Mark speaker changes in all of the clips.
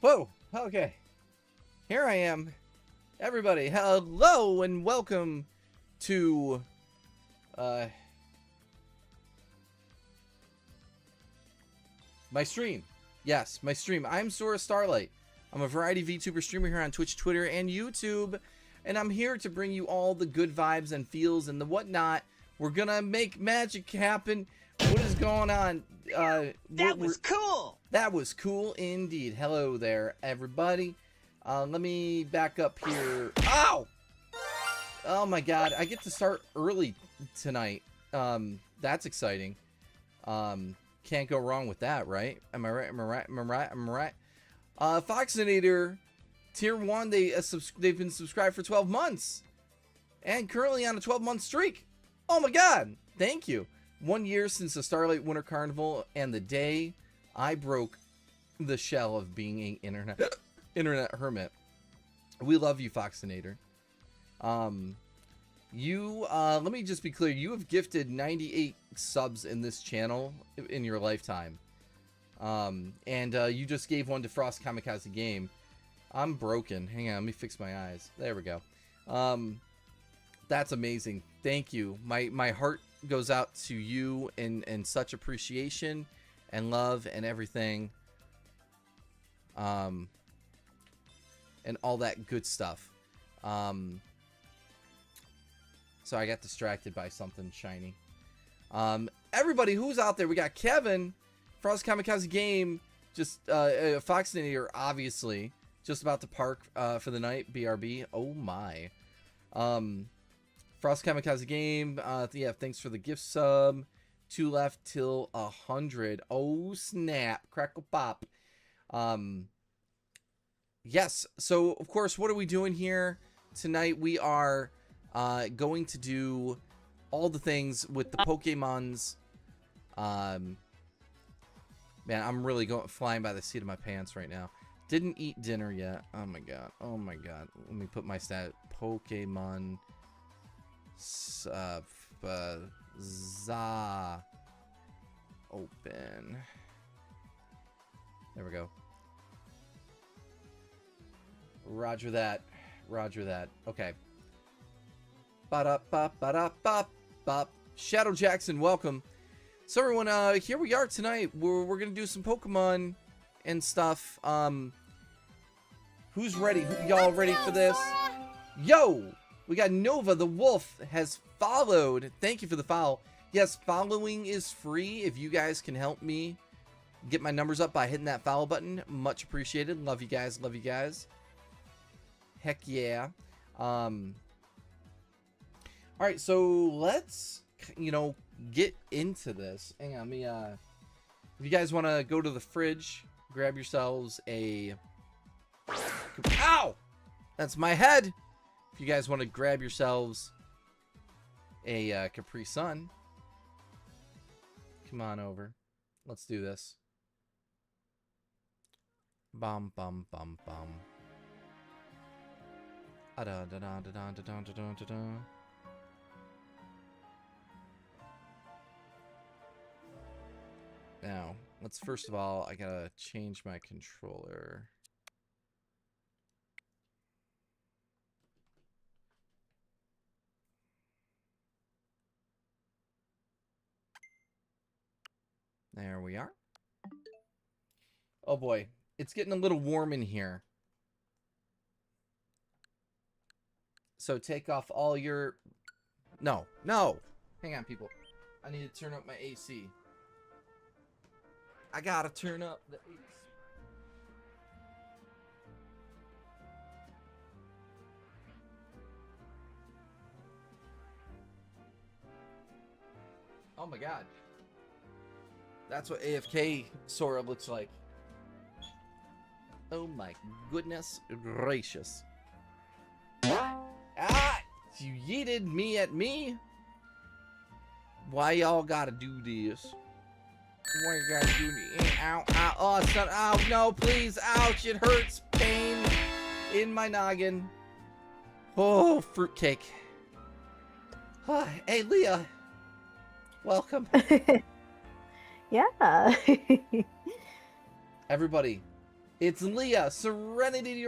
Speaker 1: Whoa, okay. Here I am. Everybody, hello and welcome to my stream. Yes, my stream. I'm Sora Starlight. I'm a variety VTuber streamer here on Twitch, Twitter, and YouTube, and I'm here to bring you all the good vibes and feels and the whatnot. We're gonna make magic happen. What is going on?
Speaker 2: That was cool!
Speaker 1: That was cool indeed. Hello there, everybody. Let me back up here. Ow! Oh my god, I get to start early tonight. That's exciting. Can't go wrong with that, right? Am I right? Am I right? Am I right? Am I right? Foxinator, Tier 1, they've been subscribed for 12 months. And currently on a 12-month streak. Oh my god! Thank you. 1 year since the Starlight Winter Carnival and the day I broke the shell of being an internet hermit. We love you, Foxinator. Let me just be clear. You have gifted 98 subs in this channel in your lifetime. You just gave one to Frost Kamikaze Game. I'm broken. Hang on, let me fix my eyes. There we go. That's amazing. Thank you. My heart goes out to you in such appreciation and love and everything. And all that good stuff. So I got distracted by something shiny. Everybody who's out there, we got Kevin, Frost Kamikaze Game, just Foxinator, obviously, just about to park for the night. BRB. Oh my. Frost Kamikaze Game. Yeah, thanks for the gift sub. 2 left till 100. Oh snap! Crackle pop. Yes. So of course, what are we doing here tonight? We are going to do all the things with the Pokemons. Man, I'm really flying by the seat of my pants right now. Didn't eat dinner yet. Oh my god. Oh my god. Let me put my stat. Pokemon. Za. Open. There we go. Roger that. Roger that. Okay. Ba-da-ba-ba-da-ba-ba-bop. Shadow Jackson, welcome. So everyone, here we are tonight. We're gonna do some Pokemon and stuff. Who's ready? Y'all ready for this? Yo! We got Nova the Wolf has followed. Thank you for the follow. Yes, following is free. If you guys can help me get my numbers up by hitting that follow button, much appreciated. Love you guys. Love you guys. Heck yeah. All right, so let's, get into this. Hang on, let me, if you guys want to go to the fridge, grab yourselves a, ow! That's my head. If you guys want to grab yourselves a Capri Sun, come on over. Let's do this. Bum, bum, bum, bum. Now, let's first of all, I gotta change my controller. There we are. Oh boy, it's getting a little warm in here. So take off all your... No. Hang on, people. I need to turn up my AC. I gotta turn up the AC. Oh my god. That's what AFK Sora looks like. Oh my goodness gracious. Ah! You yeeted me at me? Why y'all gotta do this? Why you gotta do this? Ow, ow, oh, son, ow, no, please, ouch, it hurts, pain in my noggin. Oh, fruitcake. Hey, Leah. Welcome.
Speaker 3: Yeah.
Speaker 1: Everybody, It's Leah Serenity.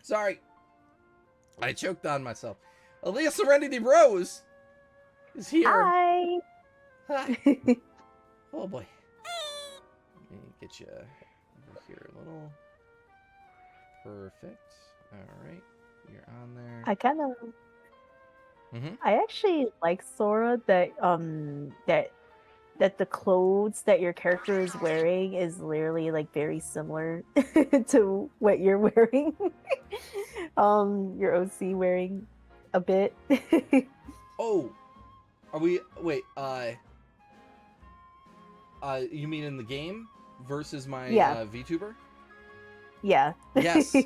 Speaker 1: Sorry, I choked on myself. Leah Serenity Rose is here.
Speaker 3: Hi.
Speaker 1: Hi. Oh boy. Let me get you over here a little. Perfect. All right, you're on there.
Speaker 3: I kind of.
Speaker 1: Mm-hmm.
Speaker 3: I actually like Sora that the clothes that your character is wearing is literally like very similar to what you're wearing. Your OC wearing a bit.
Speaker 1: Oh, are we? Wait. You mean in the game versus my
Speaker 3: Yeah.
Speaker 1: VTuber?
Speaker 3: Yeah.
Speaker 1: Yes.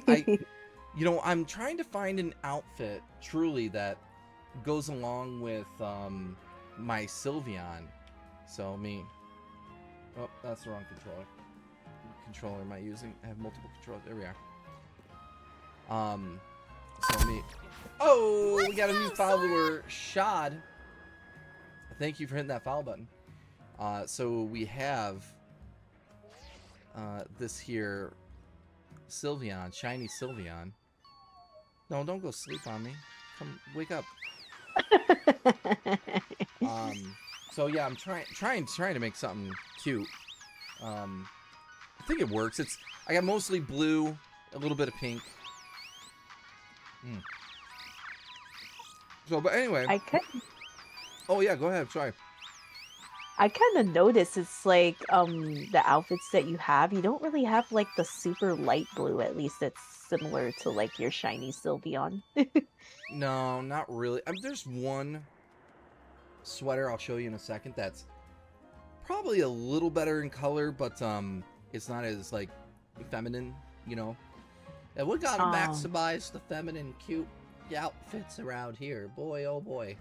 Speaker 1: I'm trying to find an outfit truly that goes along with my Sylveon. So oh, that's the wrong controller. What controller am I using? I have multiple controllers. There we are. Oh, we got a new follower, Shad. Thank you for hitting that follow button. So we have this here Sylveon, shiny Sylveon. No, don't go sleep on me. Come, wake up. So yeah, I'm trying to make something cute. I think it works. I got mostly blue, a little bit of pink. So, but anyway. Oh yeah, go ahead. Sorry.
Speaker 3: I kind of noticed it's like the outfits that you have, you don't really have like the super light blue, at least that's similar to like your shiny Sylveon.
Speaker 1: No, not really. There's one sweater I'll show you in a second that's probably a little better in color, but it's not as like feminine, you know. And we gotta maximize the feminine, cute outfits around here. Boy, oh boy.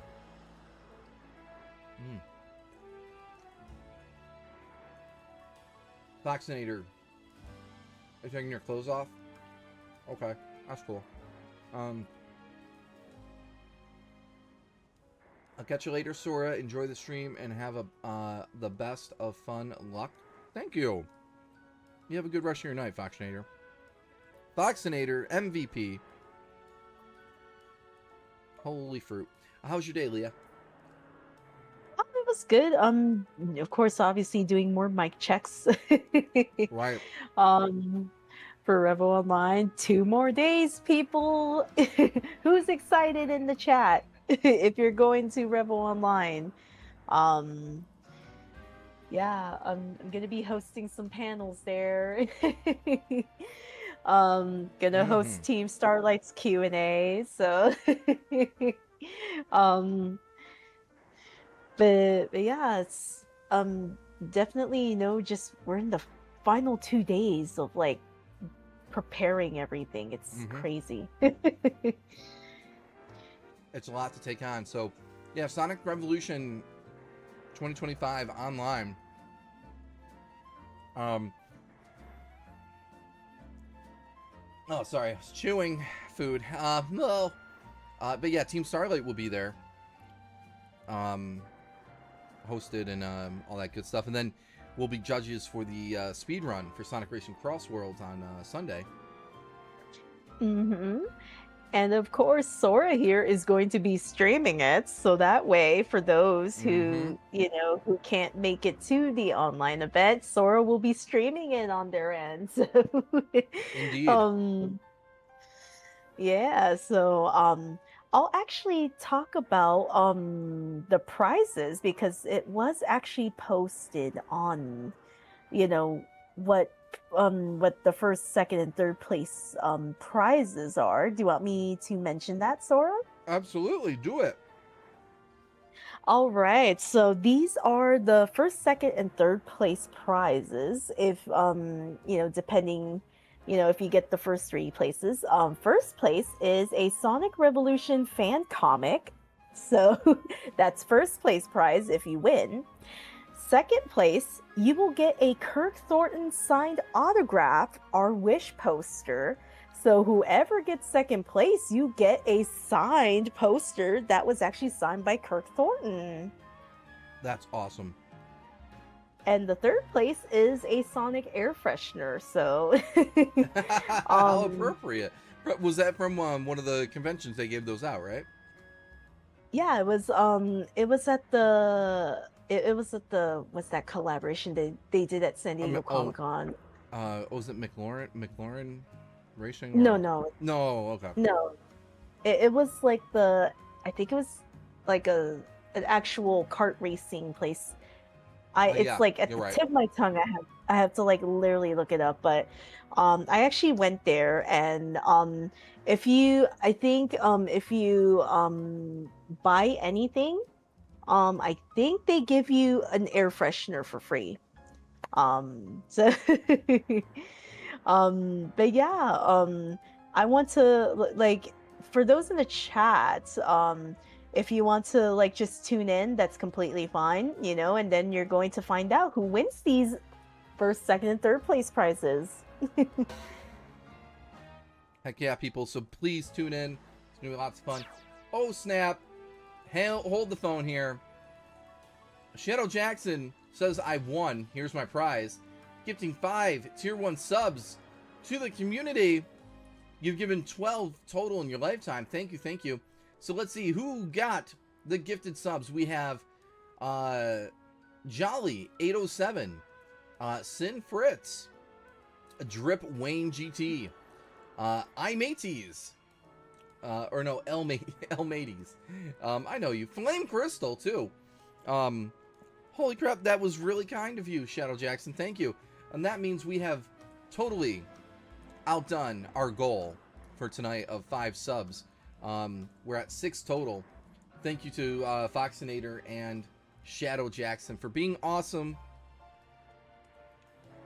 Speaker 1: Vaccinator. Are you taking your clothes off? Okay, that's cool. I'll catch you later, Sora. Enjoy the stream and have the best of fun luck. Thank you. You have a good rest of your night, Vaccinator. Vaccinator, MVP. Holy fruit. How's your day, Leah?
Speaker 3: It was good. Of course, obviously doing more mic checks.
Speaker 1: Right.
Speaker 3: For Revel Online, 2 more days, people. Who's excited in the chat? If you're going to Revel Online, yeah, I'm gonna be hosting some panels there. Gonna host Team Starlight's Q&A. So, but yeah, it's definitely just we're in the final 2 days of like preparing everything. It's crazy.
Speaker 1: It's a lot to take on. So yeah, Sonic Revolution 2025 online. Oh, sorry, I was chewing food. No. But yeah, Team Starlight will be there. Hosted and all that good stuff. And then we'll be judges for the speed run for Sonic Racing Cross Worlds on Sunday.
Speaker 3: And of course, Sora here is going to be streaming it, so that way, for those who who can't make it to the online event, Sora will be streaming it on their end. So,
Speaker 1: Indeed.
Speaker 3: Yeah. So, I'll actually talk about the prizes because it was actually posted on, what the first, second, and third place prizes are. Do you want me to mention that, Sora?
Speaker 1: Absolutely, do it.
Speaker 3: All right, so these are the first, second, and third place prizes. If depending, if you get the first 3 places. First place is a Sonic Revolution fan comic, so that's first place prize if you win. Second place, you will get a Kirk Thornton signed autograph, our Wish poster. So whoever gets second place, you get a signed poster that was actually signed by Kirk Thornton.
Speaker 1: That's awesome.
Speaker 3: And the third place is a Sonic air freshener. So,
Speaker 1: How
Speaker 3: um,
Speaker 1: appropriate. Was that from one of the conventions they gave those out, right?
Speaker 3: yeah, it was at the what's that collaboration they did at San Diego
Speaker 1: Oh,
Speaker 3: Comic Con.
Speaker 1: was it McLaurin Racing
Speaker 3: No,
Speaker 1: or
Speaker 3: no,
Speaker 1: no? Okay.
Speaker 3: no. It was like I think it was like an actual kart racing place. It's
Speaker 1: Yeah,
Speaker 3: like at
Speaker 1: you're
Speaker 3: the
Speaker 1: right.
Speaker 3: tip of my tongue. I have to like literally look it up, but I actually went there, and if you buy anything, I think they give you an air freshener for free. So but yeah, I want to like, for those in the chat, if you want to like just tune in, that's completely fine, and then you're going to find out who wins these first, second, and third place prizes.
Speaker 1: Heck yeah, people. So please tune in. It's gonna be lots of fun. Oh snap! Hold the phone here. Shadow Jackson says I won. Here's my prize. Gifting 5 tier 1 subs to the community. You've given 12 total in your lifetime. Thank you, thank you. So let's see who got the gifted subs. We have Jolly 807, Sin Fritz, Drip Wayne GT, iMates, or no, El Mates. I know you. Flame Crystal too. Holy crap, that was really kind of you, Shadow Jackson. Thank you. And that means we have totally outdone our goal for tonight of 5 subs. We're at 6 total. Thank you to Foxinator and Shadow Jackson for being awesome.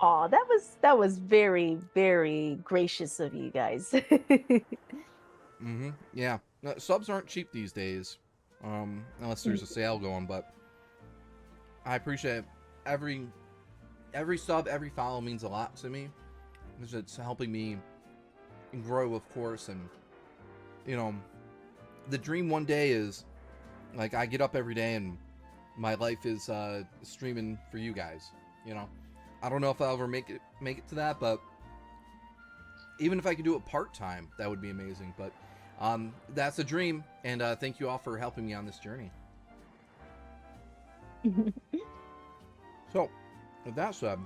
Speaker 3: Aw, that was very, very gracious of you guys.
Speaker 1: Yeah. Subs aren't cheap these days. Unless there's a sale going, but I appreciate every sub, every follow means a lot to me. It's helping me grow, of course, and the dream one day is like I get up every day and my life is streaming for you guys. I don't know if I'll ever make it to that, but even if I could do it part-time, that would be amazing. But that's a dream, and thank you all for helping me on this journey. So, with that said,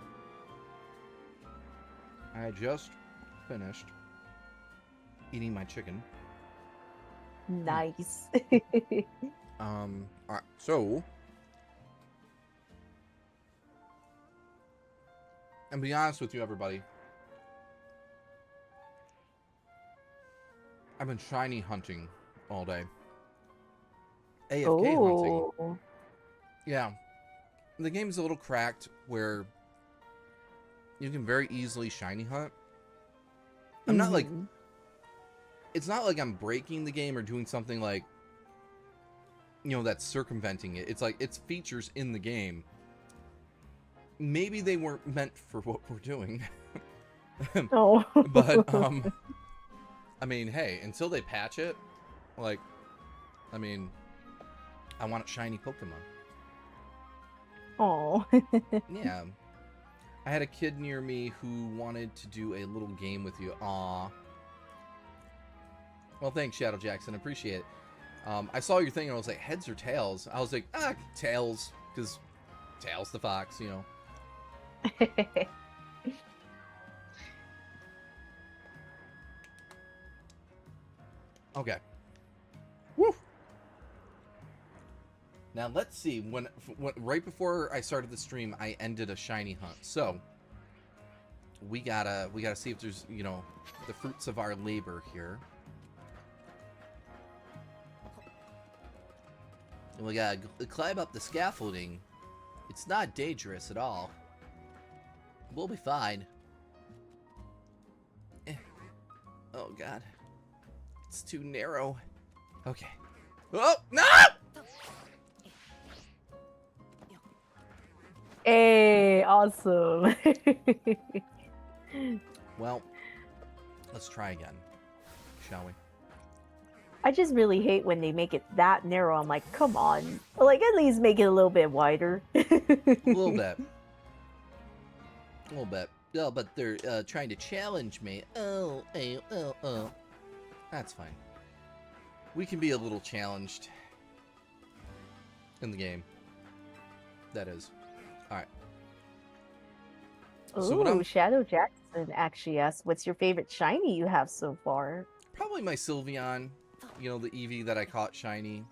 Speaker 1: I just finished eating my chicken.
Speaker 3: Nice.
Speaker 1: All right, so and be honest with you, everybody, I've been shiny hunting all day. AFK hunting.
Speaker 3: Oh.
Speaker 1: Yeah, the game's a little cracked where you can very easily shiny hunt. I'm not like, it's not like I'm breaking the game or doing something like, that's circumventing it. It's like, it's features in the game. Maybe they weren't meant for what we're doing.
Speaker 3: Oh.
Speaker 1: But, I mean, hey, until they patch it, like, I mean, I want shiny Pokemon.
Speaker 3: Oh.
Speaker 1: Yeah. I had a kid near me who wanted to do a little game with you. Aw. Well, thanks, Shadow Jackson. Appreciate it. I saw your thing and I was like, heads or tails? I was like, tails. Because Tails the fox, Okay. Woo! Now let's see. When right before I started the stream, I ended a shiny hunt. So we gotta see if there's the fruits of our labor here. And we gotta climb up the scaffolding. It's not dangerous at all. We'll be fine. Oh god, it's too narrow. Okay. Oh no!
Speaker 3: Hey, awesome.
Speaker 1: Well, let's try again, shall we?
Speaker 3: I just really hate when they make it that narrow. I'm like, come on. Like, at least make it a little bit wider.
Speaker 1: A little bit. A little bit. Oh, but they're trying to challenge me. Oh. That's fine. We can be a little challenged in the game. That is. Alright. So what
Speaker 3: Ooh, Shadow Jackson actually asks, what's your favorite shiny you have so far?
Speaker 1: Probably my Sylveon. You know, the Eevee that I caught shiny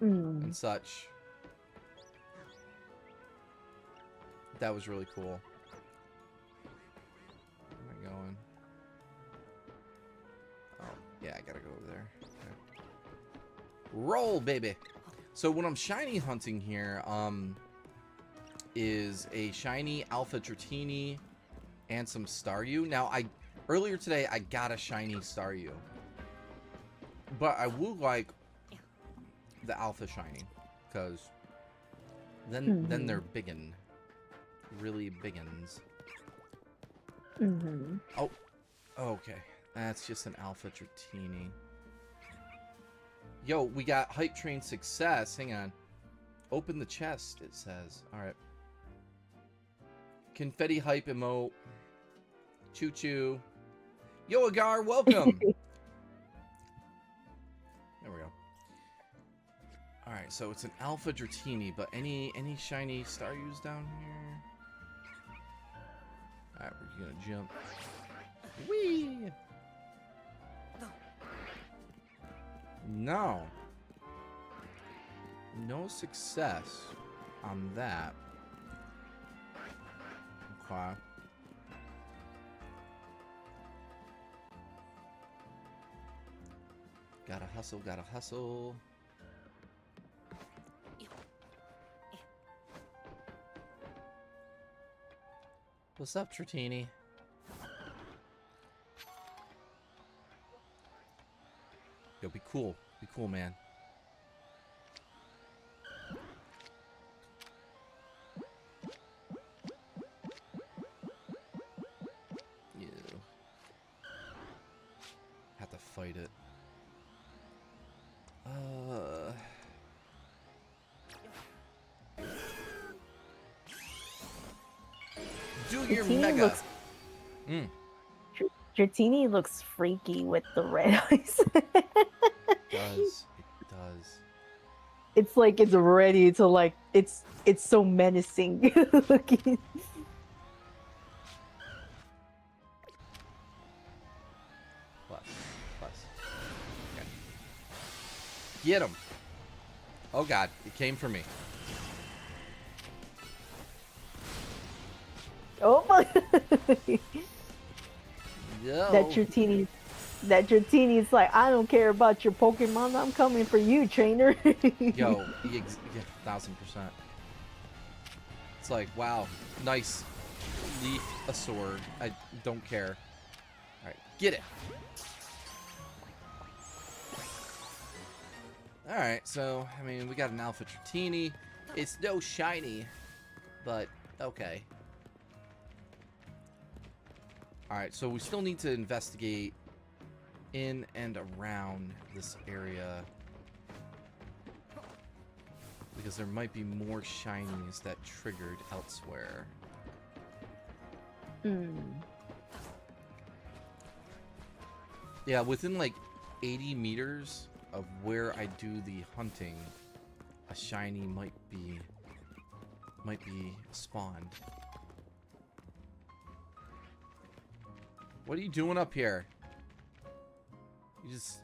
Speaker 1: and such. That was really cool. Where am I going? Oh, yeah, I gotta go over there. Okay. Roll, baby! So when I'm shiny hunting here, is a shiny Alpha Dratini and some Staryu. Now, earlier today, I got a shiny Staryu. But I would like the Alpha shiny, because then they're biggin. Really biggins. Oh, okay. That's just an Alpha Dratini. Yo, we got Hype Train success. Hang on. Open the chest, it says. Alright. Confetti Hype emote. Choo choo. Yo, Agar, welcome! There we go. Alright, so it's an Alpha Dratini, but any shiny Staryus down here? Alright, we're gonna jump. Whee! No. No success on that. Okay. Gotta hustle, gotta hustle. What's up, Dratini? Yo, be cool. Be cool, man. Yeah. Have to fight it. Do your mega.
Speaker 3: Dratini looks freaky with the red eyes.
Speaker 1: It does. It does.
Speaker 3: It's like it's ready to like it's so menacing looking.
Speaker 1: Plus. Okay. Get him. Oh god, it came for me.
Speaker 3: Oh my!
Speaker 1: Yo.
Speaker 3: That Dratini's like, I don't care about your Pokemon. I'm coming for you, trainer.
Speaker 1: Yo, 1000%. It's like, wow, nice. Leaf a sword. I don't care. Alright, get it. Alright, so, I mean, we got an Alpha Dratini. It's no shiny, but okay. Alright, so we still need to investigate in and around this area, because there might be more shinies that triggered elsewhere. Yeah, within like 80 meters of where I do the hunting, a shiny might be spawned. What are you doing up here? Is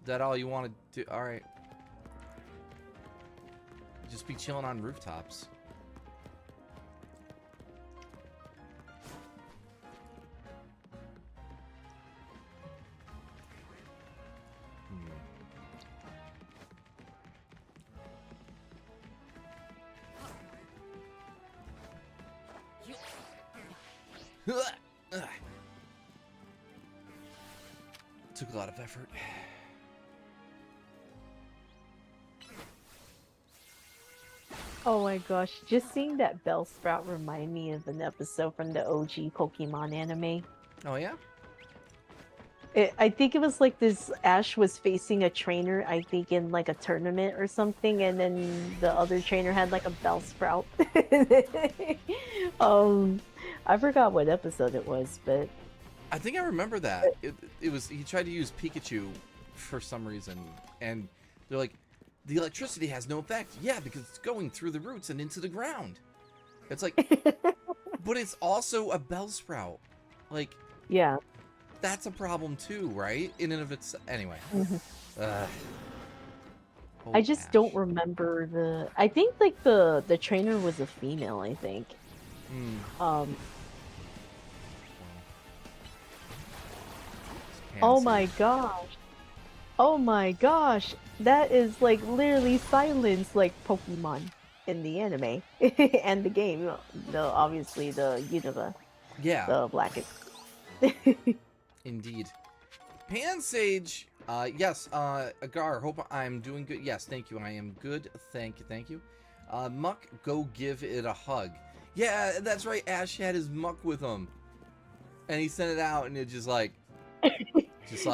Speaker 1: that all you want to do? Alright. Just be chilling on rooftops. Took a lot of effort.
Speaker 3: Oh my gosh, just seeing that Bellsprout remind me of an episode from the OG Pokemon anime.
Speaker 1: Oh yeah?
Speaker 3: I think it was like this. Ash was facing a trainer, I think, in like a tournament or something, and then the other trainer had like a Bellsprout. um, I forgot what episode it was, but
Speaker 1: I think I remember that. It was he tried to use Pikachu for some reason, and they're like, the electricity has no effect. Yeah, because it's going through the roots and into the ground. It's like, but it's also a Bellsprout. Like,
Speaker 3: yeah.
Speaker 1: that's a problem too, right? In and of its anyway. Uh,
Speaker 3: I
Speaker 1: oh,
Speaker 3: just
Speaker 1: Ash.
Speaker 3: don't remember the. I think like the trainer was a female. I think.
Speaker 1: Hmm.
Speaker 3: Um.
Speaker 1: Well,
Speaker 3: Oh my gosh. Oh my gosh. That is like literally silence like Pokemon in the anime and the game. The obviously the Unova,
Speaker 1: yeah,
Speaker 3: the black and
Speaker 1: indeed. Pansage. Yes. Agar. Hope I'm doing good. Yes, thank you. I am good. Thank you. Thank you. Muck, go give it a hug. Yeah, that's right. Ash had his Muck with him, and he sent it out, and it just like,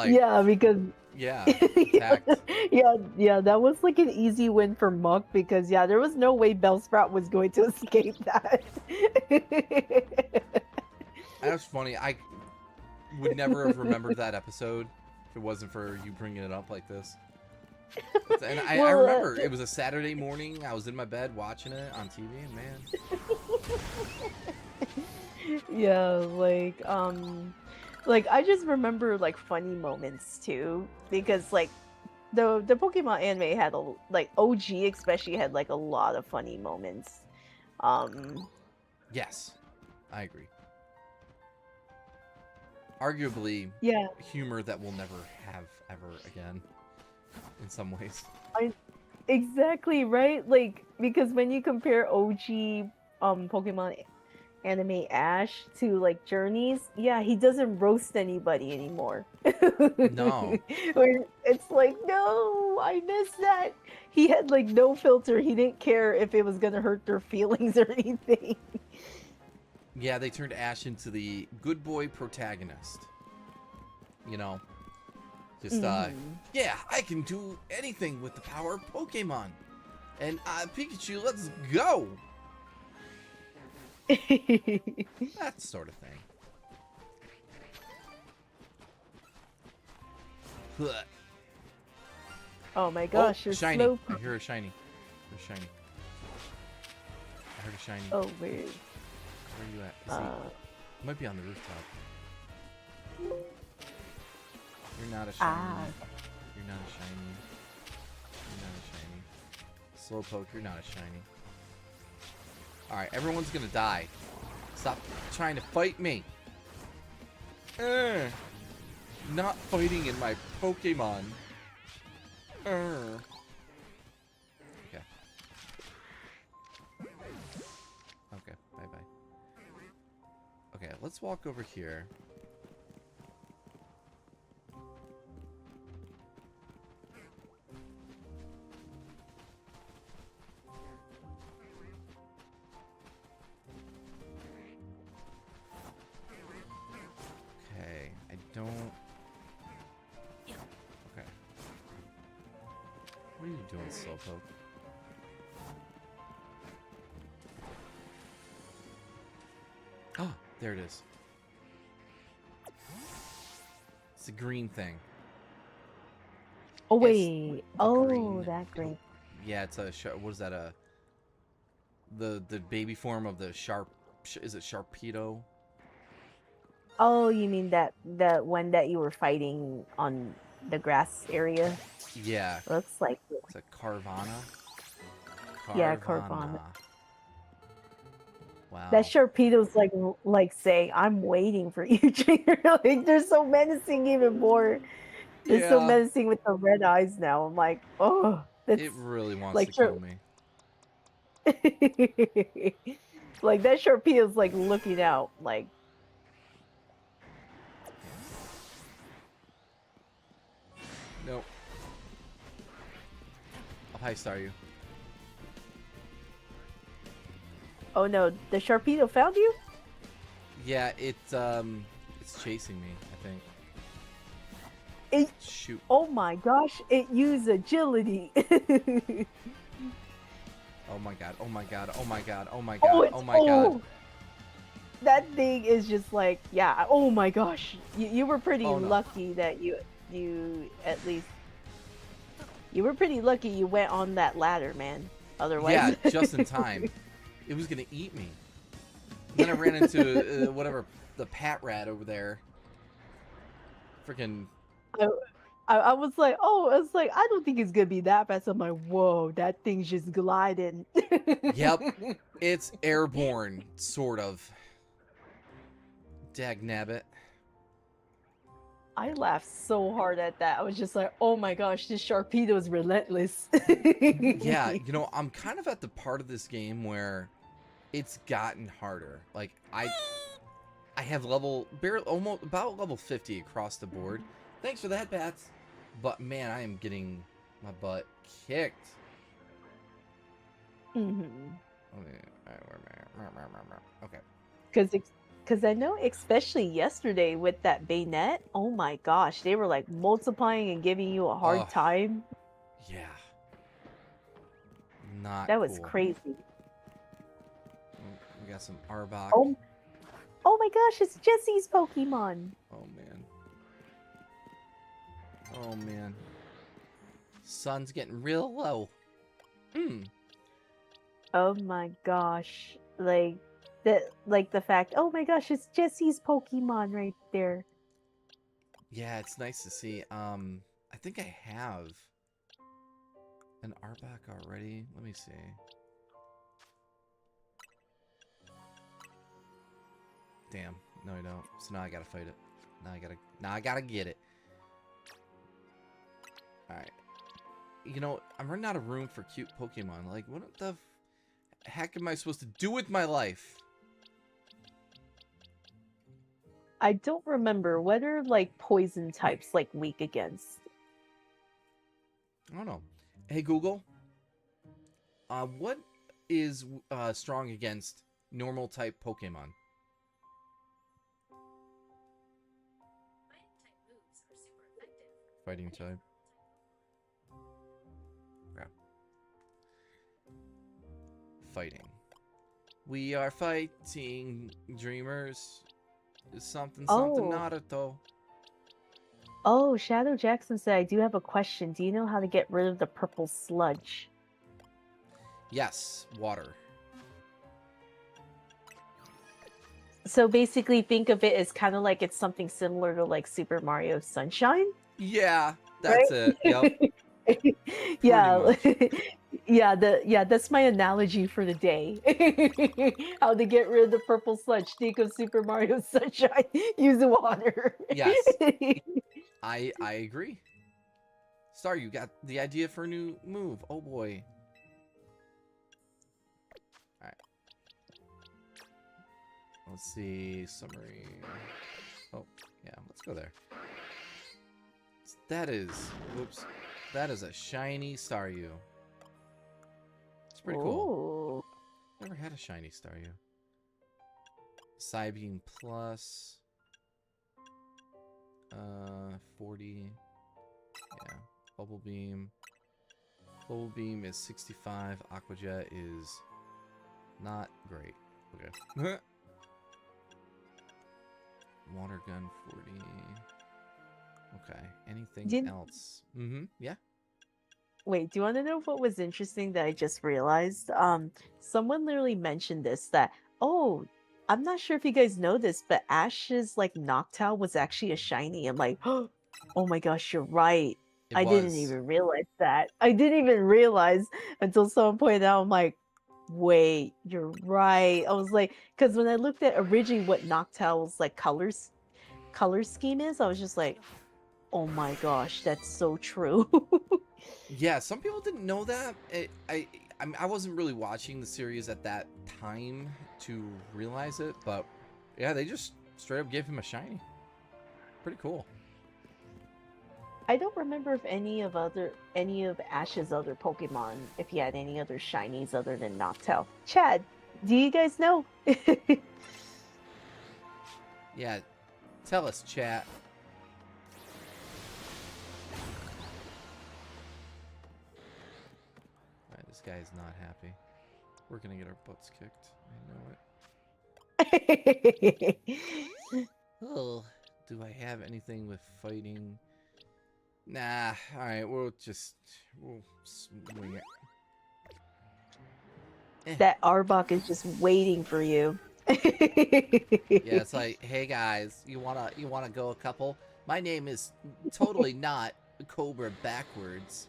Speaker 3: yeah, because
Speaker 1: yeah, attacked.
Speaker 3: yeah, that was like an easy win for Muck because yeah, there was no way Bellsprout was going to escape that.
Speaker 1: That's funny. I would never have remembered that episode if it wasn't for you bringing it up like this. And I
Speaker 3: Well,
Speaker 1: remember it was a Saturday morning. I was in my bed watching it on TV, and man,
Speaker 3: yeah, like I just remember like funny moments too because like the Pokemon anime had a like OG especially had like a lot of funny moments.
Speaker 1: yes, I agree. Arguably,
Speaker 3: Yeah,
Speaker 1: humor that we'll never have ever again, in some ways.
Speaker 3: exactly, right? Like because when you compare OG Pokemon anime Ash to like Journeys, yeah, he doesn't roast anybody anymore.
Speaker 1: No.
Speaker 3: Where it's like, no, I miss that. He had like no filter. He didn't care if it was gonna hurt their feelings or anything.
Speaker 1: Yeah, they turned Ash into the good boy protagonist. You know, just yeah, I can do anything with the power of Pokemon. And Pikachu, let's go. That sort of thing. Huh.
Speaker 3: Oh my gosh,
Speaker 1: Oh,
Speaker 3: you're
Speaker 1: shiny.
Speaker 3: slow.
Speaker 1: I hear a shiny. There's shiny. I heard a shiny.
Speaker 3: Oh weird.
Speaker 1: Where are you at? Is he might be on the rooftop. You're not a shiny. You're not a shiny. You're not a shiny. Slowpoke, you're not a shiny. Alright, everyone's gonna die. Stop trying to fight me. Not fighting in my Pokemon. Okay. Okay, bye-bye. Okay, let's walk over here. Okay, I don't... Okay. What are you doing, Slowpoke? Oh, there it is. It's a green thing.
Speaker 3: Oh
Speaker 1: It's
Speaker 3: wait. Oh,
Speaker 1: green.
Speaker 3: that green.
Speaker 1: Yeah, it's a what is that? The baby form of the sharp. Is it Sharpedo?
Speaker 3: Oh, you mean that one that you were fighting on the grass area?
Speaker 1: Yeah,
Speaker 3: Looks like it.
Speaker 1: it's a Carvana.
Speaker 3: Yeah, Carvana.
Speaker 1: Wow.
Speaker 3: That Sharpedo's like saying, "I'm waiting for you, Trainer." Like they're so menacing even more. They're so
Speaker 1: Yeah.
Speaker 3: menacing with the red eyes now. I'm like, oh, that's
Speaker 1: It really wants
Speaker 3: like
Speaker 1: to kill me.
Speaker 3: like that Sharpedo's like looking out, like.
Speaker 1: Nope. I'll high star you.
Speaker 3: Oh no, the Sharpedo found you?
Speaker 1: Yeah, it's chasing me, I think.
Speaker 3: It,
Speaker 1: Shoot.
Speaker 3: oh my gosh, it used agility.
Speaker 1: Oh my god. Oh my god. Oh my god. Oh my
Speaker 3: Oh,
Speaker 1: god.
Speaker 3: it's
Speaker 1: Oh my god.
Speaker 3: that thing is just like, yeah. Oh my gosh, you were pretty
Speaker 1: Oh, no.
Speaker 3: lucky that you at least you were pretty lucky you went on that ladder, man. Otherwise,
Speaker 1: Yeah, just in time. It was gonna eat me. Then I ran into whatever the Pat Rat over there. Freaking.
Speaker 3: I was like, oh, I was like, I don't think it's gonna be that fast. I'm like, whoa, that thing's just gliding.
Speaker 1: Yep, it's airborne, sort of. Dagnabbit.
Speaker 3: I laughed so hard at that. I was just like, oh my gosh, this Sharpedo is relentless.
Speaker 1: Yeah, you know, I'm kind of at the part of this game where it's gotten harder. Like I have almost about level 50 across the board. Thanks for that, Bats. But man, I am getting my butt kicked. Okay.
Speaker 3: Because I know, especially yesterday with that Bayonet, oh my gosh, they were like multiplying and giving you a hard time.
Speaker 1: Yeah. Not
Speaker 3: That was
Speaker 1: cool.
Speaker 3: crazy.
Speaker 1: We got some Arbok.
Speaker 3: Oh my gosh, it's Jesse's Pokemon.
Speaker 1: Oh man. Oh man. Sun's getting real low.
Speaker 3: Oh my gosh. Like the fact, oh my gosh, it's Jesse's Pokemon right there.
Speaker 1: Yeah, it's nice to see. I think I have an Arbok already. Let me see. Damn. No, I don't. So now I gotta fight it. Now I gotta get it. Alright. You know, I'm running out of room for cute Pokemon. Like, what the heck am I supposed to do with my life?
Speaker 3: I don't remember. What are like poison types like weak against?
Speaker 1: I don't know. Hey, Google. What is strong against normal type Pokemon? Fighting type. Crap. Fighting. We are fighting, dreamers. Something Naruto.
Speaker 3: Oh, Shadow Jackson said, I do have a question. Do you know how to get rid of the purple sludge?
Speaker 1: Yes, water.
Speaker 3: So basically think of it as kind of like it's something similar to like Super Mario Sunshine?
Speaker 1: Yeah, that's it. Yep.
Speaker 3: Yeah. yeah, that's my analogy for the day. How to get rid of the purple sludge. Think of Super Mario Sunshine. Use water.
Speaker 1: Yes. I agree. Star, you got the idea for a new move. Oh boy. Alright. Let's see. Summary. Oh, yeah, let's go there. That is, whoops, that is a shiny Staryu. It's pretty cool. Never had a shiny Staryu. Psybeam Plus. 40. Yeah. Bubble Beam. Bubble Beam is 65. Aqua Jet is not great. Okay. Water Gun 40. Okay. Anything else? Yeah.
Speaker 3: Wait, do you want to know what was interesting that I just realized? Someone literally mentioned this that, oh, I'm not sure if you guys know this, but Ash's like Noctowl was actually a shiny. I'm like, oh my gosh, you're right. I didn't even realize that. I didn't even realize until someone pointed out. I'm like, wait, you're right. I was like, because when I looked at originally what Noctowl's like color scheme is, I was just like, oh my gosh, that's so true.
Speaker 1: Yeah, some people didn't know that. I wasn't really watching the series at that time to realize it, but yeah, they just straight up gave him a shiny. Pretty cool.
Speaker 3: I don't remember if any of Ash's other Pokemon, if he had any other shinies other than Noctowl. Chad, do you guys know?
Speaker 1: Yeah, tell us, chat. guy's not happy. We're gonna get our butts kicked. I know it. Oh, do I have anything with fighting? Nah. All right, we'll swing it.
Speaker 3: That Arbok is just waiting for you.
Speaker 1: Yeah, it's like, hey guys, you wanna go a couple? My name is totally not Cobra backwards.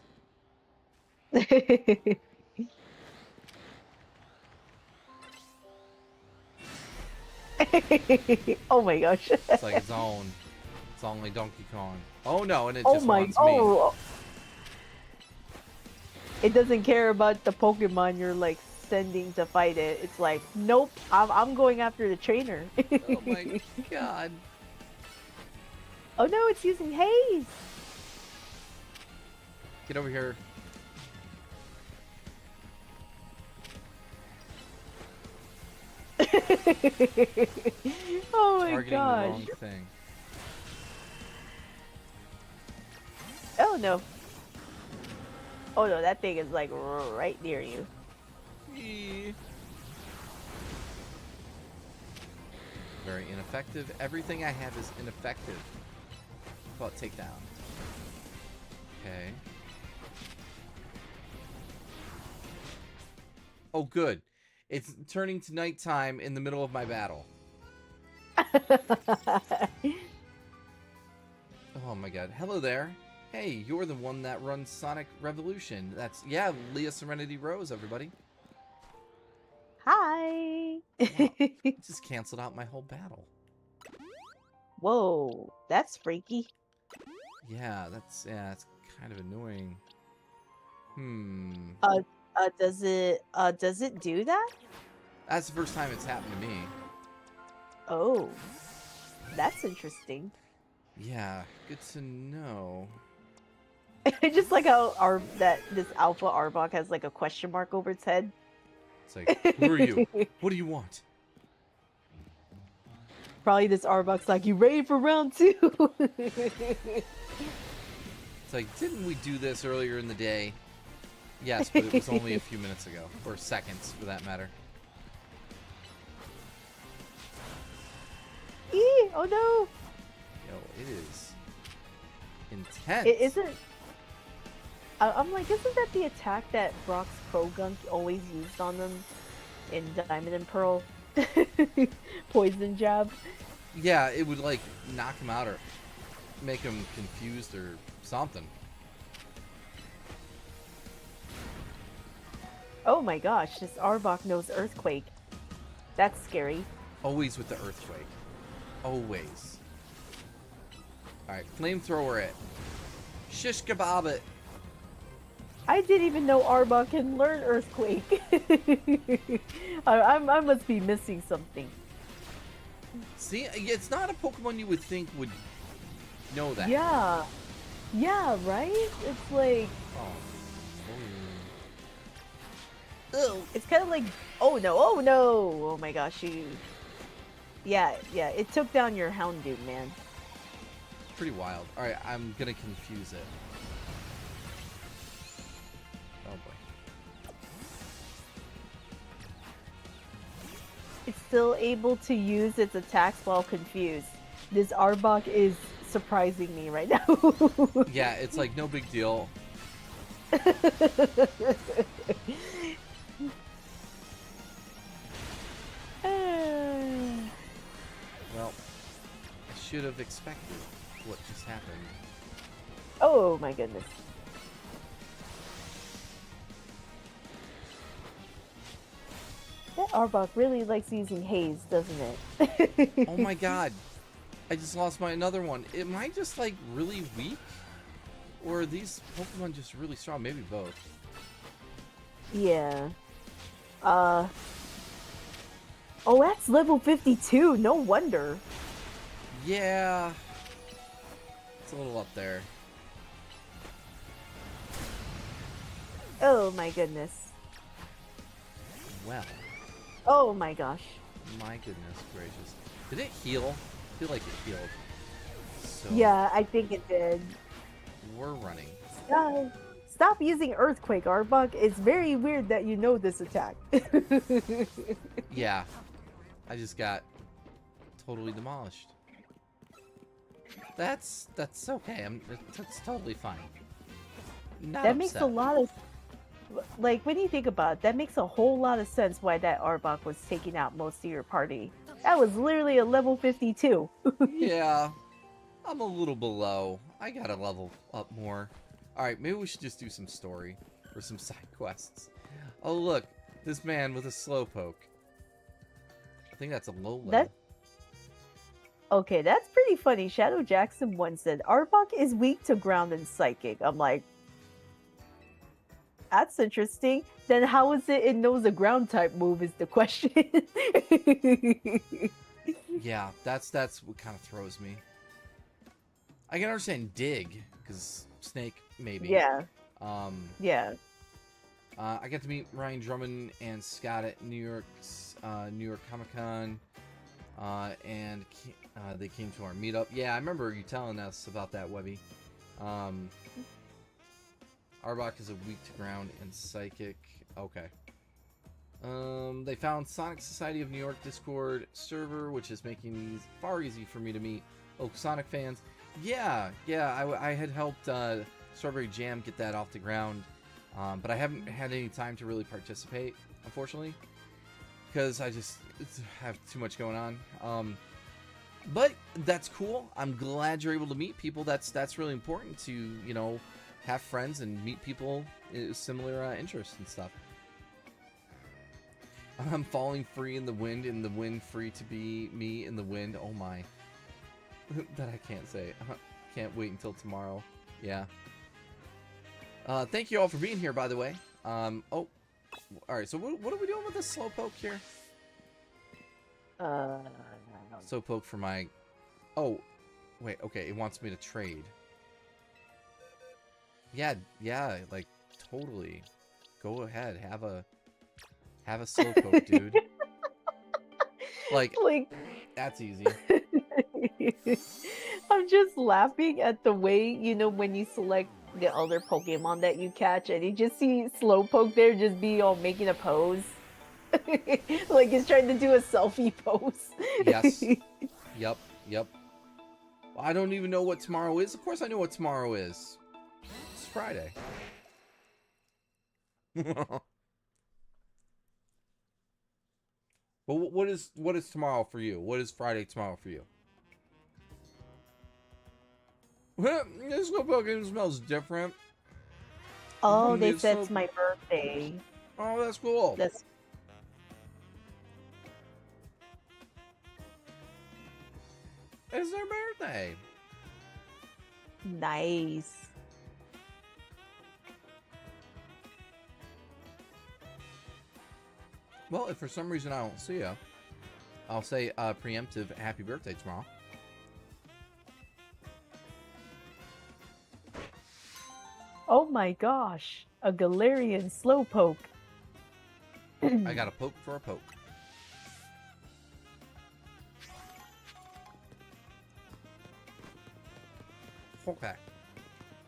Speaker 3: Oh my gosh.
Speaker 1: It's like its own. It's only Donkey Kong. Oh no, and it
Speaker 3: Oh
Speaker 1: just
Speaker 3: my,
Speaker 1: wants me.
Speaker 3: oh. It doesn't care about the Pokemon you're like sending to fight it. It's like, nope, I'm going after the trainer.
Speaker 1: Oh my god.
Speaker 3: Oh no, it's using haze.
Speaker 1: Get over here.
Speaker 3: Oh my
Speaker 1: Targeting
Speaker 3: gosh.
Speaker 1: the wrong thing.
Speaker 3: Oh no. Oh no, that thing is like right near you.
Speaker 1: Very ineffective. Everything I have is ineffective. How about takedown? Okay. Oh, good. It's turning to nighttime in the middle of my battle. Oh my god. Hello there. Hey, you're the one that runs Sonic Revolution. That's, yeah, Leah Serenity Rose, everybody.
Speaker 3: Hi.
Speaker 1: Wow. Just canceled out my whole battle.
Speaker 3: Whoa, that's freaky.
Speaker 1: Yeah, that's kind of annoying.
Speaker 3: Does it do that?
Speaker 1: That's the first time it's happened to me.
Speaker 3: Oh, that's interesting.
Speaker 1: Yeah, good to know.
Speaker 3: I just like how this Alpha Arbok has like a question mark over its head.
Speaker 1: It's like, who are you? What do you want?
Speaker 3: Probably this Arbok's like, you ready for round 2?
Speaker 1: It's like, didn't we do this earlier in the day? Yes, but it was only a few minutes ago. Or seconds, for that matter.
Speaker 3: Eee, oh no!
Speaker 1: Yo, it is intense.
Speaker 3: It isn't... I'm like, isn't that the attack that Brock's Pro-Gunk always used on them in Diamond and Pearl? Poison jab?
Speaker 1: Yeah, it would, like, knock him out or make him confused or something.
Speaker 3: Oh my gosh, this Arbok knows Earthquake. That's scary.
Speaker 1: Always with the Earthquake. Always. Alright, Flamethrower it. Shish kebab it.
Speaker 3: I didn't even know Arbok can learn Earthquake. I must be missing something.
Speaker 1: See, it's not a Pokemon you would think would know that.
Speaker 3: Yeah. Yeah, right? It's like...
Speaker 1: Oh.
Speaker 3: Ugh. It's kind of like... Oh no, oh no! Oh my gosh, you... Yeah, it took down your Houndoom, man.
Speaker 1: Pretty wild. Alright, I'm gonna confuse it. Oh boy.
Speaker 3: It's still able to use its attacks while confused. This Arbok is surprising me right now.
Speaker 1: Yeah, it's like no big deal. Well, I should have expected what just happened.
Speaker 3: Oh my goodness. That Arbok really likes using haze, doesn't it?
Speaker 1: Oh my god. I just lost my another one. Am I just like really weak? Or are these Pokemon just really strong? Maybe both.
Speaker 3: Yeah. Oh, that's level 52. No wonder.
Speaker 1: Yeah. It's a little up there.
Speaker 3: Oh my goodness.
Speaker 1: Well.
Speaker 3: Oh my gosh.
Speaker 1: My goodness gracious. Did it heal? I feel like it healed. So
Speaker 3: Yeah, I think it did.
Speaker 1: we're running.
Speaker 3: stop using Earthquake, Arbok. It's very weird that you know this attack.
Speaker 1: Yeah. I just got totally demolished. That's okay. That's totally fine. Not
Speaker 3: That
Speaker 1: upset.
Speaker 3: makes a lot of, like, when you think about it, that makes a whole lot of sense why that Arbok was taking out most of your party. That was literally a level 52.
Speaker 1: Yeah. I'm a little below. I gotta level up more. Alright, maybe we should just do some story. Or some side quests. Oh, look. This man with a slowpoke. I think that's a low level.
Speaker 3: That Okay, that's pretty funny. Shadow Jackson once said, Arbok is weak to ground and psychic. I'm like, that's interesting. Then how is it knows a ground type move is the question.
Speaker 1: Yeah, that's what kind of throws me. I can understand dig, because snake, maybe.
Speaker 3: Yeah,
Speaker 1: Yeah.
Speaker 3: yeah.
Speaker 1: I got to meet Ryan Drummond and Scott at New York Comic Con, and they came to our meetup. Yeah, I remember you telling us about that, Webby. Arbok is a weak to ground and psychic. Okay. They found Sonic Society of New York Discord server, which is making these far easy for me to meet local Sonic fans. Yeah, I had helped Strawberry Jam get that off the ground, but I haven't had any time to really participate, unfortunately, because I just have too much going on. But that's cool. I'm glad you're able to meet people. That's really important to, you know, have friends and meet people with similar interests and stuff. I'm falling free in the wind free to be me in the wind. Oh my. That I can't say. Can't wait until tomorrow. Yeah. Thank you all for being here, by the way. Oh. Alright, so what are we doing with this slowpoke here? Slowpoke for my... Oh. Wait, okay, it wants me to trade. Yeah, like, totally. Go ahead, have a slowpoke, dude. Like, that's easy.
Speaker 3: I'm just laughing at the way, you know, when you select the other Pokemon that you catch and you just see Slowpoke there just be all making a pose. Like he's trying to do a selfie pose.
Speaker 1: Yes. Yep. Well, I don't even know what tomorrow is. Of course I know what tomorrow is. It's Friday. Well, what is tomorrow for you? What is Friday tomorrow for you? This Slowpoke smells different.
Speaker 3: Oh, they said it's my birthday.
Speaker 1: Oh, that's cool.
Speaker 3: That's
Speaker 1: It's their birthday.
Speaker 3: nice.
Speaker 1: Well, if for some reason I don't see you, I'll say preemptive happy birthday tomorrow.
Speaker 3: Oh my gosh, a Galarian Slowpoke.
Speaker 1: I got a poke for a poke. Okay.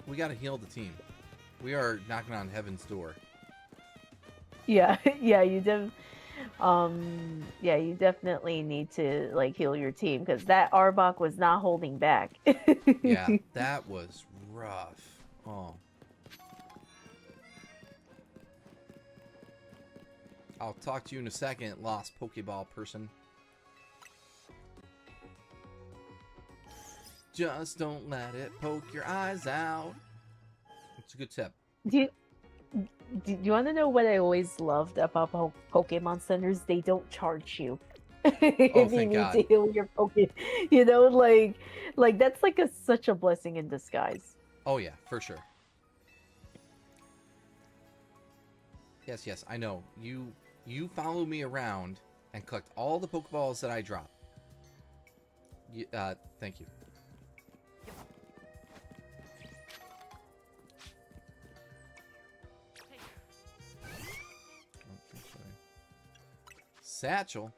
Speaker 1: We gotta heal the team. We are knocking on heaven's door.
Speaker 3: Yeah, yeah, you you definitely need to like heal your team because that Arbok was not holding back.
Speaker 1: Yeah, that was rough. Oh. I'll talk to you in a second, lost Pokeball person. Just don't let it poke your eyes out. It's a good tip.
Speaker 3: Do you want to know what I always loved about Pokemon centers? They don't charge you if you
Speaker 1: thank
Speaker 3: need
Speaker 1: God.
Speaker 3: to heal your Pokemon. You know, like that's like such a blessing in disguise.
Speaker 1: Oh yeah, for sure. Yes, I know. You follow me around and collect all the Pokeballs that I drop. Thank you. Satchel.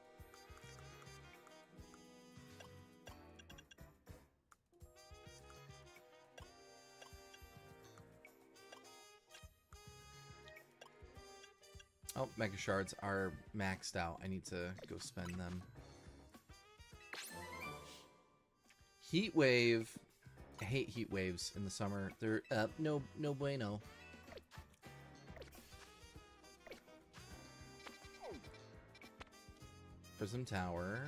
Speaker 1: Oh, Mega Shards are maxed out. I need to go spend them. Heat Wave. I hate heat waves in the summer. They're no bueno. Prism Tower.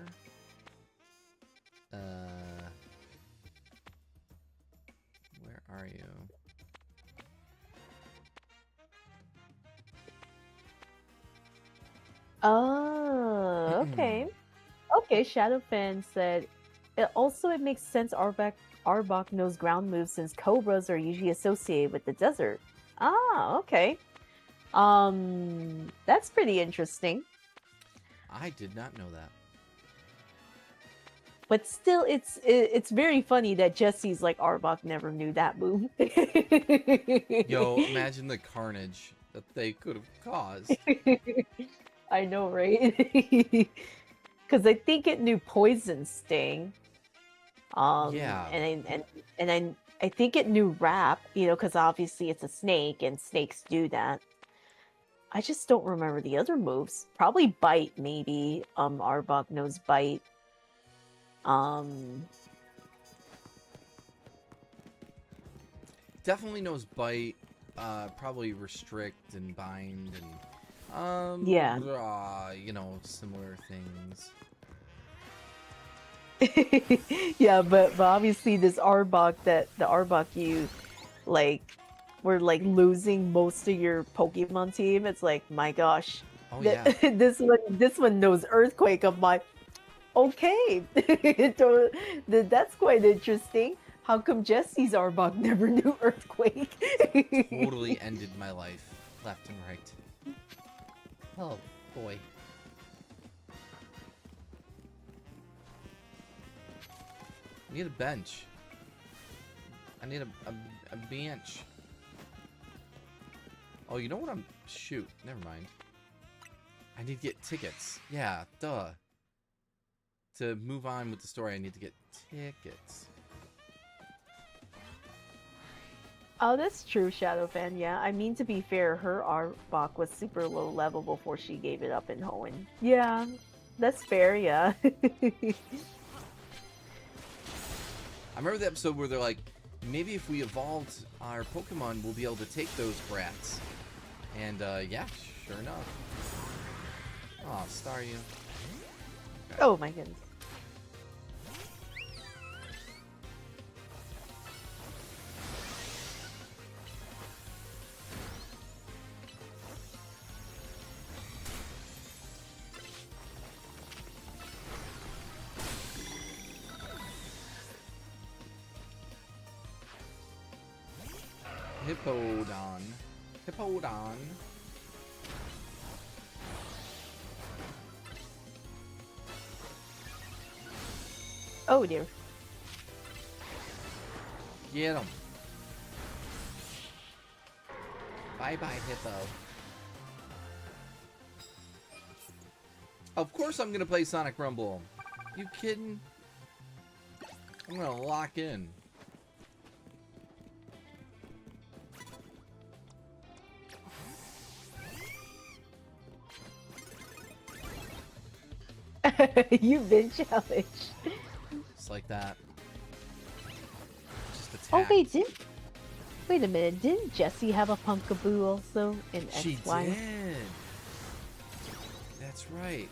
Speaker 1: Where are you?
Speaker 3: Oh, okay. Okay, Shadowfan said, it makes sense Arbok knows ground moves since Cobras are usually associated with the desert. Ah, okay. That's pretty interesting.
Speaker 1: I did not know that.
Speaker 3: But still, it's very funny that Jesse's like, Arbok never knew that move.
Speaker 1: Yo, imagine the carnage that they could have caused.
Speaker 3: I know, right? Because I think it knew Poison Sting.
Speaker 1: Yeah.
Speaker 3: And I think it knew Wrap, because obviously it's a snake and snakes do that. I just don't remember the other moves. Probably Bite, maybe. Arbok knows Bite.
Speaker 1: Definitely knows Bite. Probably Restrict and Bind and
Speaker 3: Yeah.
Speaker 1: Similar things.
Speaker 3: Yeah, but obviously the Arbok you were losing most of your Pokemon team. It's like, my gosh.
Speaker 1: Oh yeah.
Speaker 3: this one knows Earthquake. I'm like, okay. That's quite interesting. How come Jesse's Arbok never knew Earthquake?
Speaker 1: Totally ended my life, left and right. Oh boy. I need a bench. I need a bench. Oh, you know what shoot, never mind. I need to get tickets. Yeah, duh. To move on with the story, I need to get tickets.
Speaker 3: Oh, that's true, Shadowfan. Yeah, I mean, to be fair, her Arbok was super low level before she gave it up in Hoenn. Yeah, that's fair, yeah.
Speaker 1: I remember the episode where they're like, maybe if we evolved our Pokemon, we'll be able to take those brats. And, yeah, sure enough. Aw, Staryu. Okay.
Speaker 3: Oh my goodness.
Speaker 1: Hippowdon. Hippowdon.
Speaker 3: Oh dear.
Speaker 1: Get him. Bye-bye, Hippo. Of course I'm gonna play Sonic Rumble. You kidding? I'm gonna lock in.
Speaker 3: You've been challenged.
Speaker 1: Just like that. Just attack.
Speaker 3: Oh wait a minute, didn't Jessie have a Pumpkaboo also in XY?
Speaker 1: She did. That's right.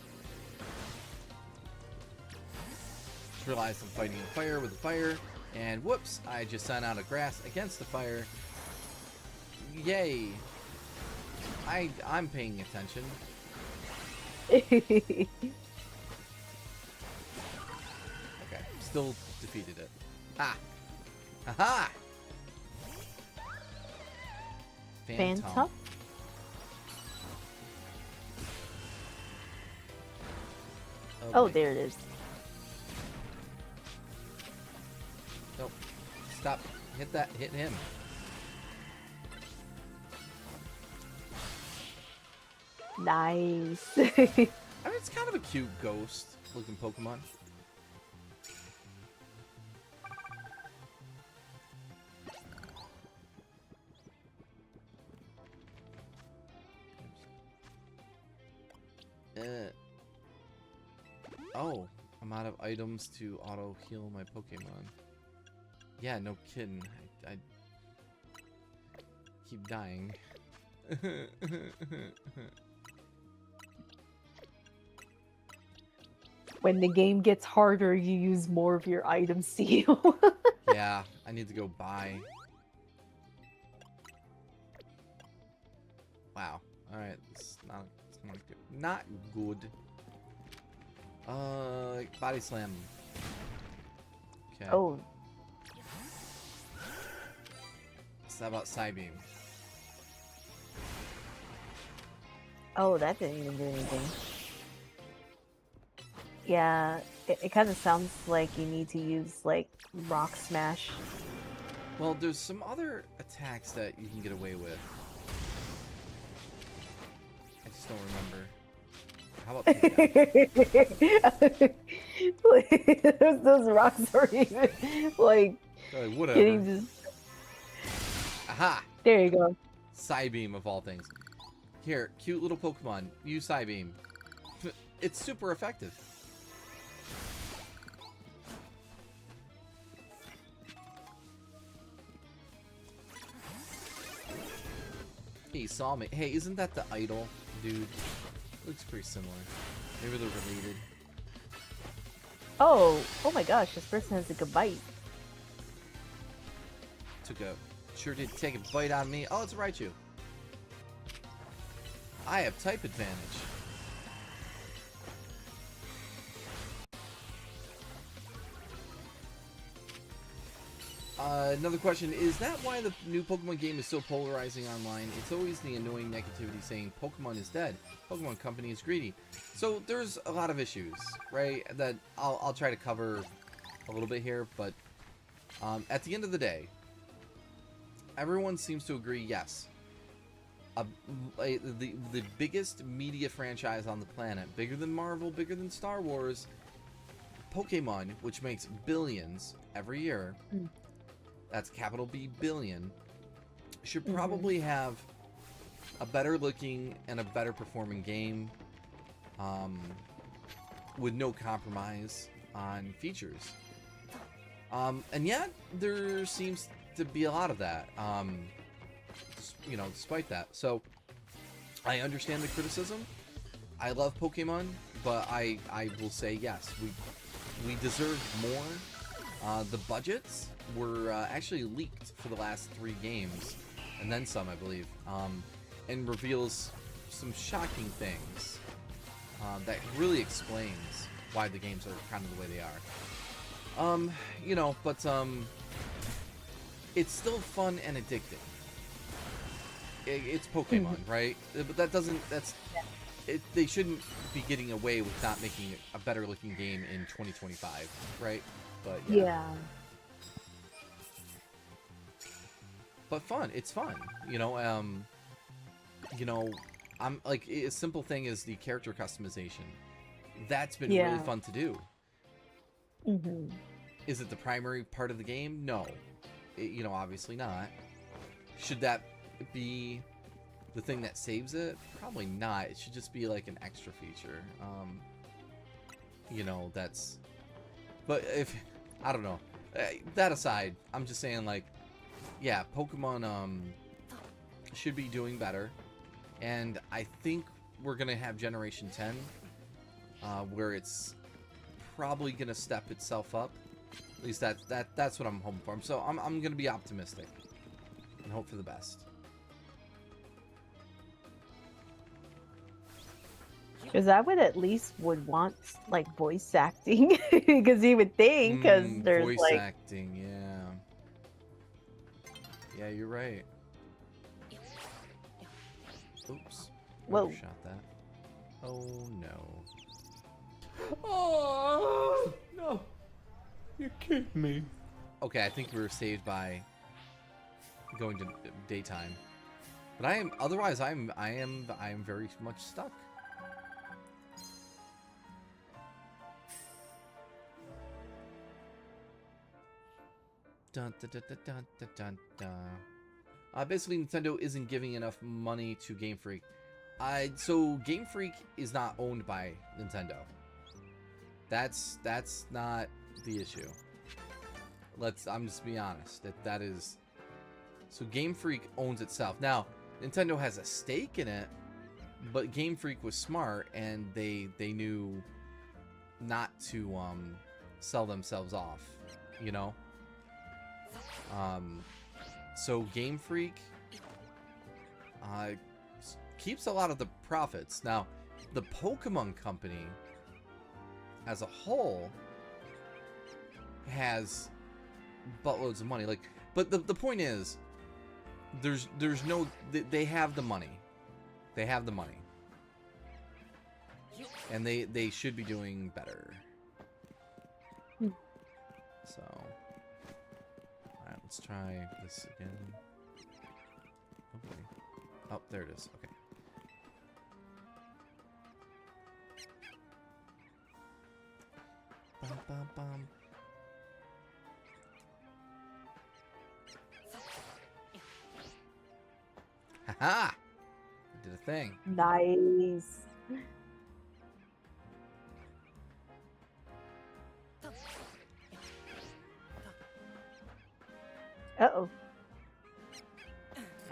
Speaker 1: Just realized I'm fighting a fire with a fire, and whoops, I just sent out a grass against the fire. Yay. I'm paying attention. Okay, still defeated it. Ah! Haha!
Speaker 3: Phantom? Oh,
Speaker 1: boy.
Speaker 3: there it is.
Speaker 1: Nope. Stop. Hit him.
Speaker 3: Nice.
Speaker 1: I mean, it's kind of a cute ghost-looking Pokemon. I'm out of items to auto heal my Pokemon. Yeah, no kidding. I keep dying.
Speaker 3: When the game gets harder, you use more of your items to heal.
Speaker 1: Yeah, I need to go buy. Wow. Alright, it's not good. Not good. Body slam. Okay.
Speaker 3: Oh,
Speaker 1: So how about Psybeam?
Speaker 3: oh, that didn't even do anything. Yeah, it kind of sounds like you need to use like Rock Smash.
Speaker 1: Well, there's some other attacks that you can get away with. I just don't remember. How about takedown?
Speaker 3: Those rocks are even like
Speaker 1: Whatever.
Speaker 3: getting just.
Speaker 1: Aha!
Speaker 3: There you go.
Speaker 1: Psybeam of all things. Here, cute little Pokemon. Use Psybeam. It's super effective. He saw me. Hey, isn't that the idol, dude? Looks pretty similar. Maybe they're related.
Speaker 3: Oh my gosh, this person has a good bite.
Speaker 1: Sure did take a bite on me. Oh, it's a Raichu. I have type advantage. Another question, is that why the new Pokemon game is so polarizing online? It's always the annoying negativity saying Pokemon is dead, Pokemon Company is greedy. So there's a lot of issues, right, that I'll try to cover a little bit here, but at the end of the day, everyone seems to agree, yes, the biggest media franchise on the planet, bigger than Marvel, bigger than Star Wars, Pokemon, which makes billions every year, that's capital B billion, should probably have a better looking and a better performing game, with no compromise on features. And yet, there seems to be a lot of that, you know, despite that. So, I understand the criticism. I love Pokemon, but I will say, yes, we deserve more. The budgets were actually leaked for the last 3 games, and then some, I believe, and reveals some shocking things that really explains why the games are kind of the way they are. You know, but it's still fun and addicting. It's Pokemon, right? But that doesn't. They shouldn't be getting away with not making a better looking game in 2025, right? But
Speaker 3: Yeah.
Speaker 1: But fun. It's fun. You know. I'm like, a simple thing is the character customization. That's been really fun to do. Is it the primary part of the game? No. You know, obviously not. Should that be the thing that saves it? Probably not. It should just be like an extra feature. You know, that's... But if... I don't know. That aside, I'm just saying, like, yeah, Pokemon should be doing better. And I think we're going to have Generation 10, where it's probably going to step itself up. At least that's what I'm hoping for. So I'm going to be optimistic and hope for the best.
Speaker 3: Because I would at least want like voice acting, because you would think, because there's
Speaker 1: voice
Speaker 3: like
Speaker 1: acting, yeah, you're right. Oops.
Speaker 3: Whoa.
Speaker 1: Shot that. Oh no.
Speaker 4: Oh no! You kidding me?
Speaker 1: Okay, I think we were saved by going to daytime. But I am very much stuck. Dun, dun, dun, dun, dun, dun, dun, dun. Basically, Nintendo isn't giving enough money to Game Freak. So Game Freak is not owned by Nintendo. That's not the issue. I'm just be honest. That is. So Game Freak owns itself. Now, Nintendo has a stake in it, but Game Freak was smart and they knew not to sell themselves off, you know? So Game Freak keeps a lot of the profits. Now, the Pokemon Company as a whole has buttloads of money. Like, but the point is, there's no, they have the money. They have the money. And they should be doing better. So, alright, let's try this again. Okay. Oh, there it is. Okay. Bum, bum, bum. Haha! Did a thing.
Speaker 3: Nice. Uh-oh.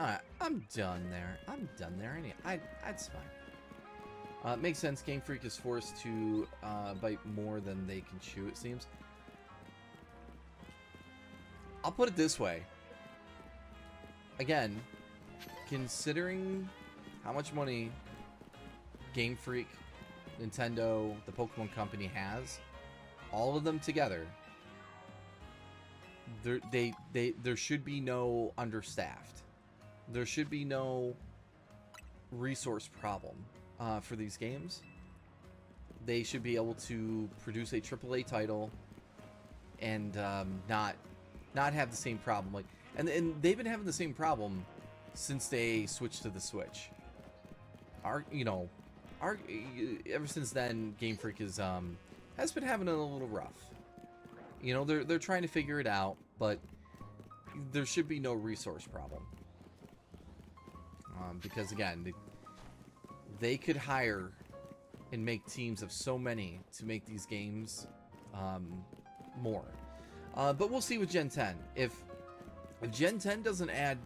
Speaker 1: Alright, I'm done there. I'm done there. That's fine. It makes sense. Game Freak is forced to bite more than they can chew, it seems. I'll put it this way. Again, considering how much money Game Freak, Nintendo, the Pokemon Company has, all of them together, there should be no understaffed. There should be no resource problem for these games. They should be able to produce a AAA title and not have the same problem. Like, and they've been having the same problem since they switched to the Switch. Ever since then, Game Freak has been having it a little rough. You know, they're trying to figure it out, but there should be no resource problem. Because again, they could hire and make teams of so many to make these games more. But we'll see with Gen 10. If Gen 10 doesn't add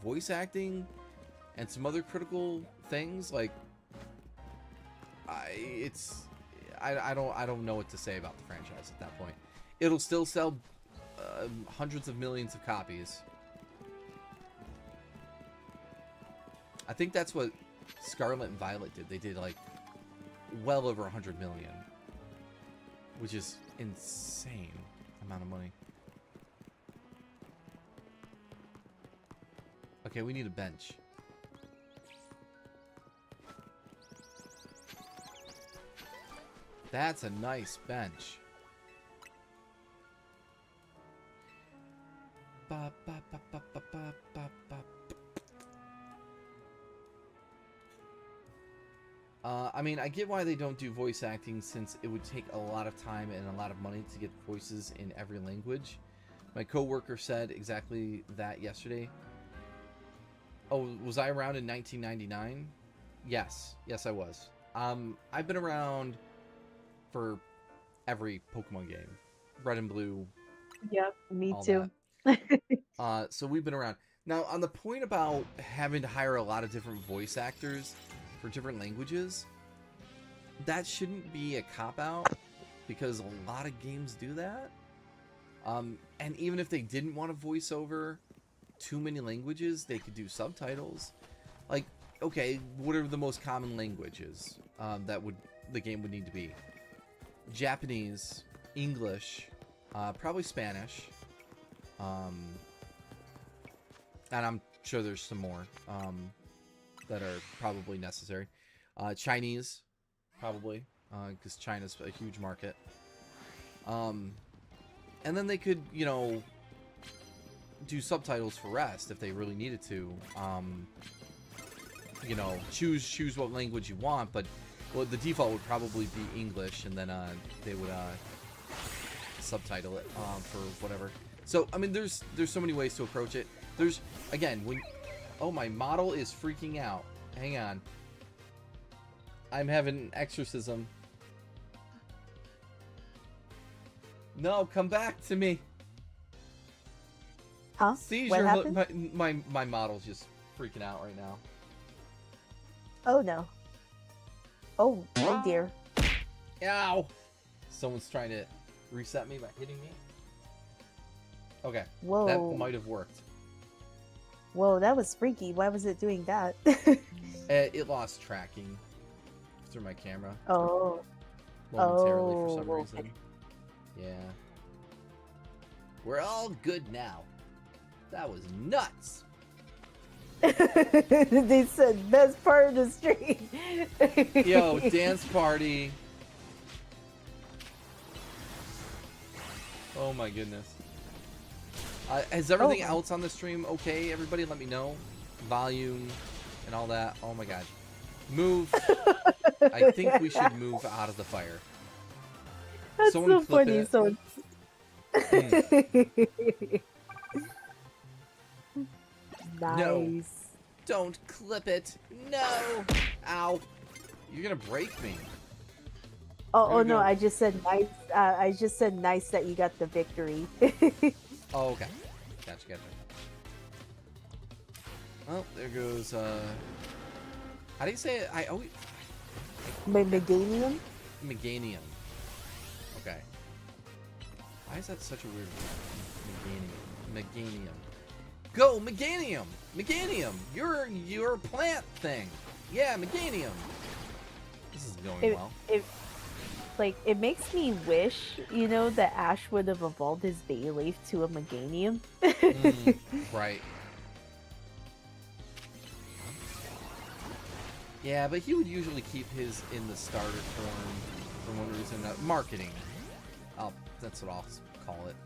Speaker 1: voice acting and some other critical things, like I don't know what to say about the franchise at that point. It'll still sell hundreds of millions of copies. I think that's what Scarlet and Violet did. They did like well over 100 million, which is insane amount of money. Okay, we need a bench. That's a nice bench. Ba, ba, ba, ba, ba, ba, ba, ba. I mean, I get why they don't do voice acting, since it would take a lot of time and a lot of money to get voices in every language. My coworker said exactly that yesterday. Oh, was I around in 1999? Yes. Yes, I was. I've been around for every Pokemon game. Red and Blue.
Speaker 3: Yep, me
Speaker 1: all
Speaker 3: too.
Speaker 1: that. So we've been around. Now, on the point about having to hire a lot of different voice actors for different languages, that shouldn't be a cop-out, because a lot of games do that. And even if they didn't want to voice over too many languages, they could do subtitles. Like, okay, what are the most common languages that the game would need to be? Japanese, English, probably Spanish, and I'm sure there's some more that are probably necessary. Chinese, probably, because China's a huge market. And then they could, you know, do subtitles for rest if they really needed to. You know, choose what language you want, but the default would probably be English, and then they would subtitle it for whatever. So I mean, there's so many ways to approach it. There's, again, oh, my model is freaking out. Hang on. I'm having an exorcism. No, come back to me.
Speaker 3: Huh?
Speaker 1: Seizure.
Speaker 3: What
Speaker 1: Look,
Speaker 3: happened?
Speaker 1: my model's just freaking out right now.
Speaker 3: Oh no. Oh, oh dear.
Speaker 1: Ow! Someone's trying to reset me by hitting me. Okay,
Speaker 3: Whoa.
Speaker 1: that might have worked.
Speaker 3: Whoa, that was freaky. Why was it doing that?
Speaker 1: It lost tracking through my camera
Speaker 3: Oh.
Speaker 1: momentarily for some
Speaker 3: Oh,
Speaker 1: reason. Yeah. We're all good now. That was nuts.
Speaker 3: They said best part of the stream.
Speaker 1: Yo, dance party. Oh my goodness. Is everything
Speaker 3: Oh.
Speaker 1: else on the stream okay? Everybody let me know. Volume and all that. Oh my god. Move. I think we should move out of the fire.
Speaker 3: That's
Speaker 1: Someone
Speaker 3: so
Speaker 1: clip
Speaker 3: funny.
Speaker 1: it.
Speaker 3: So. Nice.
Speaker 1: Don't clip it. No. Ow. You're gonna break me.
Speaker 3: Oh,
Speaker 1: Here
Speaker 3: oh
Speaker 1: we
Speaker 3: no!
Speaker 1: go.
Speaker 3: I just said nice. I just said nice that you got the victory.
Speaker 1: Oh, okay. Gotcha, gotcha. Well, there goes, how do you say it? I always...
Speaker 3: Meganium.
Speaker 1: Meganium. Okay. Why is that such a weird word? Meganium. Go, Meganium! Meganium! You're a plant thing! Yeah, Meganium! This is going well.
Speaker 3: It makes me wish, that Ash would have evolved his Bayleaf to a Meganium.
Speaker 1: Right. Yeah, but he would usually keep his in the starter form for one reason. Marketing. That's what I'll call it.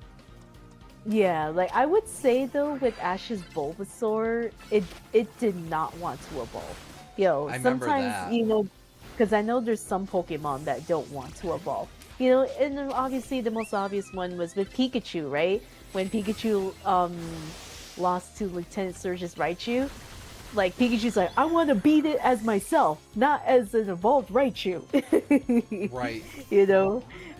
Speaker 3: Yeah, I would say though, with Ash's Bulbasaur, it did not want to evolve.
Speaker 1: I remember
Speaker 3: Sometimes,
Speaker 1: that.
Speaker 3: because I know there's some Pokemon that don't want to evolve. And then obviously the most obvious one was with Pikachu, right? When Pikachu lost to Lieutenant Surge's Raichu, Pikachu's like, I want to beat it as myself, not as an evolved Raichu.
Speaker 1: Right.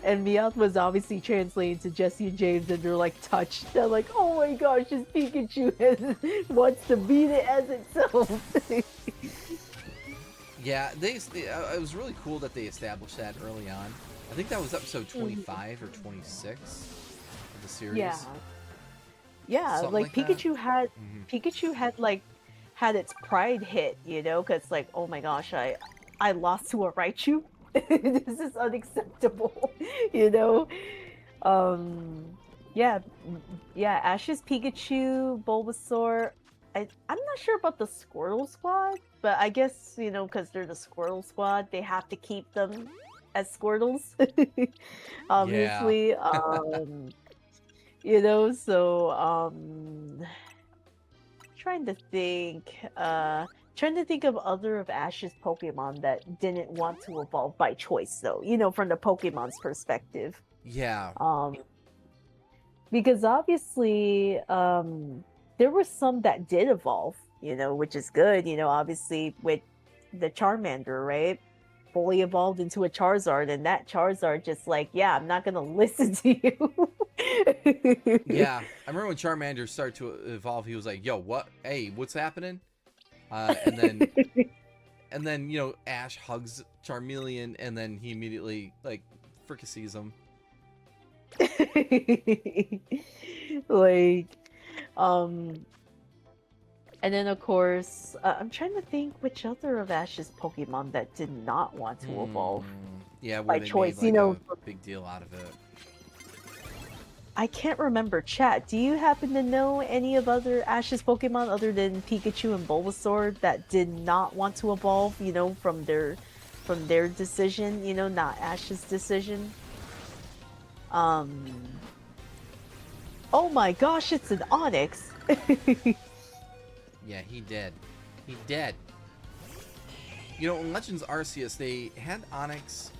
Speaker 3: And Meowth was obviously translating to Jesse and James, and they're touched. They're like, oh my gosh, this Pikachu wants to beat it as itself.
Speaker 1: Yeah, it was really cool that they established that early on. I think that was episode 25 or 26 of the series.
Speaker 3: Yeah,
Speaker 1: Something like that.
Speaker 3: Pikachu had
Speaker 1: Mhm.
Speaker 3: Pikachu had its pride hit, because oh my gosh, I lost to a Raichu. This is unacceptable, Yeah, Ash's Pikachu, Bulbasaur. I'm not sure about the Squirtle Squad, but I guess because they're the Squirtle Squad, they have to keep them as Squirtles. Obviously, trying to think of other of Ash's Pokemon that didn't want to evolve by choice, though. From the Pokemon's perspective.
Speaker 1: Yeah.
Speaker 3: Because obviously, there were some that did evolve, which is good. Obviously with the Charmander, right? Fully evolved into a Charizard, and that Charizard just yeah, I'm not gonna listen to you.
Speaker 1: Yeah. I remember when Charmander started to evolve, he was like, yo, what? Hey, what's happening? And then, Ash hugs Charmeleon, and then he immediately, fricassees him.
Speaker 3: And then of course, I'm trying to think which other of Ash's Pokemon that did not want to evolve.
Speaker 1: Yeah,
Speaker 3: by
Speaker 1: where they
Speaker 3: choice,
Speaker 1: made, a big deal out of it.
Speaker 3: I can't remember. Chat, do you happen to know any of other Ash's Pokemon other than Pikachu and Bulbasaur that did not want to evolve, from their decision, not Ash's decision? Oh my gosh, it's an Onix.
Speaker 1: Yeah, he did. He did. In Legends Arceus, they had Onix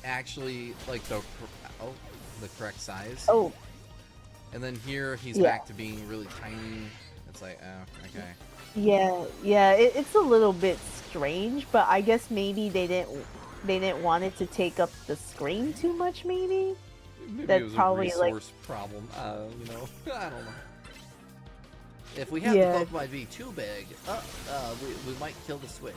Speaker 1: actually the correct size.
Speaker 3: Oh.
Speaker 1: And then here he's
Speaker 3: Yeah.
Speaker 1: back to being really tiny. It's like, oh, okay.
Speaker 3: Yeah, it's a little bit strange, but I guess maybe they didn't want it to take up the screen too much, maybe.
Speaker 4: Maybe
Speaker 3: That's
Speaker 4: it was
Speaker 3: probably,
Speaker 4: a
Speaker 3: like-
Speaker 4: resource problem. You know, I don't know.
Speaker 1: If we have
Speaker 3: Yeah.
Speaker 1: the Pokemon be too big, we might kill the Switch.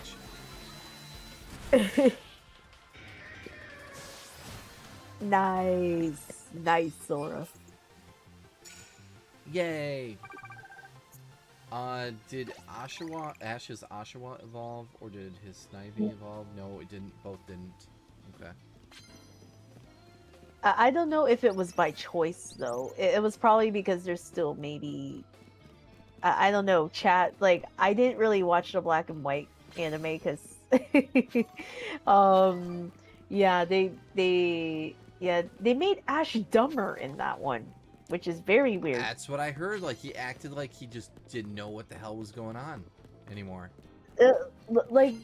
Speaker 3: Nice. Nice, Sora.
Speaker 1: Yay! Did Ash's Oshawa evolve, or did his Snivy evolve? No, it didn't. Both didn't. Okay.
Speaker 3: I don't know if it was by choice though. It was probably because there's still maybe I don't know, chat. Like I didn't really watch the black and white anime because yeah, they made Ash dumber in that one, which is very weird.
Speaker 1: That's what I heard. Like he acted like he just didn't know what the hell was going on anymore.
Speaker 3: Like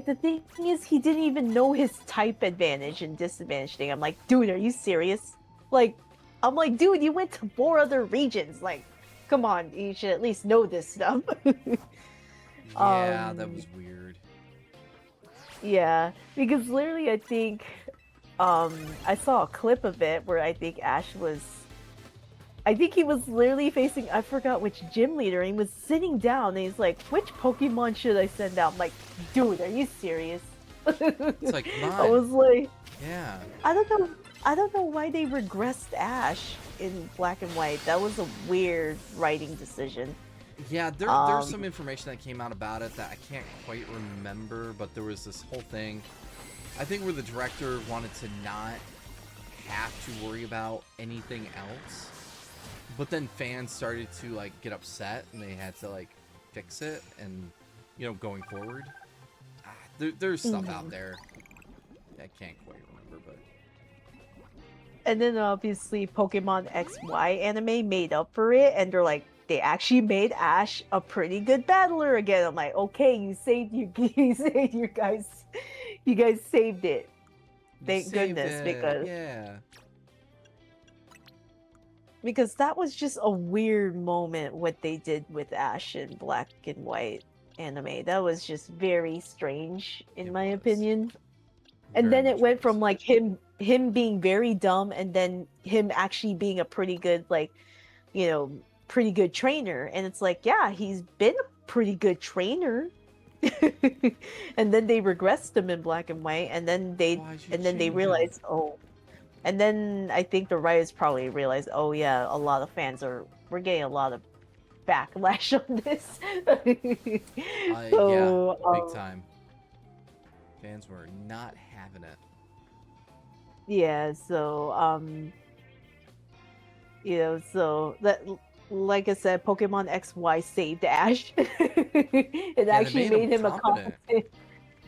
Speaker 3: the thing is, he didn't even know his type advantage and disadvantage thing. I'm like, dude, are you serious? Like, I'm like, dude, you went to 4 other regions. Like, come on, you should at least know this stuff.
Speaker 1: Yeah, that was weird.
Speaker 3: Yeah, because literally, I think, I saw a clip of it where I think he was literally facing, I forgot which gym leader, and he was sitting down, and he's like, which Pokemon should I send out? I'm like, dude, are you serious?
Speaker 1: It's like, come
Speaker 3: I
Speaker 1: on.
Speaker 3: was like,
Speaker 1: Yeah.
Speaker 3: I don't know why they regressed Ash in black and white. That was a weird writing decision.
Speaker 1: Yeah, there's some information that came out about it that I can't quite remember, but there was this whole thing, I think, where the director wanted to not have to worry about anything else. But then fans started to like get upset, and they had to like fix it, and you know, going forward, there's stuff out there I can't quite remember, but
Speaker 3: And then obviously Pokemon XY anime made up for it, and they're like, they actually made Ash a pretty good battler again. I'm like, okay, you saved you saved you guys saved it. Thank
Speaker 1: saved
Speaker 3: goodness,
Speaker 1: it,
Speaker 3: because
Speaker 1: yeah,
Speaker 3: because that was just a weird moment what they did with Ash in black and white anime. That was just very strange in
Speaker 1: It
Speaker 3: my
Speaker 1: was.
Speaker 3: opinion. And
Speaker 1: Very
Speaker 3: then it
Speaker 1: much
Speaker 3: went
Speaker 1: was.
Speaker 3: from like him being very dumb, and then him actually being a pretty good, like, you know, pretty good trainer. And it's like, yeah, he's been a pretty good trainer. And then they regressed him in black and white, and then they
Speaker 1: Why'd you
Speaker 3: realized, oh, and then I think the writers probably realized, oh yeah, a lot of fans we're getting a lot of backlash on this.
Speaker 1: yeah, big time. Fans were not having it.
Speaker 3: Yeah, so you know, so that, like I said, Pokemon XY saved Ash. It
Speaker 1: they
Speaker 3: actually
Speaker 1: made him
Speaker 3: made him a
Speaker 1: competent.
Speaker 3: competent.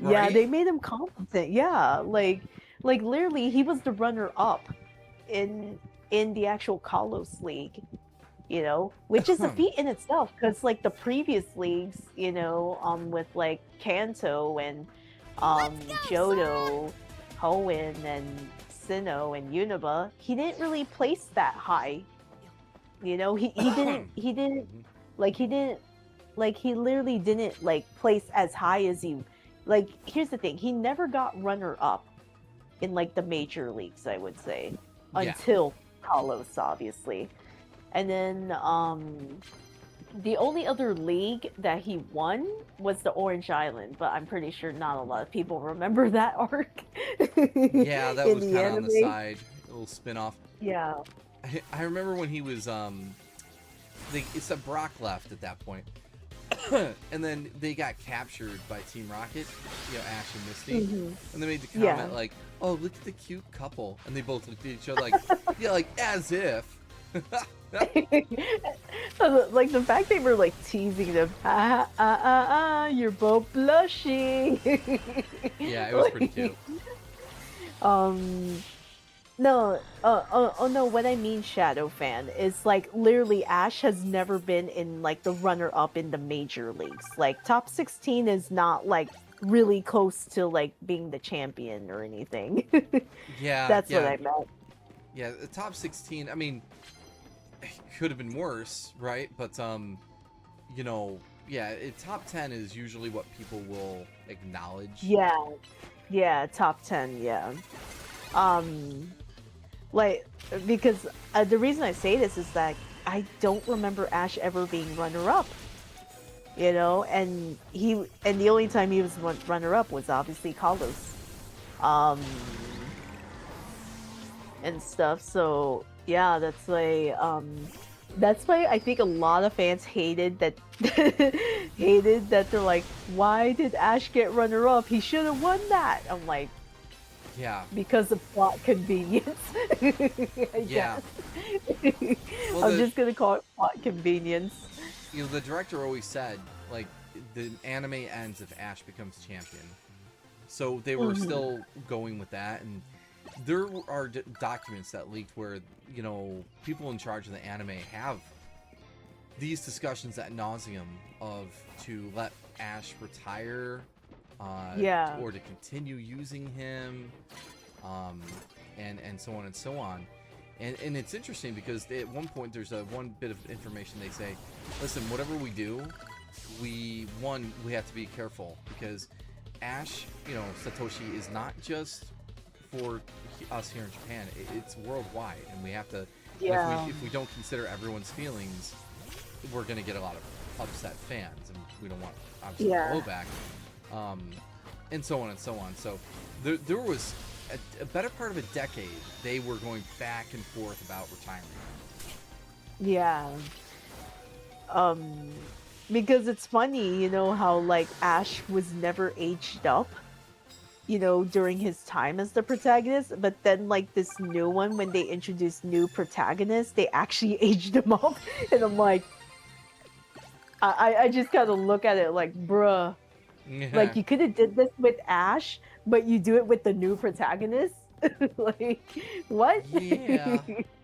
Speaker 3: Yeah,
Speaker 1: Right?
Speaker 3: they made him competent. Yeah, like literally, he was the runner up in the actual Kalos League. You know, which is a feat in itself, because like the previous leagues, you know, with like Kanto and Johto, Hoenn, and Sinnoh and Unova, he didn't really place that high. You know, he didn't like, he literally didn't like place as high as he, like, here's the thing, he never got runner up in like the major leagues, I would say,
Speaker 1: Yeah.
Speaker 3: until Kalos, obviously. And then the only other league that he won was the Orange Island, but I'm pretty sure not a lot of people remember that arc.
Speaker 1: Yeah, that
Speaker 3: in
Speaker 1: was
Speaker 3: the
Speaker 1: kind of on the
Speaker 3: anime.
Speaker 1: side, a little spin-off.
Speaker 3: Yeah.
Speaker 1: I remember when he was it said Brock left at that point. And then they got captured by Team Rocket, you know, Ash and Misty.
Speaker 3: Mhm.
Speaker 1: And they made the
Speaker 3: Yeah.
Speaker 1: comment like, "Oh, look at the cute couple." And they both looked at each other like, yeah, like as if.
Speaker 3: Like the fact they were like teasing them, you're both blushing.
Speaker 1: Yeah, it was pretty cute.
Speaker 3: No, oh no, what I mean, Shadow fan, is like literally Ash has never been in like the runner up in the major leagues. Like top 16 is not like really close to like being the champion or anything.
Speaker 1: Yeah,
Speaker 3: That's
Speaker 1: yeah,
Speaker 3: what I meant.
Speaker 1: yeah. The top 16. I mean, it could have been worse, right? But you know, yeah, top 10 is usually what people will acknowledge.
Speaker 3: Yeah, top 10, yeah. Like, because the reason I say this is that I don't remember Ash ever being runner-up. You know, and the only time he was runner-up was obviously Kalos, um, and stuff. So yeah, that's why I think a lot of fans hated that hated that they're like, why did Ash get runner-up? He should have won that. I'm like,
Speaker 1: Yeah.
Speaker 3: because of plot convenience. I
Speaker 1: Yeah.
Speaker 3: guess.
Speaker 1: Well,
Speaker 3: I'm just gonna call it plot convenience.
Speaker 1: You know, the director always said, like, the anime ends if Ash becomes champion. So they were still going with that, and there are documents that leaked where, you know, people in charge of the anime have these discussions ad nauseum of to let Ash retire,
Speaker 3: Yeah.
Speaker 1: or to continue using him, and so on and so on. And it's interesting because at one point there's one bit of information they say, listen, whatever we do, we have to be careful because Ash, you know, Satoshi is not just for us here in Japan. It's worldwide, and we have to.
Speaker 3: Yeah.
Speaker 1: If we don't consider everyone's feelings, we're gonna get a lot of upset fans, and we don't want obviously blowback, and so on and so on. So there was a better part of a decade they were going back and forth about retiring.
Speaker 3: Yeah. Because it's funny, you know, how like Ash was never aged up, you know, during his time as the protagonist, but then like this new one, when they introduced new protagonists, they actually aged him up, and I'm like, I just kind of look at it like, bruh, like you could have did this with Ash, but you do it with the new protagonist. Like, what?
Speaker 1: Yeah,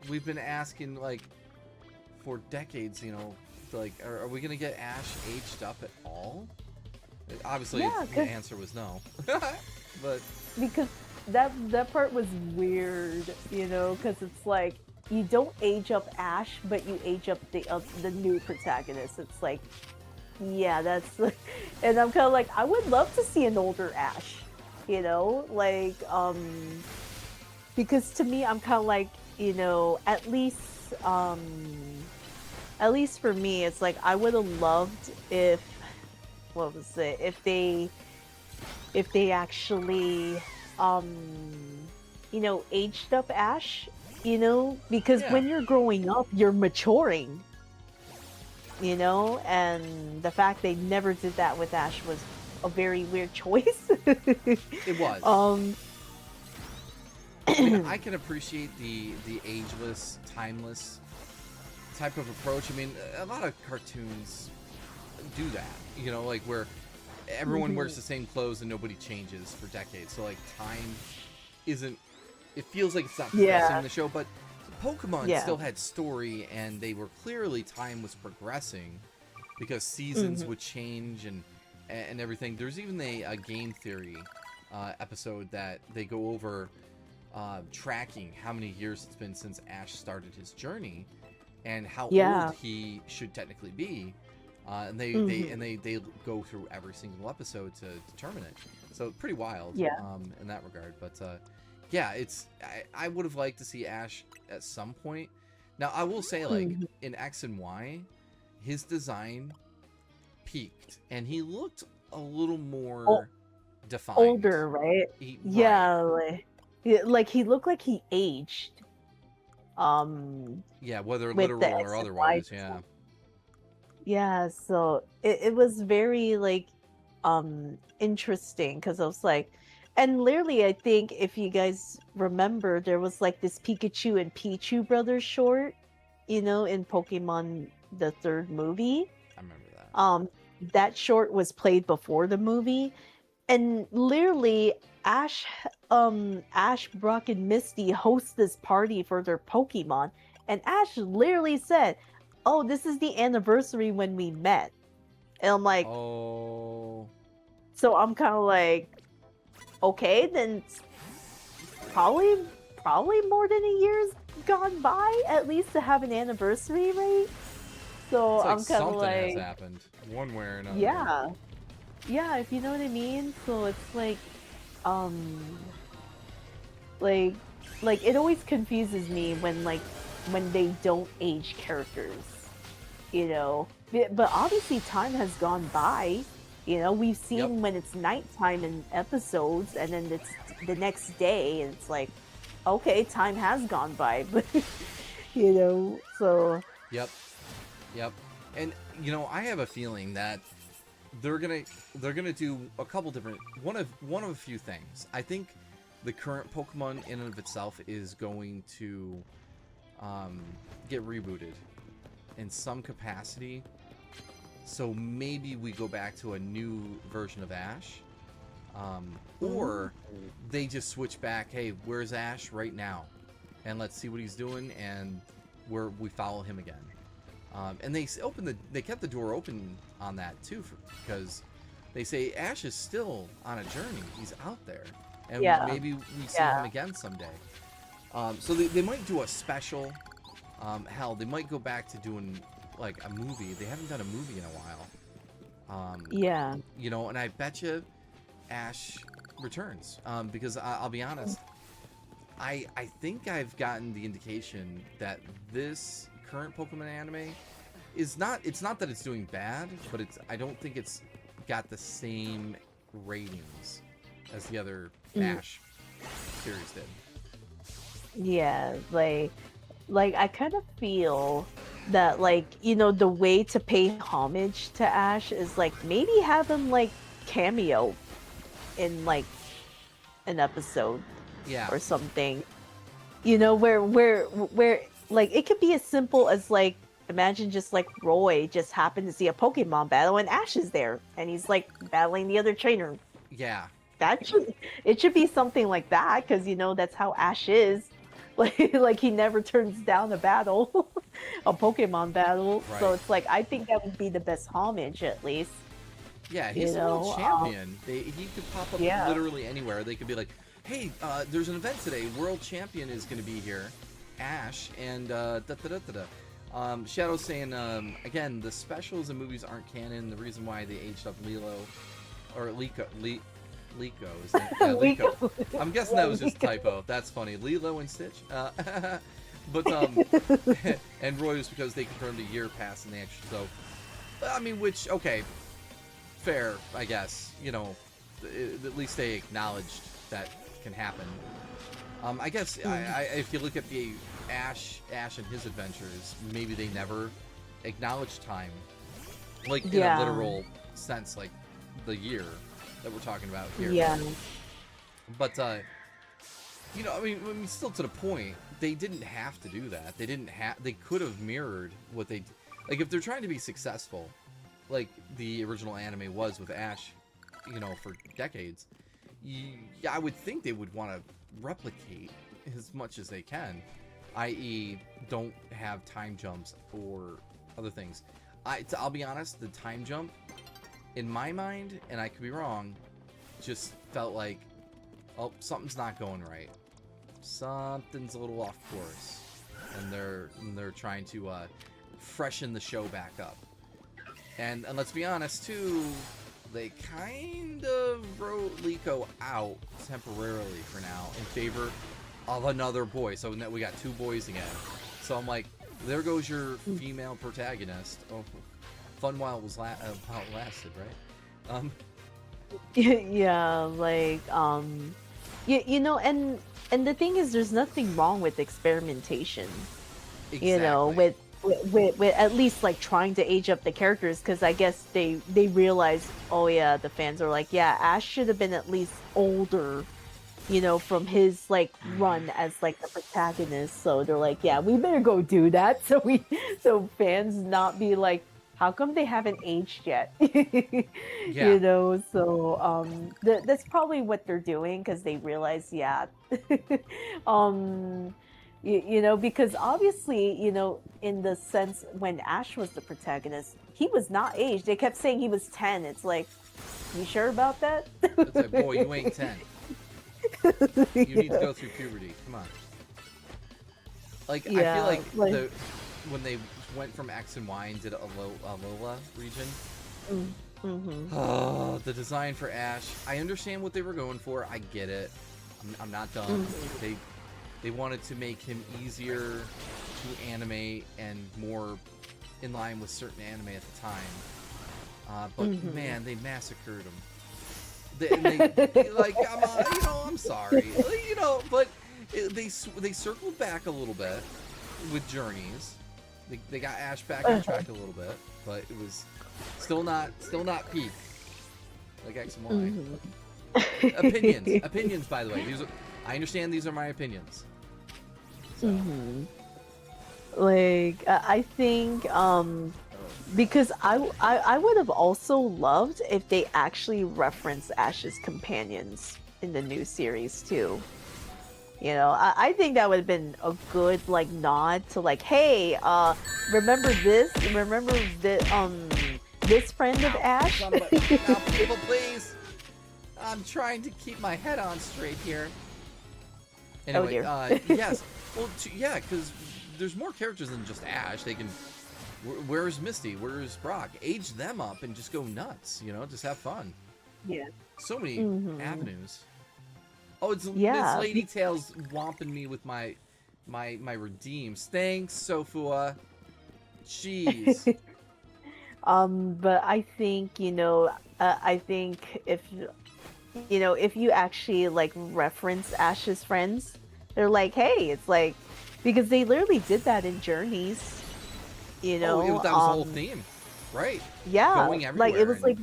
Speaker 1: we've been asking like for decades, you know, like, are we gonna get Ash aged up at all? Obviously,
Speaker 3: Yeah,
Speaker 1: the answer was no. But
Speaker 3: because that part was weird, you know, because it's like you don't age up Ash, but you age up the new protagonist. It's like, yeah, that's, and I'm kind of like, I would love to see an older Ash, you know, like, because to me, I'm kind of like, you know, at least for me, it's like I would have loved if, what was it, if they actually, you know, aged up Ash, you know, because when you're growing up, you're maturing, you know, and the fact they never did that with Ash was a very weird choice.
Speaker 1: it was. I mean, I can appreciate the ageless, timeless type of approach. I mean, a lot of cartoons do that, you know, like where everyone wears the same clothes and nobody changes for decades. So like time isn't, it feels like it's not progressing in the show, but Pokemon still had story, and they were clearly, time was progressing because seasons would change and everything. There's even a game theory episode that they go over tracking how many years it's been since Ash started his journey and how old he should technically be. And they go through every single episode to determine it. So pretty wild in that regard. But yeah, I would have liked to see Ash at some point. Now I will say, like, in X and Y, his design peaked and he looked a little more defined.
Speaker 3: Older, right? Like he looked like he aged.
Speaker 1: Yeah, whether literal or otherwise, yeah.
Speaker 3: Yeah, so it was very like interesting because I was like, and literally I think if you guys remember, there was like this Pikachu and Pichu brothers short, you know, in Pokemon the third movie.
Speaker 1: I remember that.
Speaker 3: That short was played before the movie, and literally Ash, Brock, and Misty host this party for their Pokemon, and Ash literally said, "Oh, this is the anniversary when we met," and I'm like,
Speaker 1: "Oh."
Speaker 3: So I'm kind of like, okay, then probably more than a year's gone by at least to have an anniversary, right? So
Speaker 1: like
Speaker 3: I'm kind of like,
Speaker 1: something has happened one way or another.
Speaker 3: Yeah, if you know what I mean. So it's like like it always confuses me when when they don't age characters, you know. But obviously time has gone by. You know, we've seen
Speaker 1: Yep.
Speaker 3: when it's nighttime in episodes, and then it's the next day, and it's like, okay, time has gone by, but you know, so
Speaker 1: Yep. Yep. And you know, I have a feeling that they're gonna do a couple different one of a few things. I think the current Pokemon in and of itself is going to get rebooted in some capacity. So maybe we go back to a new version of Ash. Or they just switch back, hey, where's Ash right now? And let's see what he's doing, and we follow him again. And they kept the door open on that too, because they say Ash is still on a journey. He's out there, and
Speaker 3: Yeah.
Speaker 1: maybe we see him again someday. So they might do a special. Hell, they might go back to doing like a movie. They haven't done a movie in a while.
Speaker 3: yeah.
Speaker 1: You know, and I bet you Ash returns. Because I'll be honest, I think I've gotten the indication that this current Pokemon anime is not. It's not that it's doing bad, but I don't think it's got the same ratings as the other Ash series did.
Speaker 3: Yeah, like I kind of feel that, like, you know, the way to pay homage to Ash is like maybe have him like cameo in like an episode
Speaker 1: Yeah.
Speaker 3: or something. You know, where like it could be as simple as like imagine just like Roy just happened to see a Pokemon battle and Ash is there and he's like battling the other trainer.
Speaker 1: Yeah.
Speaker 3: It should be something like that, because you know that's how Ash is. Like he never turns down a battle, a Pokemon battle.
Speaker 1: Right.
Speaker 3: So it's like I think that would be the best homage, at least.
Speaker 1: Yeah, he's
Speaker 3: You
Speaker 1: a world
Speaker 3: know,
Speaker 1: champion. He could pop up
Speaker 3: yeah.
Speaker 1: literally anywhere. They could be like, hey, there's an event today. World champion is going to be here. Ash, and Shadow's saying, again, the specials and movies aren't canon. The reason why they aged up Lilo, or Liko, is that? Yeah, Liko. I'm guessing that was just a typo. That's funny. Lilo and Stitch. But, and Roy was because they confirmed a year passed and they actually, so, I mean, which, okay, fair, I guess. You know, at least they acknowledged that can happen. I guess if you look at the Ash and his adventures, maybe they never acknowledged time, like in a literal sense, like the year that we're talking about here.
Speaker 3: Yeah.
Speaker 1: But you know, I mean, still to the point, they didn't have to do that. They didn't have. They could have mirrored what they like if they're trying to be successful, like the original anime was with Ash, you know, for decades. I would think they would want to replicate as much as they can, i.e., don't have time jumps or other things. I'll be honest, the time jump, in my mind, and I could be wrong, just felt like, oh, something's not going right. Something's a little off course, and they're trying to freshen the show back up. And let's be honest too, they kind of wrote Liko out temporarily for now in favor of another boy. So now we got two boys again. So I'm like, there goes your female protagonist. Oh, fun while it was while it lasted, right?
Speaker 3: Yeah, like you know, and the thing is, there's nothing wrong with experimentation.
Speaker 1: Exactly.
Speaker 3: You know, with at least like trying to age up the characters, because I guess they realize, oh yeah, the fans are like, yeah, Ash should have been at least older, you know, from his like run as like the protagonist. So they're like, yeah, we better go do that, so fans not be like, how come they haven't aged yet?
Speaker 1: Yeah.
Speaker 3: You know, so that's probably what they're doing, because they realize, yeah, you know, because obviously, you know, in the sense when Ash was the protagonist, he was not aged. They kept saying he was 10. It's like, you sure about that?
Speaker 1: It's like, boy, you ain't 10. You need to go through puberty. Come on. Like,
Speaker 3: Yeah,
Speaker 1: I feel like
Speaker 3: like-
Speaker 1: when they went from X and Y and did Alola region,
Speaker 3: Mm-hmm.
Speaker 1: the design for Ash, I understand what they were going for. I get it. I'm not dumb. They wanted to make him easier to animate and more in line with certain anime at the time. But man, they massacred him. They like, I'm sorry, but they circled back a little bit with Journeys. They got Ash back on track a little bit, but it was still not peak like X and Y. Opinions, by the way. I understand these are my opinions. So.
Speaker 3: Like, I think, because I would have also loved if they actually referenced Ash's companions in the new series too. You know, I think that would have been a good like nod to like, hey, remember this friend of Ash?
Speaker 1: Now, people, please. I'm trying to keep my head on straight here. Anyway, yes. Well, yeah, because there's more characters than just Ash. They can. Where's Misty? Where's Brock? Age them up and just go nuts. Just have fun.
Speaker 3: Yeah.
Speaker 1: So many avenues. Oh, it's
Speaker 3: yeah.
Speaker 1: Miss Lady Tails whomping me with my redeems. Thanks, Sofua. Jeez.
Speaker 3: But I think I think if you actually like reference Ash's friends, they're like, hey, it's like because they literally did that in Journeys.
Speaker 1: That was the whole theme, right?
Speaker 3: Yeah,
Speaker 1: going everywhere.
Speaker 3: Like it was like.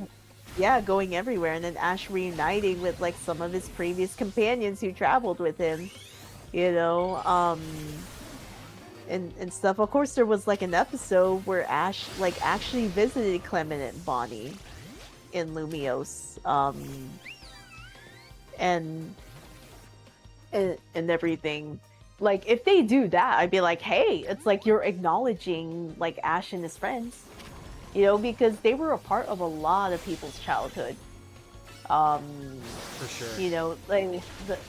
Speaker 3: Yeah, going everywhere, and then Ash reuniting with like some of his previous companions who traveled with him, and stuff. Of course, there was like an episode where Ash like actually visited Clement and Bonnie in Lumiose, and everything. Like if they do that, I'd be like, hey, it's like you're acknowledging like Ash and his friends. Because they were a part of a lot of people's childhood.
Speaker 1: For sure.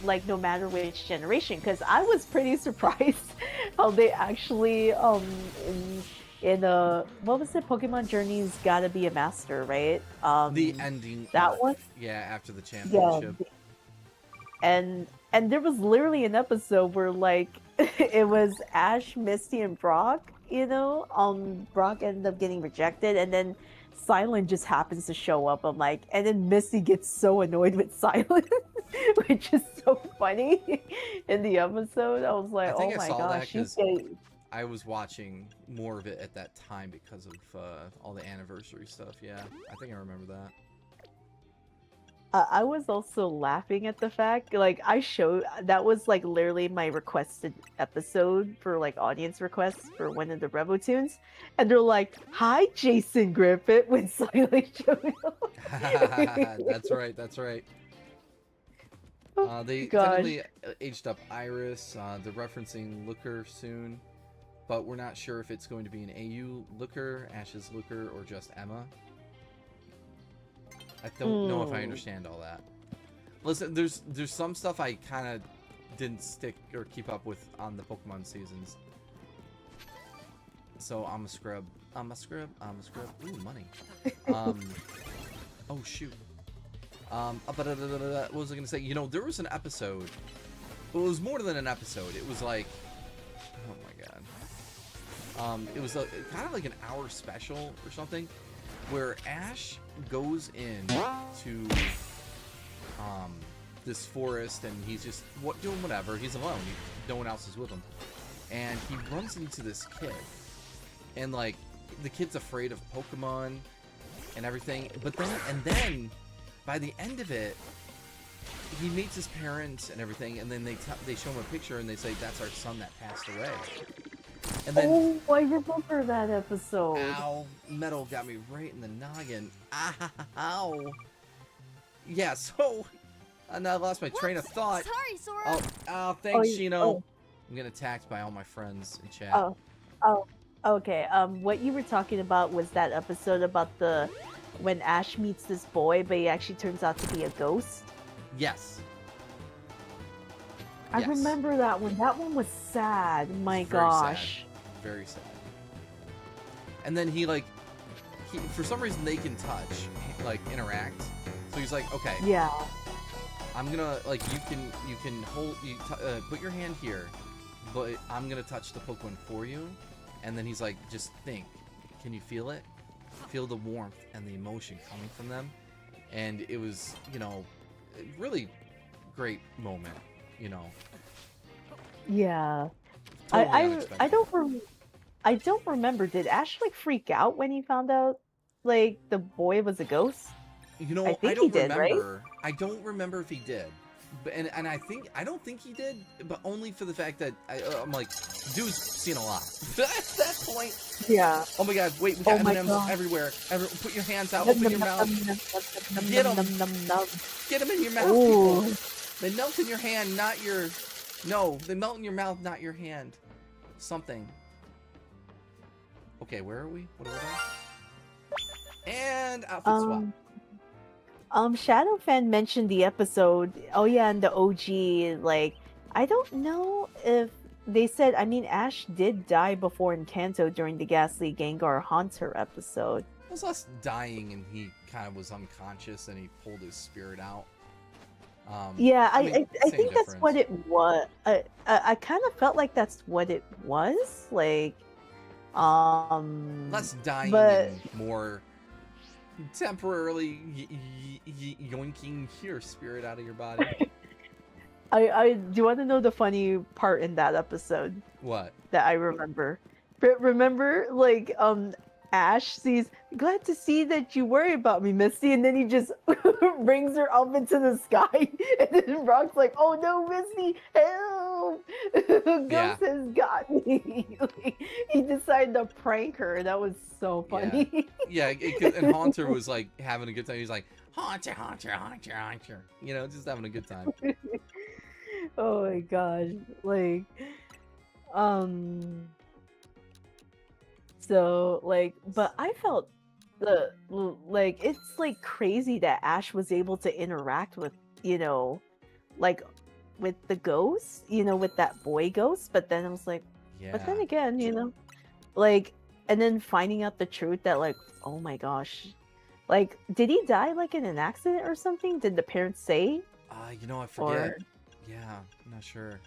Speaker 3: Like no matter which generation. Because I was pretty surprised how they actually in what was it? Pokemon Journeys Gotta Be a Master, right?
Speaker 1: The ending.
Speaker 3: That one.
Speaker 1: Yeah, after the championship.
Speaker 3: Yeah, and there was literally an episode where like it was Ash, Misty, and Brock. Brock ended up getting rejected, and then Silent just happens to show up. I'm like, and then Misty gets so annoyed with Silent, which is so funny in the episode. I was like, oh my gosh,
Speaker 1: I was watching more of it at that time because of all the anniversary stuff. Yeah, I think I remember that.
Speaker 3: I was also laughing at the fact, like, that was, like, literally my requested episode for, like, audience requests for one of the RevoTunes. And they're like, hi, Jason Griffith, when Silent showed up.
Speaker 1: That's right. They
Speaker 3: Gosh.
Speaker 1: technically aged up Iris. They're referencing Looker soon. But we're not sure if it's going to be an AU Looker, Ash's Looker, or just Emma. I don't know if I understand all that. Listen, there's some stuff I kind of didn't stick or keep up with on the Pokemon seasons. So I'm a scrub. Ooh, money. Oh shoot. What was I gonna say? There was an episode. Well, it was more than an episode. It was like, oh my god. It was kind of like an hour special or something, where Ash goes in to this forest and he's just doing whatever. He's alone. No one else is with him, and he runs into this kid, and like the kid's afraid of Pokemon and everything. But then by the end of it, he meets his parents and everything, and then they show him a picture and they say, "That's our son that passed away." And then,
Speaker 3: I remember that episode.
Speaker 1: Ow, metal got me right in the noggin. Ow. Yeah, so, and I lost my train of thought.
Speaker 2: Sorry, Sora.
Speaker 1: Oh, thanks, Shino. I'm getting attacked by all my friends in chat.
Speaker 3: Oh, okay. What you were talking about was that episode about when Ash meets this boy, but he actually turns out to be a ghost.
Speaker 1: Yes.
Speaker 3: I remember that one. That one was sad. My gosh.
Speaker 1: Very sad. And then he for some reason they can touch, like interact. So he's like, okay.
Speaker 3: Yeah.
Speaker 1: I'm gonna like you can hold put your hand here, but I'm gonna touch the Pokemon for you, and then he's like, just think, can you feel it? Feel the warmth and the emotion coming from them, and it was, you know, a really great moment, you know.
Speaker 3: Yeah.
Speaker 1: Totally
Speaker 3: I
Speaker 1: unexpected.
Speaker 3: I don't remember. Did Ash like freak out when he found out like the boy was a ghost?
Speaker 1: You know,
Speaker 3: I
Speaker 1: I
Speaker 3: think he
Speaker 1: don't
Speaker 3: did, right?
Speaker 1: remember. I don't remember if he did. But, and I don't think he did, but only for the fact that I'm like, dude's seen a lot. At that point.
Speaker 3: Yeah.
Speaker 1: Oh my god, wait, we
Speaker 3: Oh
Speaker 1: got
Speaker 3: my
Speaker 1: M&Ms
Speaker 3: God.
Speaker 1: everywhere. Put your hands out,
Speaker 3: Num,
Speaker 1: open
Speaker 3: num,
Speaker 1: your
Speaker 3: num,
Speaker 1: mouth.
Speaker 3: num, num, num,
Speaker 1: Get
Speaker 3: num,
Speaker 1: 'em.
Speaker 3: num, num, num.
Speaker 1: Get them in your mouth,
Speaker 3: Ooh.
Speaker 1: people. They melt in your hand, not your... No, they melt in your mouth, not your hand. Something. Okay, where are we? What are we doing? And outfit swap.
Speaker 3: Shadowfan mentioned the episode. Oh yeah, and the OG. Like, I don't know if they said. I mean, Ash did die before in Kanto during the Ghastly Gengar Haunter episode.
Speaker 1: It was us dying and he kind of was unconscious and he pulled his spirit out.
Speaker 3: Yeah,
Speaker 1: I mean,
Speaker 3: I
Speaker 1: same
Speaker 3: think that's what
Speaker 1: difference.
Speaker 3: it was. I kind of felt like that's what it was. Like,
Speaker 1: Less dying
Speaker 3: but
Speaker 1: and more temporarily yoinking your spirit out of your body.
Speaker 3: I do you want to know the funny part in that episode
Speaker 1: What?
Speaker 3: that I remember? Remember, like, Ash sees, glad to see that you worry about me, Misty, and then he just brings her up into the sky, and then Brock's like, "Oh no, Misty, help!
Speaker 1: Yeah.
Speaker 3: Ghost has got me." Like, he decided to prank her. That was so funny.
Speaker 1: Yeah, and Haunter was like having a good time. He's like, Haunter, Haunter, Haunter, Haunter. You know, just having a good time.
Speaker 3: Oh my gosh, like, um. So like, but I felt like it's like crazy that Ash was able to interact with, you know, like with the ghost, you know, with that boy ghost. But then I was like, but then
Speaker 1: Yeah.
Speaker 3: again, you know, like, and then finding out the truth that like, oh my gosh, like, did he die like in an accident or something? Did the parents say?
Speaker 1: You know, I forget.
Speaker 3: Or
Speaker 1: Yeah, I'm not sure.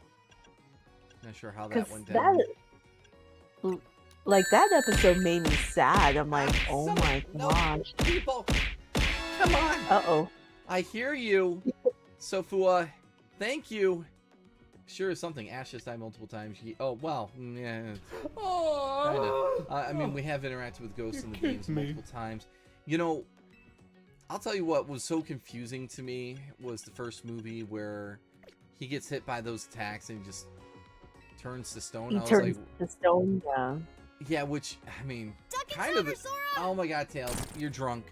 Speaker 1: Not sure how
Speaker 3: because
Speaker 1: that went down.
Speaker 3: like that episode made me sad. I'm like, oh
Speaker 1: Son
Speaker 3: my
Speaker 1: of- no,
Speaker 3: gosh.
Speaker 1: people, come on.
Speaker 3: Uh-oh.
Speaker 1: I hear you, Sofua. Thank you. Sure is something. Ash has died multiple times. Oh, wow. Yeah. Kinda. I mean, we have interacted with ghosts in the games multiple times. You know, I'll tell you what was so confusing to me was the first movie where he gets hit by those attacks and he just turns to stone.
Speaker 3: He
Speaker 1: I was
Speaker 3: turns
Speaker 1: like,
Speaker 3: to stone, yeah.
Speaker 1: yeah, which, I mean, kind of... Oh my god, Tails, you're drunk.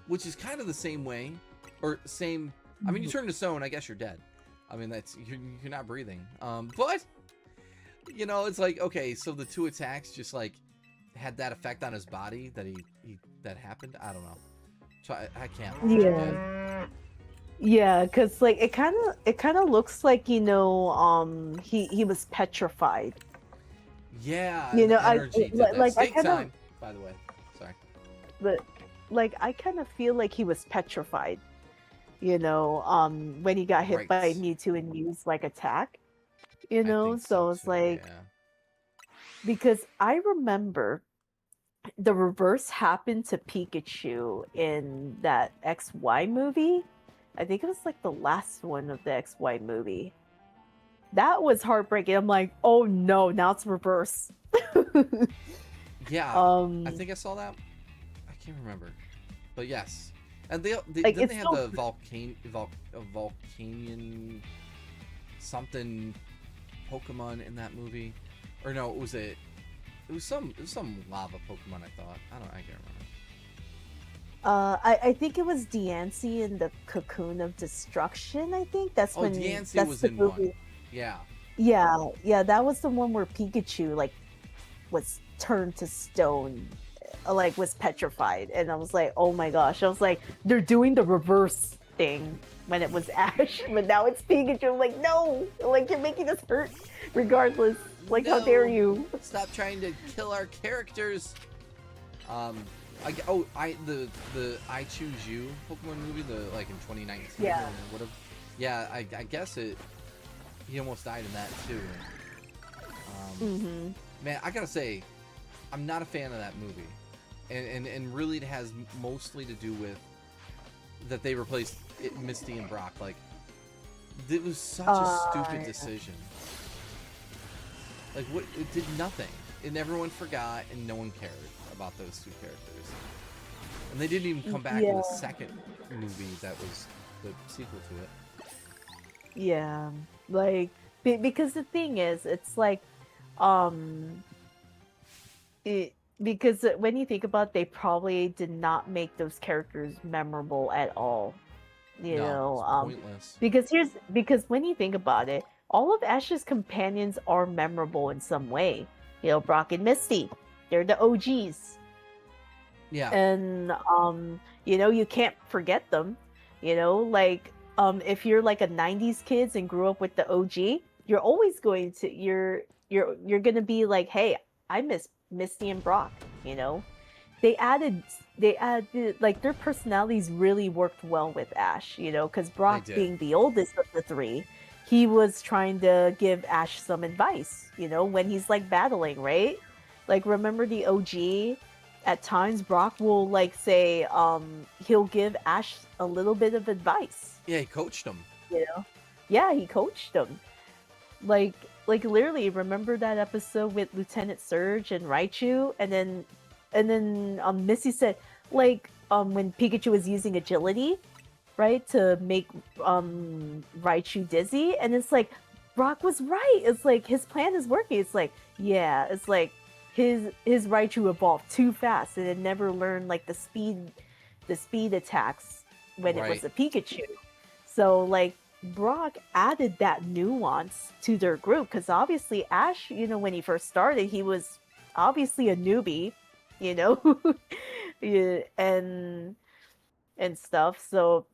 Speaker 1: Which is kind of the same way. Or same... I mean, you turn to stone, I guess you're dead. I mean, that's... You're not breathing. But... You know, it's like, okay, so the two attacks just, like, had that effect on his body that that happened? I don't know. So I can't.
Speaker 3: Yeah. Yeah, because like it kind of looks like, you know, he was petrified.
Speaker 1: Yeah,
Speaker 3: You know,
Speaker 1: the energy did that.
Speaker 3: like I
Speaker 1: Steak
Speaker 3: kind of,
Speaker 1: time, by the way. Sorry.
Speaker 3: but like I kind of feel like he was petrified. You know, when he got hit by
Speaker 1: Right.
Speaker 3: Mewtwo and Mew's like attack. You
Speaker 1: I
Speaker 3: know,
Speaker 1: think
Speaker 3: so it's
Speaker 1: too,
Speaker 3: like,
Speaker 1: yeah.
Speaker 3: because I remember the reverse happened to Pikachu in that XY movie. I think it was like the last one of the XY movie. That was heartbreaking. I'm like, oh no, now it's reverse.
Speaker 1: Yeah,
Speaker 3: um,
Speaker 1: I think I saw that. I can't remember, but yes, and they
Speaker 3: Like,
Speaker 1: didn't
Speaker 3: it's
Speaker 1: they have
Speaker 3: so-
Speaker 1: the Volcanion something Pokemon in that movie, or no? It was some lava Pokemon. I thought I can't remember.
Speaker 3: I think it was Diancie in the Cocoon of Destruction. I think that's
Speaker 1: Oh,
Speaker 3: when
Speaker 1: Diancie
Speaker 3: that's
Speaker 1: was
Speaker 3: the
Speaker 1: in
Speaker 3: movie.
Speaker 1: one. Yeah,
Speaker 3: Yeah, that was the one where Pikachu like was turned to stone, like was petrified, and I was like, oh my gosh! I was like, they're doing the reverse thing when it was Ash, but now it's Pikachu. I'm like, no, like you're making us hurt, regardless. Like, how dare
Speaker 1: No.
Speaker 3: you?
Speaker 1: Stop trying to kill our characters. The I Choose You Pokemon movie, the like in 2019
Speaker 3: Yeah.
Speaker 1: or whatever. Yeah, I guess he almost died in that too.
Speaker 3: Mm-hmm.
Speaker 1: Man, I gotta say, I'm not a fan of that movie, and really it has mostly to do with that they replaced Misty and Brock. Like, it was such a stupid decision. Like, what? It did nothing, and everyone forgot, and no one cared about those two characters. And they didn't even come back in the second movie that was the sequel to it.
Speaker 3: Yeah, like because the thing is, it's like, um, because when you think about it, they probably did not make those characters memorable at all. You
Speaker 1: No,
Speaker 3: know,
Speaker 1: it's pointless.
Speaker 3: because when you think about it, all of Ash's companions are memorable in some way. You know, Brock and Misty, they're the OGs.
Speaker 1: Yeah.
Speaker 3: And you know, you can't forget them. You know, like if you're like a 90s kids and grew up with the OG, you're always going to you're going to be like, "Hey, I miss Misty and Brock," you know? They added like their personalities really worked well with Ash, you know, cuz Brock
Speaker 1: did.
Speaker 3: being the oldest of the three, he was trying to give Ash some advice, you know, when he's like battling, right? Like remember the OG, at times Brock will like say he'll give Ash a little bit of advice,
Speaker 1: Yeah, he coached him.
Speaker 3: you know. Yeah, he coached him. Like literally remember that episode with Lieutenant Surge and Raichu, and then Missy said like when Pikachu was using agility, right, to make Raichu dizzy, and it's like Brock was right. It's like his plan is working. It's like, yeah, it's like his Raichu evolved too fast and it never learned like the speed attacks when it was a Pikachu. So like Brock added that nuance to their group because obviously Ash, you know, when he first started, he was obviously a newbie, you know, yeah, and stuff. So,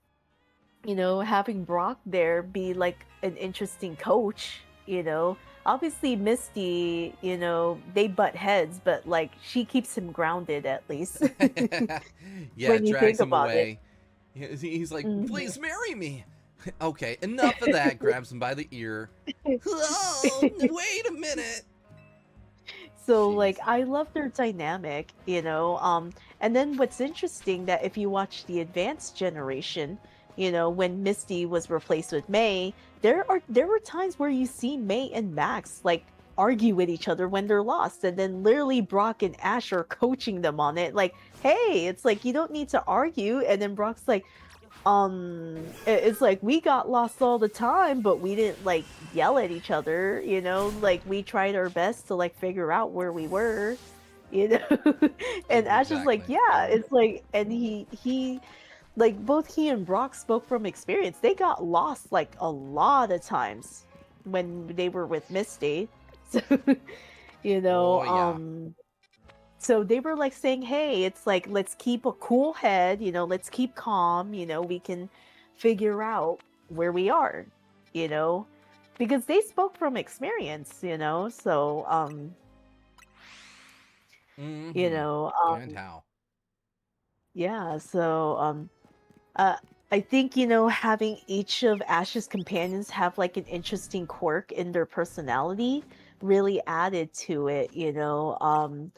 Speaker 3: you know, having Brock there be like an interesting coach, you know. Obviously Misty, you know, they butt heads, but like she keeps him grounded at least.
Speaker 1: Yeah,
Speaker 3: when you
Speaker 1: drags
Speaker 3: think
Speaker 1: him
Speaker 3: about
Speaker 1: away. He's like,
Speaker 3: Mhm.
Speaker 1: "Please marry me." Okay, enough of that. Grabs him by the ear. Oh, wait a minute.
Speaker 3: So like
Speaker 1: Jeez.
Speaker 3: I love their dynamic, you know. And then what's interesting that if you watch the advanced generation, you know, when Misty was replaced with May, there were times where you see May and Max like argue with each other when they're lost, and then literally Brock and Ash are coaching them on it. Like, hey, it's like you don't need to argue, and then Brock's like, it's like we got lost all the time, but we didn't like yell at each other, you know, like we tried our best to like figure out where we were, you know. And Ash is like,
Speaker 1: Exactly.
Speaker 3: yeah, it's like, and he like both he and Brock spoke from experience. They got lost like a lot of times when they were with Misty. So, you know,
Speaker 1: Oh, yeah.
Speaker 3: so they were like saying, hey, it's like, let's keep a cool head, you know, let's keep calm, you know, we can figure out where we are, you know, because they spoke from experience, you know. So, you
Speaker 1: Mm-hmm.
Speaker 3: know,
Speaker 1: And how?
Speaker 3: yeah, so, uh, I think, you know, having each of Ash's companions have like an interesting quirk in their personality really added to it, you know. Um,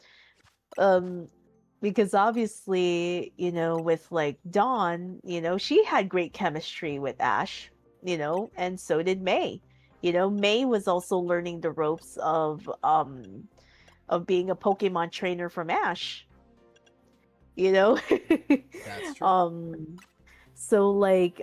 Speaker 3: because obviously, you know, with like Dawn, you know, she had great chemistry with Ash, you know, and so did May. You know, May was also learning the ropes of being a Pokemon trainer from Ash, you know.
Speaker 1: That's true.
Speaker 3: um so like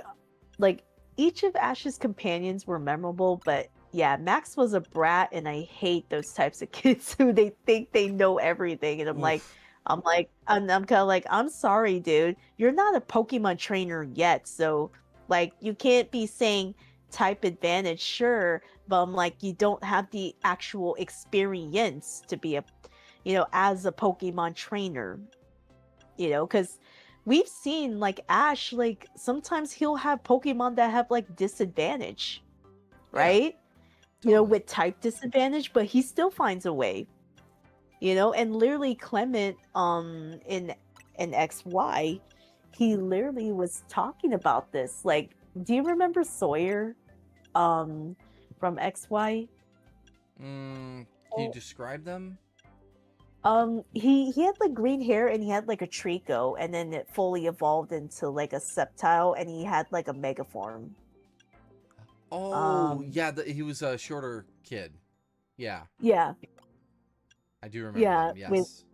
Speaker 3: each of Ash's companions were memorable, but yeah, Max was a brat, and I hate those types of kids who they think they know everything. And
Speaker 1: Oof.
Speaker 3: I'm kind of like, I'm sorry, dude, you're not a Pokemon trainer yet, so like you can't be saying type advantage, sure, but I'm like, you don't have the actual experience to be a, you know, as a Pokemon trainer, you know, because we've seen like Ash, like sometimes he'll have Pokemon that have like disadvantage,
Speaker 1: Yeah,
Speaker 3: right? You know,
Speaker 1: totally.
Speaker 3: with type disadvantage, but he still finds a way, you know. And literally Clement, in XY, he literally was talking about this. Like do you remember Sawyer, from XY?
Speaker 1: Can you describe them?
Speaker 3: He had like green hair and he had like a trico, and then it fully evolved into like a Sceptile, and he had like a Megaform.
Speaker 1: Oh, yeah, he was a shorter kid. Yeah,
Speaker 3: Yeah,
Speaker 1: I do remember
Speaker 3: yeah.
Speaker 1: them, yes.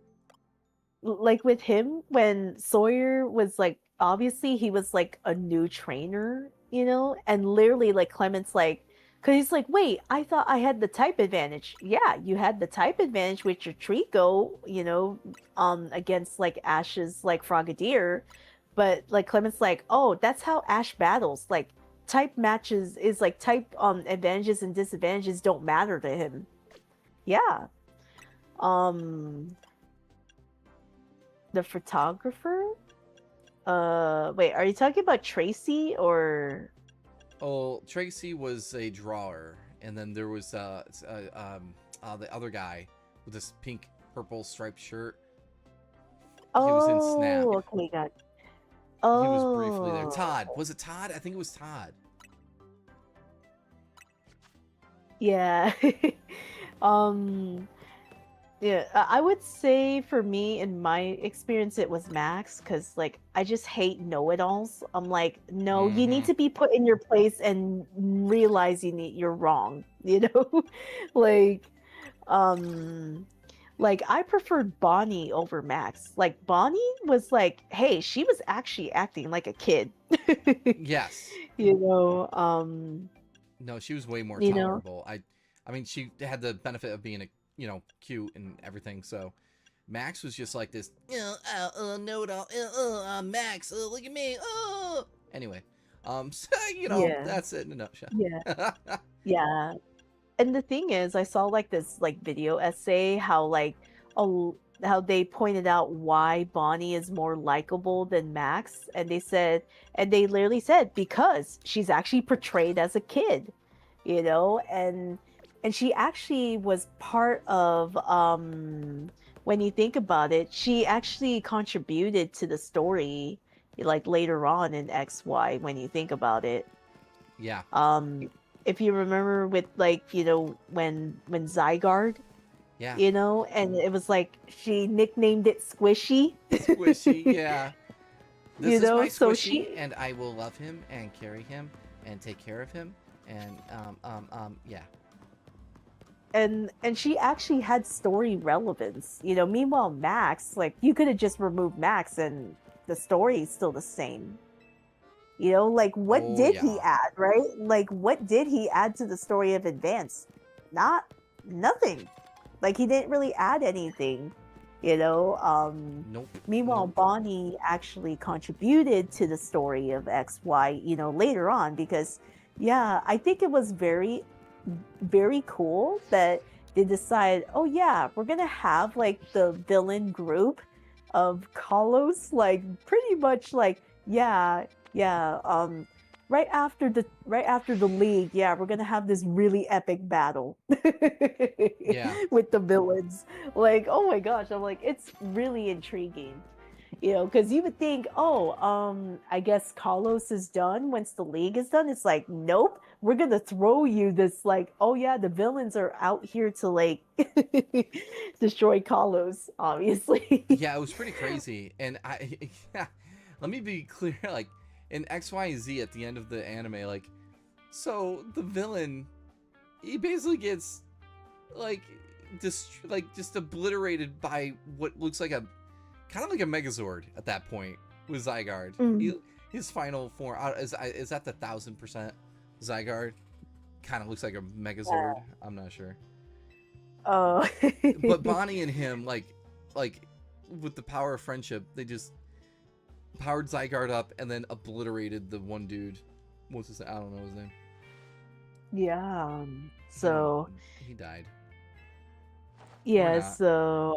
Speaker 3: With him, when Sawyer was like, obviously he was like a new trainer, and literally like Clement's like, because he's like, wait, I thought I had the type advantage. Yeah, you had the type advantage with your Trico, against like Ash's like Frogadier, but like Clement's like, oh, that's how Ash battles. Like type matches is like type advantages and disadvantages don't matter to him. Yeah. Um the photographer? Wait, are you talking about Tracy or
Speaker 1: Oh, Tracy was a drawer, and then there was the other guy with this pink purple striped shirt. He was in Snap.
Speaker 3: Oh, okay, got it.
Speaker 1: He was briefly there.
Speaker 3: Oh.
Speaker 1: Todd. Was it Todd? I think it was Todd.
Speaker 3: Yeah. um yeah, I would say for me, in my experience, it was Max, because like I just hate know-it-alls. I'm like, no, you need
Speaker 1: Mhm.
Speaker 3: to be put in your place and realize you're wrong, like like I preferred Bonnie over Max. Like Bonnie was like, hey, she was actually acting like a kid.
Speaker 1: Yes.
Speaker 3: you know,
Speaker 1: No, she was way more
Speaker 3: you know,
Speaker 1: tolerable. I mean, she had the benefit of being cute and everything. So Max was just like this, know it all. Max, look at me. Anyway, so,
Speaker 3: yeah,
Speaker 1: that's it in a nutshell.
Speaker 3: yeah, yeah. And the thing is, I saw like this like video essay how like how they pointed out why Bonnie is more likable than Max, and they literally said because she's actually portrayed as a kid, and she actually was part of when you think about it, she actually contributed to the story like later on in XY when you think about it.
Speaker 1: Yeah.
Speaker 3: If you remember with like, when Zygarde,
Speaker 1: Yeah.
Speaker 3: and it was like she nicknamed it Squishy.
Speaker 1: Squishy, yeah. This is my
Speaker 3: so
Speaker 1: Squishy, and I will love him and carry him and take care of him, and yeah.
Speaker 3: And she actually had story relevance. Meanwhile, Max, like you could have just removed Max and the story is still the same. Like what
Speaker 1: Oh,
Speaker 3: did he
Speaker 1: yeah.
Speaker 3: add, right? Like what did he add to the story of Advance? Nothing. Like he didn't really add anything,
Speaker 1: Nope.
Speaker 3: Meanwhile,
Speaker 1: Nope.
Speaker 3: Bonnie actually contributed to the story of XY, later on, because yeah, I think it was very, very cool that they decided, oh yeah, we're gonna have like the villain group of Kalos, like pretty much like, yeah, right after the league, yeah, we're gonna have this really epic battle
Speaker 1: Yeah.
Speaker 3: with the villains. Like, oh my gosh, I'm like, it's really intriguing. Because you would think, oh, I guess Kalos is done once the league is done. It's like, nope, we're gonna throw you this, like, oh yeah, the villains are out here to like destroy Kalos, obviously.
Speaker 1: Yeah, it was pretty crazy, and yeah, let me be clear, like in X, Y, and Z at the end of the anime, like, so the villain, he basically gets like just obliterated by what looks like a kind of like a Megazord at that point with Zygarde. His final form is that the 1000% Zygarde? Kind of looks like a Megazord. I'm not sure.
Speaker 3: Oh.
Speaker 1: But Bonnie and him, like with the power of friendship, they just powered Zygarde up and then obliterated the one dude. What's his name? I don't know his name.
Speaker 3: Yeah. So
Speaker 1: he died.
Speaker 3: yeah,
Speaker 1: not.
Speaker 3: so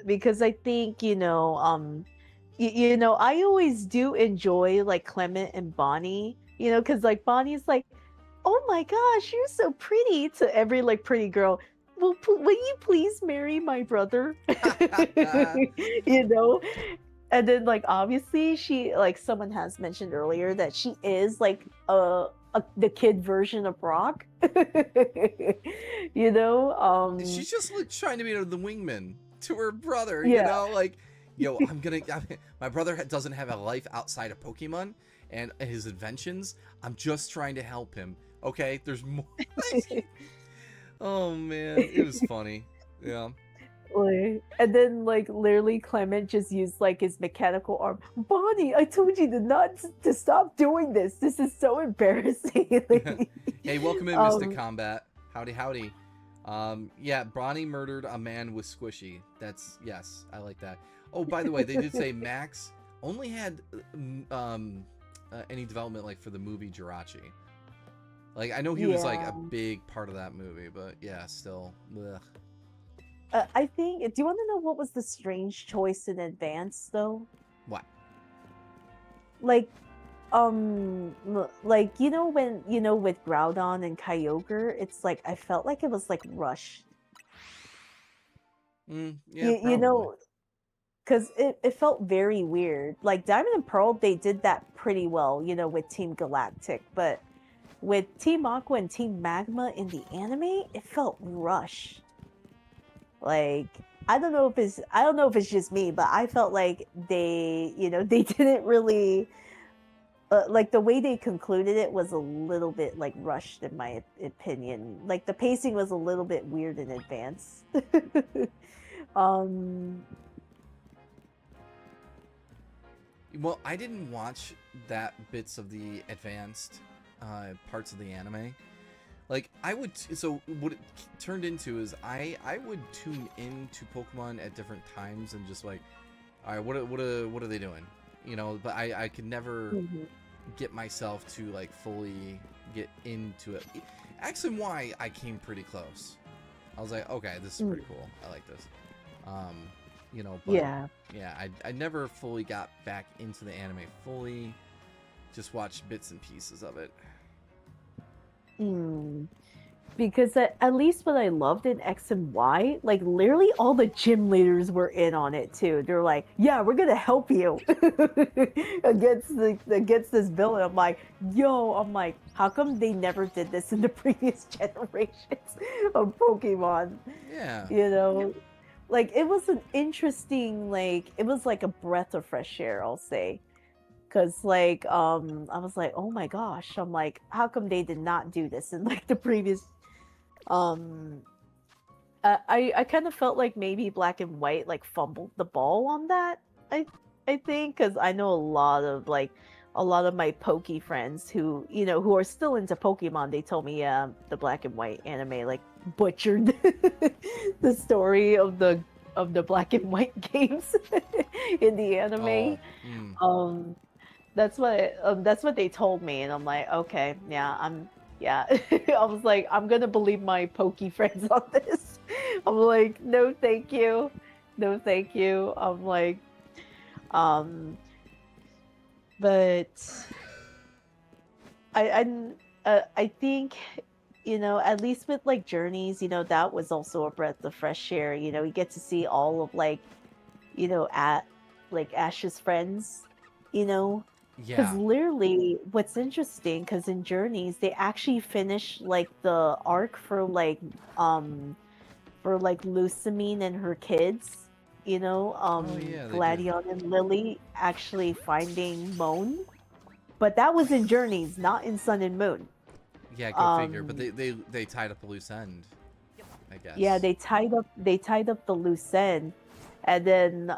Speaker 3: because I think, I always do enjoy like Clement and Bonnie, because like Bonnie's like, oh my gosh, you're so pretty to every like pretty girl. Will you please marry my brother? you know and then like obviously she like someone has mentioned earlier that she is like the kid version of Brock. You know,
Speaker 1: She's just like trying to be the wingman to her brother, you
Speaker 3: yeah.
Speaker 1: know, like, yo, my brother doesn't have a life outside of Pokemon and his inventions. I'm just trying to help him. Okay, there's more. Oh man, it was funny. Yeah.
Speaker 3: Like, and then like literally Clement just used like his mechanical arm. Bonnie, I told you to stop doing this. This is so embarrassing. Like,
Speaker 1: Hey, welcome in, Mr. Combat. Howdy, howdy. Yeah, Bonnie murdered a man with Squishy. Yes, I like that. Oh, by the way, they did say Max only had any development like for the movie Jirachi. Like, I know he was like a big part of that movie, but yeah, still. Ugh.
Speaker 3: I think. Do you want to know what was the strange choice in advance though?
Speaker 1: What?
Speaker 3: Like, like when with Groudon and Kyogre, it's like I felt like it was like rushed.
Speaker 1: Yeah,
Speaker 3: you know, because it felt very weird. Like Diamond and Pearl, they did that pretty well, with Team Galactic, but with Team Aqua and Team Magma in the anime, it felt rushed. Like I don't know if it's just me, but I felt like they didn't really like the way they concluded it was a little bit like rushed in my opinion. Like the pacing was a little bit weird in advance.
Speaker 1: Well, I didn't watch that bits of the advanced parts of the anime. Like I would, so what it turned into is I would tune into Pokemon at different times and just like, all right, what are they doing? But I could never get myself to like fully get into it. X and Y, I came pretty close. I was like, okay, this is pretty cool. I like this. But yeah, I never fully got back into the anime fully. Just watched bits and pieces of it.
Speaker 3: Because at least what I loved in X and Y, like literally all the gym leaders were in on it too. They're like, "Yeah, we're gonna help you against this villain." I'm like, how come they never did this in the previous generations of Pokemon?
Speaker 1: Yeah.
Speaker 3: Like it was an interesting, like it was like a breath of fresh air, I'll say. Cause like I was like, oh my gosh, I'm like, how come they did not do this in like the previous I kind of felt like maybe Black and White like fumbled the ball on that. I think because I know a lot of my Poke friends who are still into Pokemon. They told me the Black and White anime like butchered the story of the Black and White games in the anime. That's what they told me, and I'm like, okay, yeah. I was like, I'm gonna believe my Pokey friends on this. I'm like, no, thank you, no, thank you. I'm like, but I think at least with like Journeys, that was also a breath of fresh air. You get to see all of like, at like Ash's friends, because literally what's interesting, because in Journeys they actually finish like the arc for like Lusamine and her kids, Gladion and Lily actually finding Moan, but that was in Journeys, not in Sun and Moon.
Speaker 1: Yeah, go figure. But they tied up a loose end, I guess.
Speaker 3: Yeah, they tied up the loose end, and then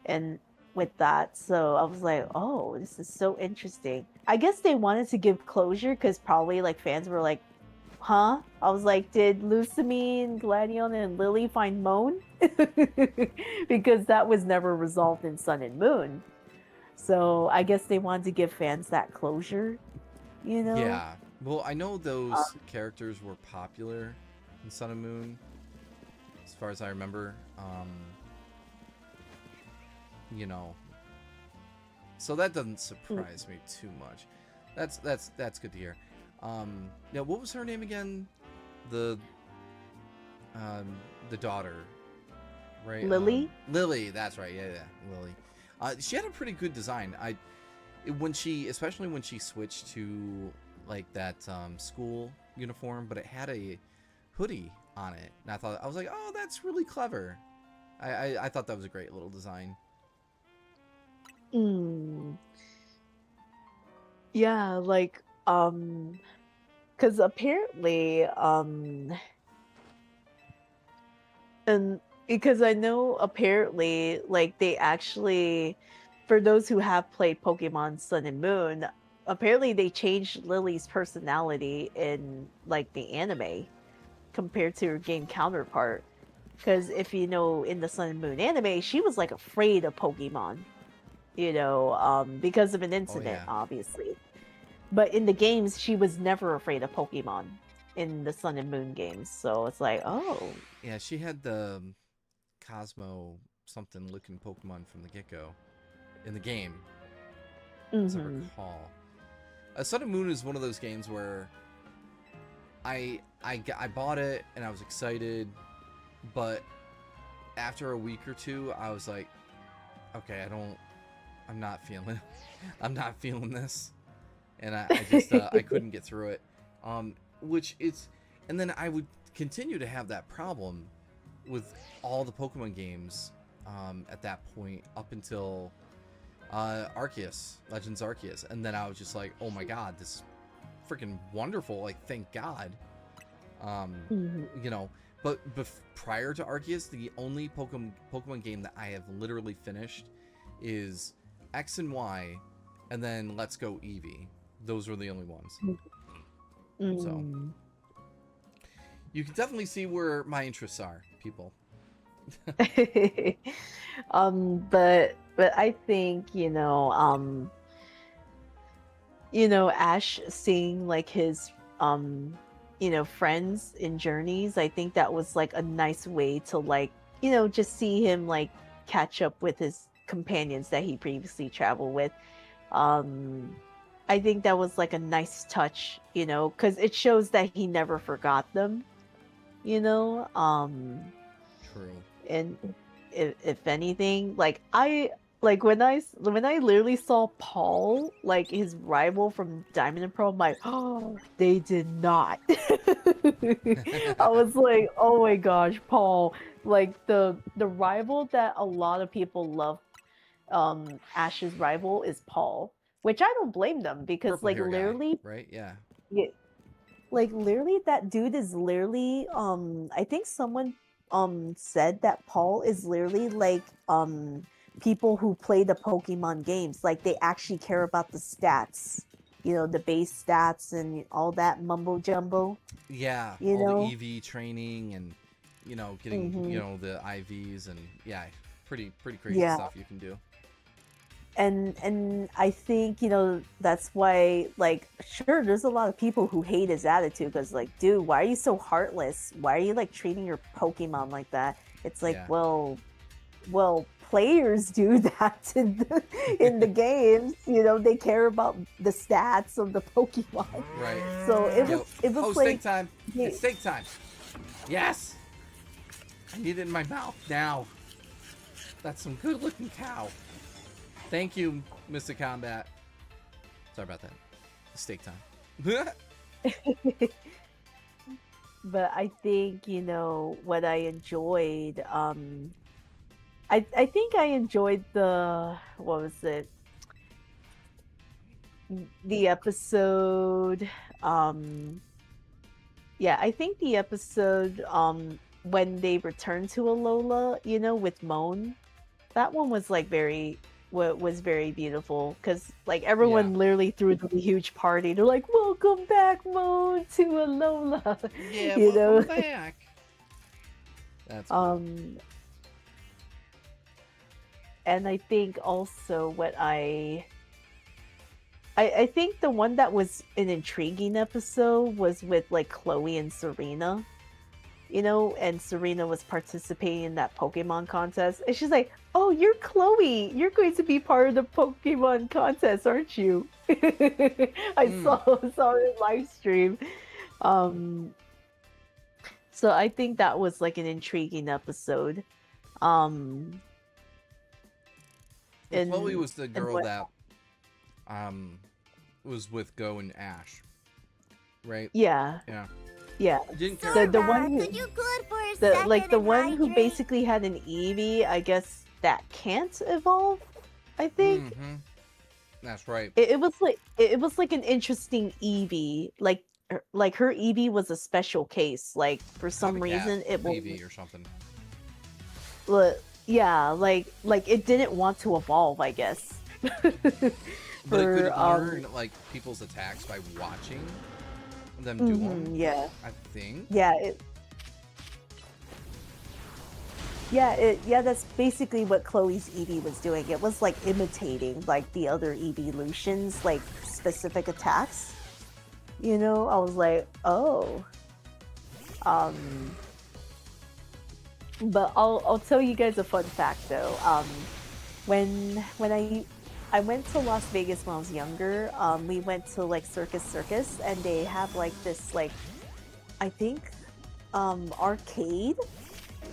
Speaker 3: and with that, so I was like, oh, this is so interesting. I guess they wanted to give closure because probably like fans were like, huh? I was like, did Lusamine, Gladion, and Lily find Moan? Because that was never resolved in Sun and Moon. So I guess they wanted to give fans that closure,
Speaker 1: Yeah. Well, I know those characters were popular in Sun and Moon, as far as I remember. So that doesn't surprise me too much. That's good to hear. Now, what was her name again? The daughter, right?
Speaker 3: Lily?
Speaker 1: Lily, that's right. Yeah, Lily. She had a pretty good design. Especially when she switched to like that school uniform, but it had a hoodie on it, and I was like, oh, that's really clever. I thought that was a great little design.
Speaker 3: Mm. Yeah, like because apparently and because I know apparently like they actually, for those who have played Pokemon Sun and Moon, apparently they changed Lily's personality in like the anime compared to her game counterpart. Because if you know, in the Sun and Moon anime, she was like afraid of Pokemon, because of an incident,
Speaker 1: yeah.
Speaker 3: obviously. But in the games, she was never afraid of Pokemon in the Sun and Moon games. So it's like, oh,
Speaker 1: Yeah, she had the Cosmo something looking Pokemon from the get-go in the game, as I
Speaker 3: mhm.
Speaker 1: recall. Sun and Moon is one of those games where I bought it and I was excited, but after a week or two, I was like, okay, I'm not feeling this, and I just I couldn't get through it. And then I would continue to have that problem with all the Pokemon games at that point up until Arceus, Legends Arceus, and then I was just like, oh my god, this is freaking wonderful! Like, thank God.
Speaker 3: Mhm.
Speaker 1: But prior to Arceus, the only Pokemon game that I have literally finished is X and Y, and then Let's Go Eevee. Those were the only ones. So
Speaker 3: Mm.
Speaker 1: you can definitely see where my interests are, people.
Speaker 3: But I think Ash seeing like his friends in Journeys, I think that was like a nice way to like just see him like catch up with his companions that he previously traveled with. um I think that was like a nice touch, because it shows that he never forgot them, you know um
Speaker 1: True.
Speaker 3: and if anything, like when I literally saw Paul, like his rival from Diamond and Pearl, I'm like, oh, they did not. I was like, oh my gosh, Paul, like the rival that a lot of people love, Ash's rival is Paul, which I don't blame them, because
Speaker 1: Purple
Speaker 3: like
Speaker 1: hair guy,
Speaker 3: literally,
Speaker 1: right? Yeah.
Speaker 3: yeah, like literally that dude is literally I think someone said that Paul is literally like people who play the Pokemon games, like they actually care about the stats, the base stats and all that mumbo jumbo,
Speaker 1: Yeah,
Speaker 3: you
Speaker 1: all
Speaker 3: know.
Speaker 1: the EV training and getting
Speaker 3: Hmm.
Speaker 1: the IVs, and yeah, pretty crazy
Speaker 3: Yeah.
Speaker 1: stuff you can do.
Speaker 3: And I think that's why, like, sure, there's a lot of people who hate his attitude, because like, dude, why are you so heartless? Why are you like treating your Pokemon like that? It's like,
Speaker 1: Yeah.
Speaker 3: well, players do that in the games. They care about the stats of the Pokemon.
Speaker 1: Right.
Speaker 3: So it
Speaker 1: Yo.
Speaker 3: was
Speaker 1: Oh,
Speaker 3: like,
Speaker 1: steak time! It's steak time! Yes! I need it in my mouth now. That's some good looking cow. Thank you, Mr. Combat. Sorry about that. Steak time.
Speaker 3: but I think what I enjoyed. I think I enjoyed what was it? The episode. Yeah, I think the episode when they returned to Alola, with Moan. That one was like was very beautiful, because like everyone literally threw the huge party. They're like, "Welcome back, Moan, to Alola."
Speaker 1: Yeah,
Speaker 3: you know.
Speaker 1: welcome back. That's cool.
Speaker 3: And I think also what I think the one that was an intriguing episode was with like Chloe and Serena, and Serena was participating in that Pokemon contest, and she's like, "Oh, you're Chloe. You're going to be part of the Pokemon contest, aren't you?" I saw her live stream. So I think that was like an intriguing episode. Um,
Speaker 1: Well, Chloe
Speaker 3: and
Speaker 1: was the
Speaker 3: and
Speaker 1: girl
Speaker 3: what?
Speaker 1: that was with Go and Ash, right?
Speaker 3: Yeah,
Speaker 1: Yeah.
Speaker 3: yeah.
Speaker 1: Didn't care.
Speaker 3: The
Speaker 1: for
Speaker 3: one who the one who basically had an Eevee, I guess that can't evolve. I think
Speaker 1: Mm-hmm. That's right.
Speaker 3: it was like an interesting Eevee. Like her Eevee was a special case. Like for some
Speaker 1: Copycat
Speaker 3: reason it will.
Speaker 1: Eevee or something.
Speaker 3: Yeah, like it didn't want to evolve, I guess.
Speaker 1: But it could
Speaker 3: For
Speaker 1: learn like people's attacks by watching them do them.
Speaker 3: yeah,
Speaker 1: I think.
Speaker 3: yeah, yeah, that's basically what Chloe's Eevee was doing. It was like imitating like the other evolutions, like specific attacks. You know, I was like, oh. Um, but I'll tell you guys a fun fact though. When I went to Las Vegas when I was younger, we went to like Circus, and they have like this like I think arcade,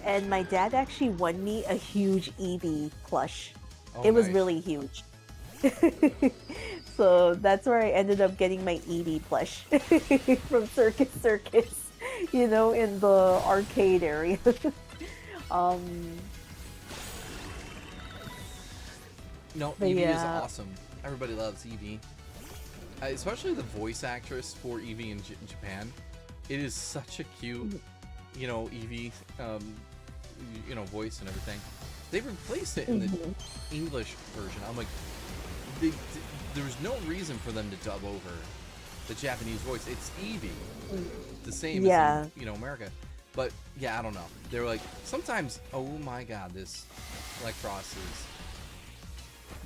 Speaker 3: and my dad actually won me a huge Eevee plush.
Speaker 1: Oh,
Speaker 3: It was
Speaker 1: nice.
Speaker 3: really huge. So that's where I ended up getting my Eevee plush from Circus, you know, in the arcade area. um,
Speaker 1: No,
Speaker 3: But
Speaker 1: Eevee is
Speaker 3: yeah.
Speaker 1: awesome. Everybody loves Eevee. Especially the voice actress for Eevee in Japan. It is such a cute, you know, Eevee, you know, voice and everything. They replaced it in the
Speaker 3: mhm.
Speaker 1: English version. I'm like, there's no reason for them to dub over the Japanese voice. It's Eevee, the same
Speaker 3: Yeah.
Speaker 1: as in, you know, America. But yeah, I don't know. They're like sometimes. Oh my God, this Electros is.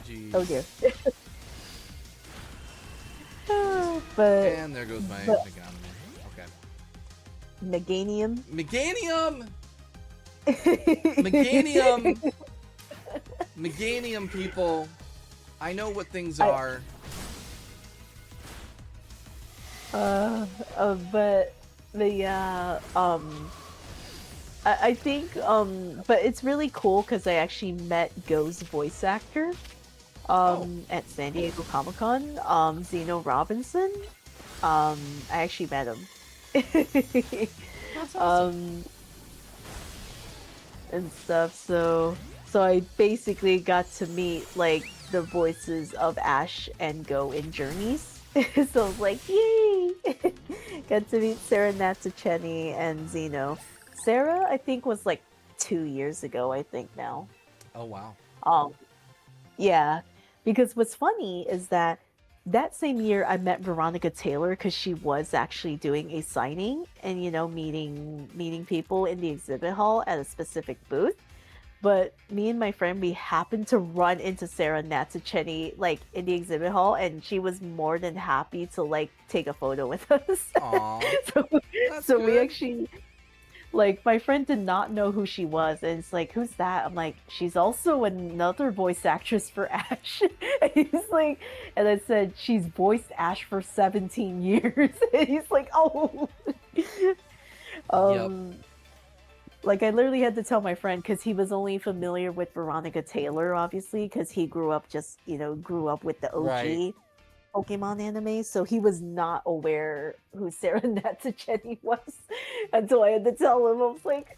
Speaker 1: Jeez.
Speaker 3: Oh dear. But
Speaker 1: And there goes my
Speaker 3: but-
Speaker 1: Meganium. Okay.
Speaker 3: Meganium.
Speaker 1: Meganium! Meganium! Meganium, people. I know what things are.
Speaker 3: But the I think but it's really cool because I actually met Go's voice actor at San Diego Comic Con, Zeno Robinson. I actually met him.
Speaker 1: That's awesome.
Speaker 3: And stuff. So I basically got to meet like the voices of Ash and Go in Journeys. So I was like, yay! Got to meet Sarah Natsucheni and Zeno. Sarah, I think, was like 2 years ago, I think now.
Speaker 1: Oh, wow.
Speaker 3: Yeah, because what's funny is that same year I met Veronica Taylor because she was actually doing a signing and you know meeting people in the exhibit hall at a specific booth. But me and my friend, we happened to run into Sarah Natsucheni like in the exhibit hall, and she was more than happy to like take a photo with us.
Speaker 1: Aw.
Speaker 3: so
Speaker 1: That's
Speaker 3: so we
Speaker 1: good.
Speaker 3: actually like my friend did not know who she was, and it's like, who's that? I'm like, she's also another voice actress for Ash. And he's like, and I said she's voiced Ash for 17 years. And he's like, oh. Like I literally had to tell my friend because he was only familiar with Veronica Taylor, obviously, because he grew up with the OG
Speaker 1: Right.
Speaker 3: Pokemon anime, so he was not aware who Sarah Natsucheni was until I had to tell him. I was like,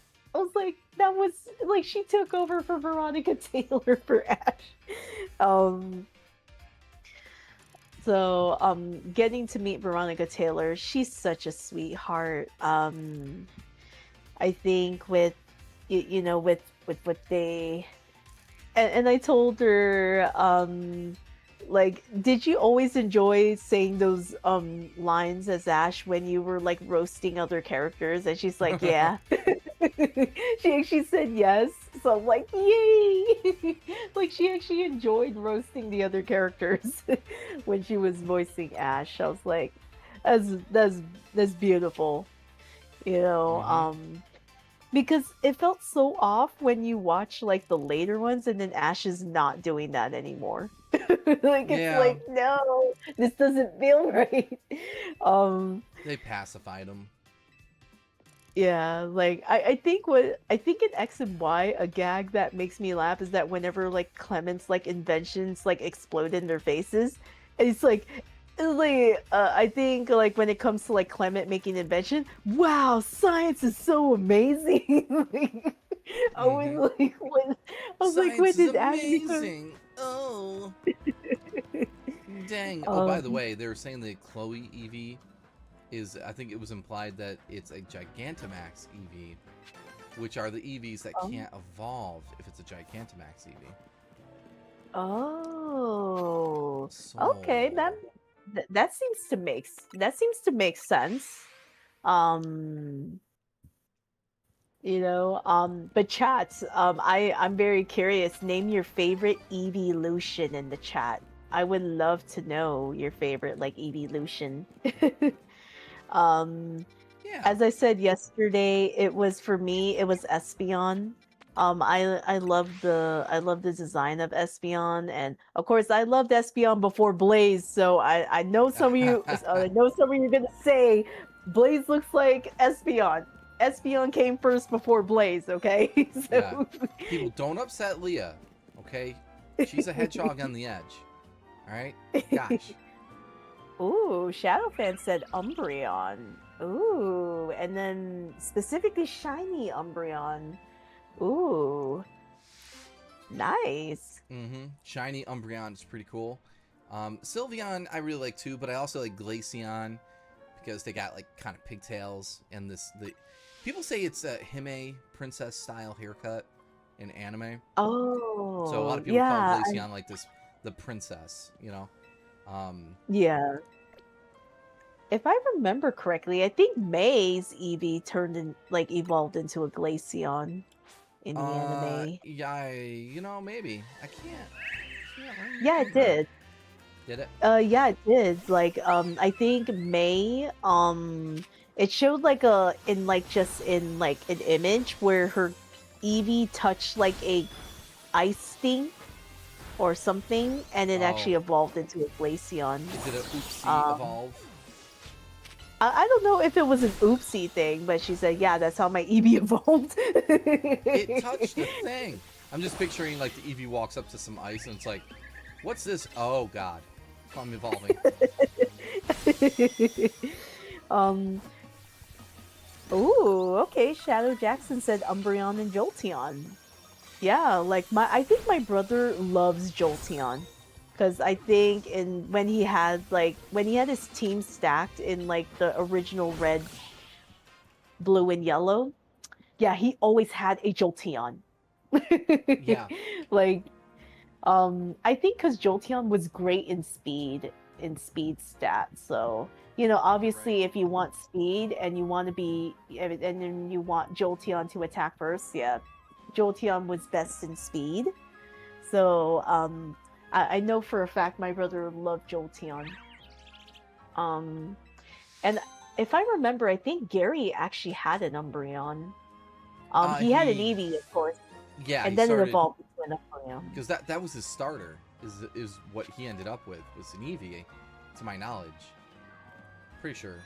Speaker 3: that was like she took over for Veronica Taylor for Ash. Getting to meet Veronica Taylor, she's such a sweetheart. I think with with what they and I told her like, did you always enjoy saying those lines as Ash when you were like roasting other characters? And she's like, yeah. She actually said yes. So I'm like, yay. Like she actually enjoyed roasting the other characters when she was voicing Ash. I was like, that's beautiful. You know, because it felt so off when you watch like the later ones and then Ash is not doing that anymore. Like it's
Speaker 1: Yeah.
Speaker 3: like, no, this doesn't feel right.
Speaker 1: They pacified him.
Speaker 3: Yeah, like I think in X and Y, a gag that makes me laugh is that whenever like Clement's like inventions like explode in their faces, it's like I think like when it comes to like Clement making an invention, wow, science is so amazing. Like, I
Speaker 1: Hmm.
Speaker 3: was like, when I was like,
Speaker 1: Science
Speaker 3: when
Speaker 1: is
Speaker 3: did Agnes start?
Speaker 1: amazing. Oh, dang. Oh, by the
Speaker 3: Um,
Speaker 1: way, they were saying the Chloe EV is, I think it was implied that it's a Gigantamax EV, which are the EVs that
Speaker 3: um,
Speaker 1: can't evolve if it's a Gigantamax EV.
Speaker 3: oh, okay,
Speaker 1: So,
Speaker 3: that seems to that seems to make sense. Um, but chat, I'm very curious. Name your favorite evolution in the chat. I would love to know your favorite like evolution. um,
Speaker 1: yeah.
Speaker 3: as I said yesterday, it was for me, it was Espeon. I love the design of Espeon, and of course I loved Espeon before Blaze. So I know some of you I know some of you are gonna say Blaze looks like Espeon. Espeon came first before Blaze, okay?
Speaker 1: Yeah.
Speaker 3: So
Speaker 1: People, don't upset Leah, okay? She's a hedgehog on the edge. All right? Gosh.
Speaker 3: Ooh, Shadowfan said Umbreon. Ooh, and then specifically shiny Umbreon. Ooh, nice.
Speaker 1: Mm-hmm. Shiny Umbreon is pretty cool. Sylveon I really like too, but I also like Glaceon because they got like kind of pigtails and the people say it's a Hime princess style haircut in anime. So a lot
Speaker 3: Oh,
Speaker 1: of people call
Speaker 3: yeah,
Speaker 1: Glaceon like this the princess, you know.
Speaker 3: yeah. If I remember correctly, I think May's Eevee evolved into a Glaceon in the anime.
Speaker 1: Yeah, maybe I can't
Speaker 3: Yeah, it
Speaker 1: remember.
Speaker 3: did.
Speaker 1: Did it?
Speaker 3: Yeah, it did. I think May, it showed like a in like just in like an image where her Eevee touched like a ice thing or something, and it
Speaker 1: Oh,
Speaker 3: actually evolved into a Glaceon.
Speaker 1: did it oopsie
Speaker 3: Um,
Speaker 1: evolve?
Speaker 3: I don't know if it was an oopsie thing, but she said, "Yeah, that's how my Eevee evolved."
Speaker 1: It touched the thing. I'm just picturing like the Eevee walks up to some ice and it's like, what's this? Oh god, I'm evolving.
Speaker 3: um. Ooh, okay. Shadow Jackson said Umbreon and Jolteon. Yeah, I think my brother loves Jolteon because I think in when he had his team stacked in like the original red, blue, and yellow. Yeah, he always had a Jolteon.
Speaker 1: Yeah.
Speaker 3: like I think because Jolteon was great in speed stats. So, obviously,
Speaker 1: Right.
Speaker 3: if you want speed and you want to and then you want Jolteon to attack first, yeah, Jolteon was best in speed. So, I know for a fact my brother loved Jolteon. Um, and if I remember, I think Gary actually had an Umbreon. He had an
Speaker 1: He
Speaker 3: Eevee, of course,
Speaker 1: yeah, he
Speaker 3: and then it
Speaker 1: started
Speaker 3: evolved into an Umbreon.
Speaker 1: because that was his starter. Is what he ended up with was an Eevee, to my knowledge. Pretty sure.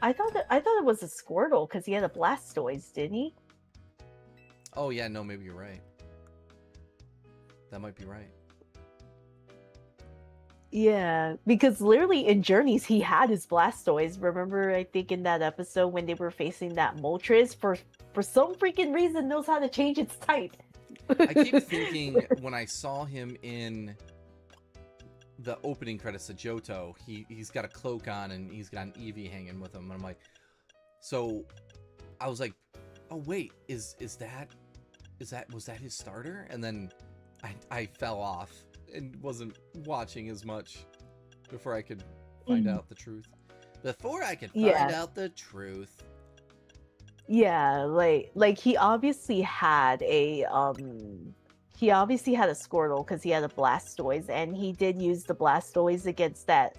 Speaker 3: I thought it was a Squirtle because he had a Blastoise, didn't he?
Speaker 1: Oh yeah, no, maybe you're right. That might be right.
Speaker 3: Yeah, because literally in Journeys he had his Blastoise. Remember, I think in that episode when they were facing that Moltres, for some freaking reason knows how to change its type.
Speaker 1: I keep thinking when I saw him in the opening credits of Johto, he's got a cloak on and he's got an Eevee hanging with him, and I'm like, so I was like, oh wait, was that his starter? And then I fell off and wasn't watching as much before I could find out the truth. Before I could find
Speaker 3: Yeah.
Speaker 1: out the truth.
Speaker 3: Yeah, like he obviously had a Squirtle because he had a Blastoise, and he did use the Blastoise against that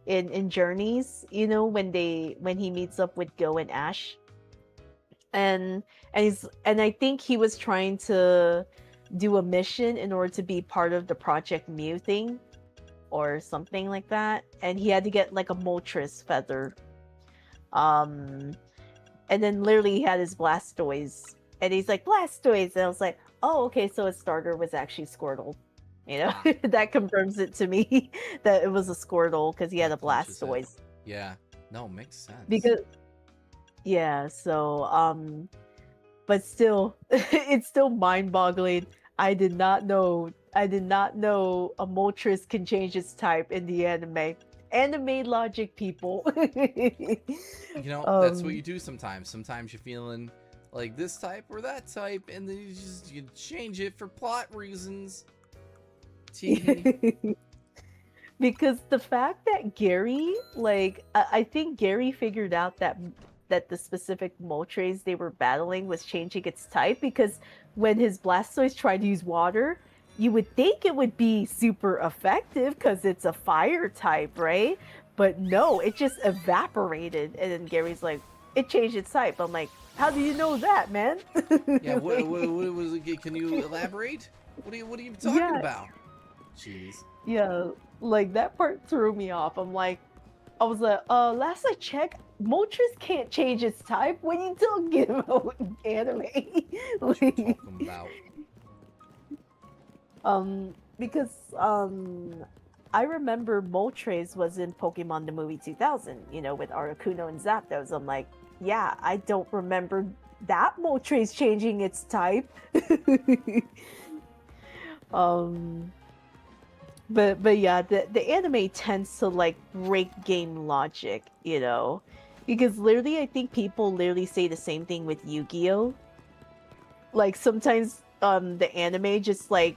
Speaker 3: in Journeys, when he meets up with Go and Ash. And I think he was trying to do a mission in order to be part of the Project Mew thing or something like that, and he had to get like a Moltres feather. and then literally he had his Blastoise, and he's like Blastoise, and I was like, oh, okay, so his starter was actually Squirtle. You know,
Speaker 4: Ah.
Speaker 3: that confirms it to me that it was a Squirtle because he had a
Speaker 1: Clinches it.
Speaker 3: Blastoise.
Speaker 1: Yeah. No, makes sense.
Speaker 3: Because yeah, so but still, it's still mind-boggling. I did not know a Moltres can change its type in the anime. Anime logic, people.
Speaker 1: You know, that's what
Speaker 3: Um,
Speaker 1: you do sometimes. Sometimes you're feeling like this type or that type, and then you change it for plot reasons. Teehee.
Speaker 3: Because the fact that Gary, like, I think Gary figured out that the specific Moltres they were battling was changing its type, because when his Blastoise tried to use water, you would think it would be super effective because it's a fire type, right? But no, it just evaporated, and then Gary's like, it changed its type. I'm like, how do you know that, man?
Speaker 1: Yeah, what was it? Can you elaborate? What are you talking
Speaker 3: Yeah.
Speaker 1: about? Jeez.
Speaker 3: Yeah, like that part threw me off. I was like, last I checked, Moltres can't change its type. When you don't give him anime,
Speaker 1: What you
Speaker 3: like,
Speaker 1: talking about?
Speaker 3: because I remember Moltres was in Pokemon the movie 2000, you know, with Articuno and Zapdos. I'm like, yeah, I don't remember that Moltres changing its type. um. But yeah, the anime tends to like break game logic, you know, because literally I think people literally say the same thing with Yu-Gi-Oh. Like sometimes the anime just likes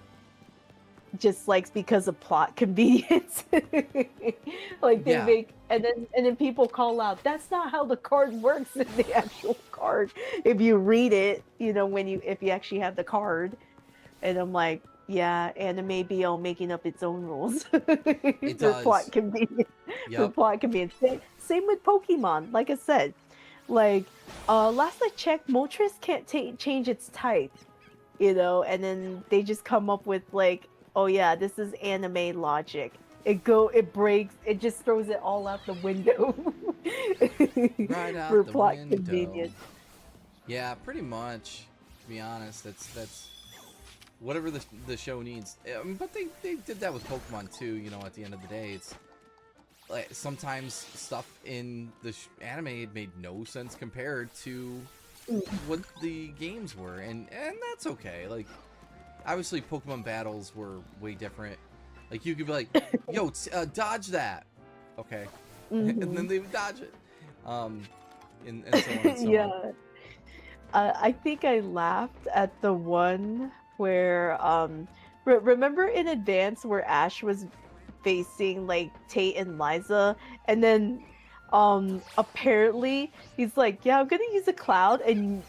Speaker 3: because of plot convenience. Like they
Speaker 1: Yeah.
Speaker 3: make and then people call out, that's not how the card works in the actual card. If you read it, you know, if you actually have the card. And I'm like, yeah, anime be all making up its own rules.
Speaker 1: It
Speaker 3: For
Speaker 1: does.
Speaker 3: plot convenience. For
Speaker 1: Yep.
Speaker 3: plot convenience. Same with Pokemon. Like I said, like last I checked, Moltres can't change its type, you know, and then they just come up with like, oh yeah, this is anime logic. It breaks, it just throws it all out the window.
Speaker 1: Right out
Speaker 3: For
Speaker 1: the
Speaker 3: plot
Speaker 1: window.
Speaker 3: convenience.
Speaker 1: Yeah, pretty much. To be honest, that's whatever the show needs. But they did that with Pokemon too. You know, at the end of the day, it's like sometimes stuff in the anime made no sense compared to what the games were, and that's okay. Like, obviously, Pokemon battles were way different. Like, you could be like, "Yo, dodge that," okay, and then they would dodge it, and so on and so on.
Speaker 3: Yeah. I think I laughed at the one where remember in Advance where Ash was facing like Tate and Liza, and then apparently he's like, yeah, I'm gonna use a cloud and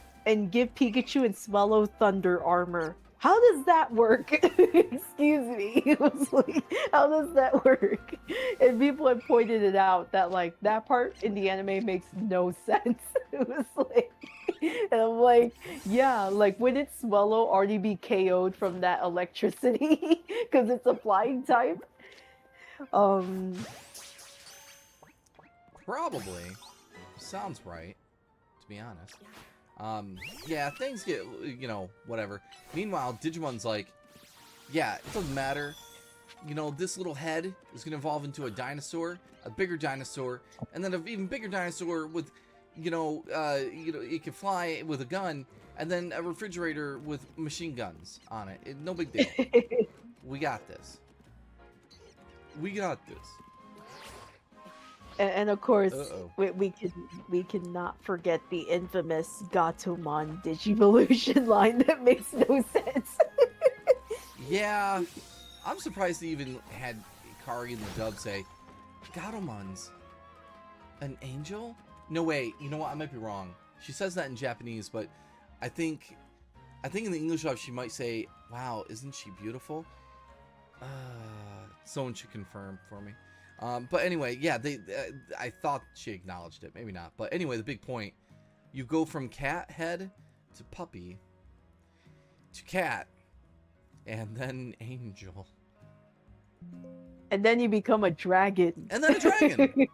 Speaker 3: give Pikachu and Swallow Thunder armor. How does that work? Excuse me. It was like, how does that work? And people have pointed it out that like that part in the anime makes no sense. It was like, and I'm like, yeah, like when did Swallow already be KO'd from that electricity? Because it's a flying type.
Speaker 1: Probably. Sounds right, to be honest. Yeah, things get, you know, whatever. Meanwhile, Digimon's like, yeah, it doesn't matter. You know, this little head is going to evolve into a dinosaur, a bigger dinosaur, and then an even bigger dinosaur with, it can fly with a gun, and then a refrigerator with machine guns on it. No big deal. We got this. We got this.
Speaker 3: And of course,
Speaker 1: Uh-oh.
Speaker 3: we cannot forget the infamous Gatomon Digivolution line that makes no sense.
Speaker 1: Yeah, I'm surprised they even had Kari and the dub say, Gatomon's an angel? No, wait, you know what? I might be wrong. She says that in Japanese, but I think in the English dub she might say, wow, isn't she beautiful? Someone should confirm for me. But anyway, yeah, I thought she acknowledged it. Maybe not. But anyway, the big point. You go from cat head to puppy to cat and then angel.
Speaker 3: And then you become a dragon.
Speaker 1: And then a dragon!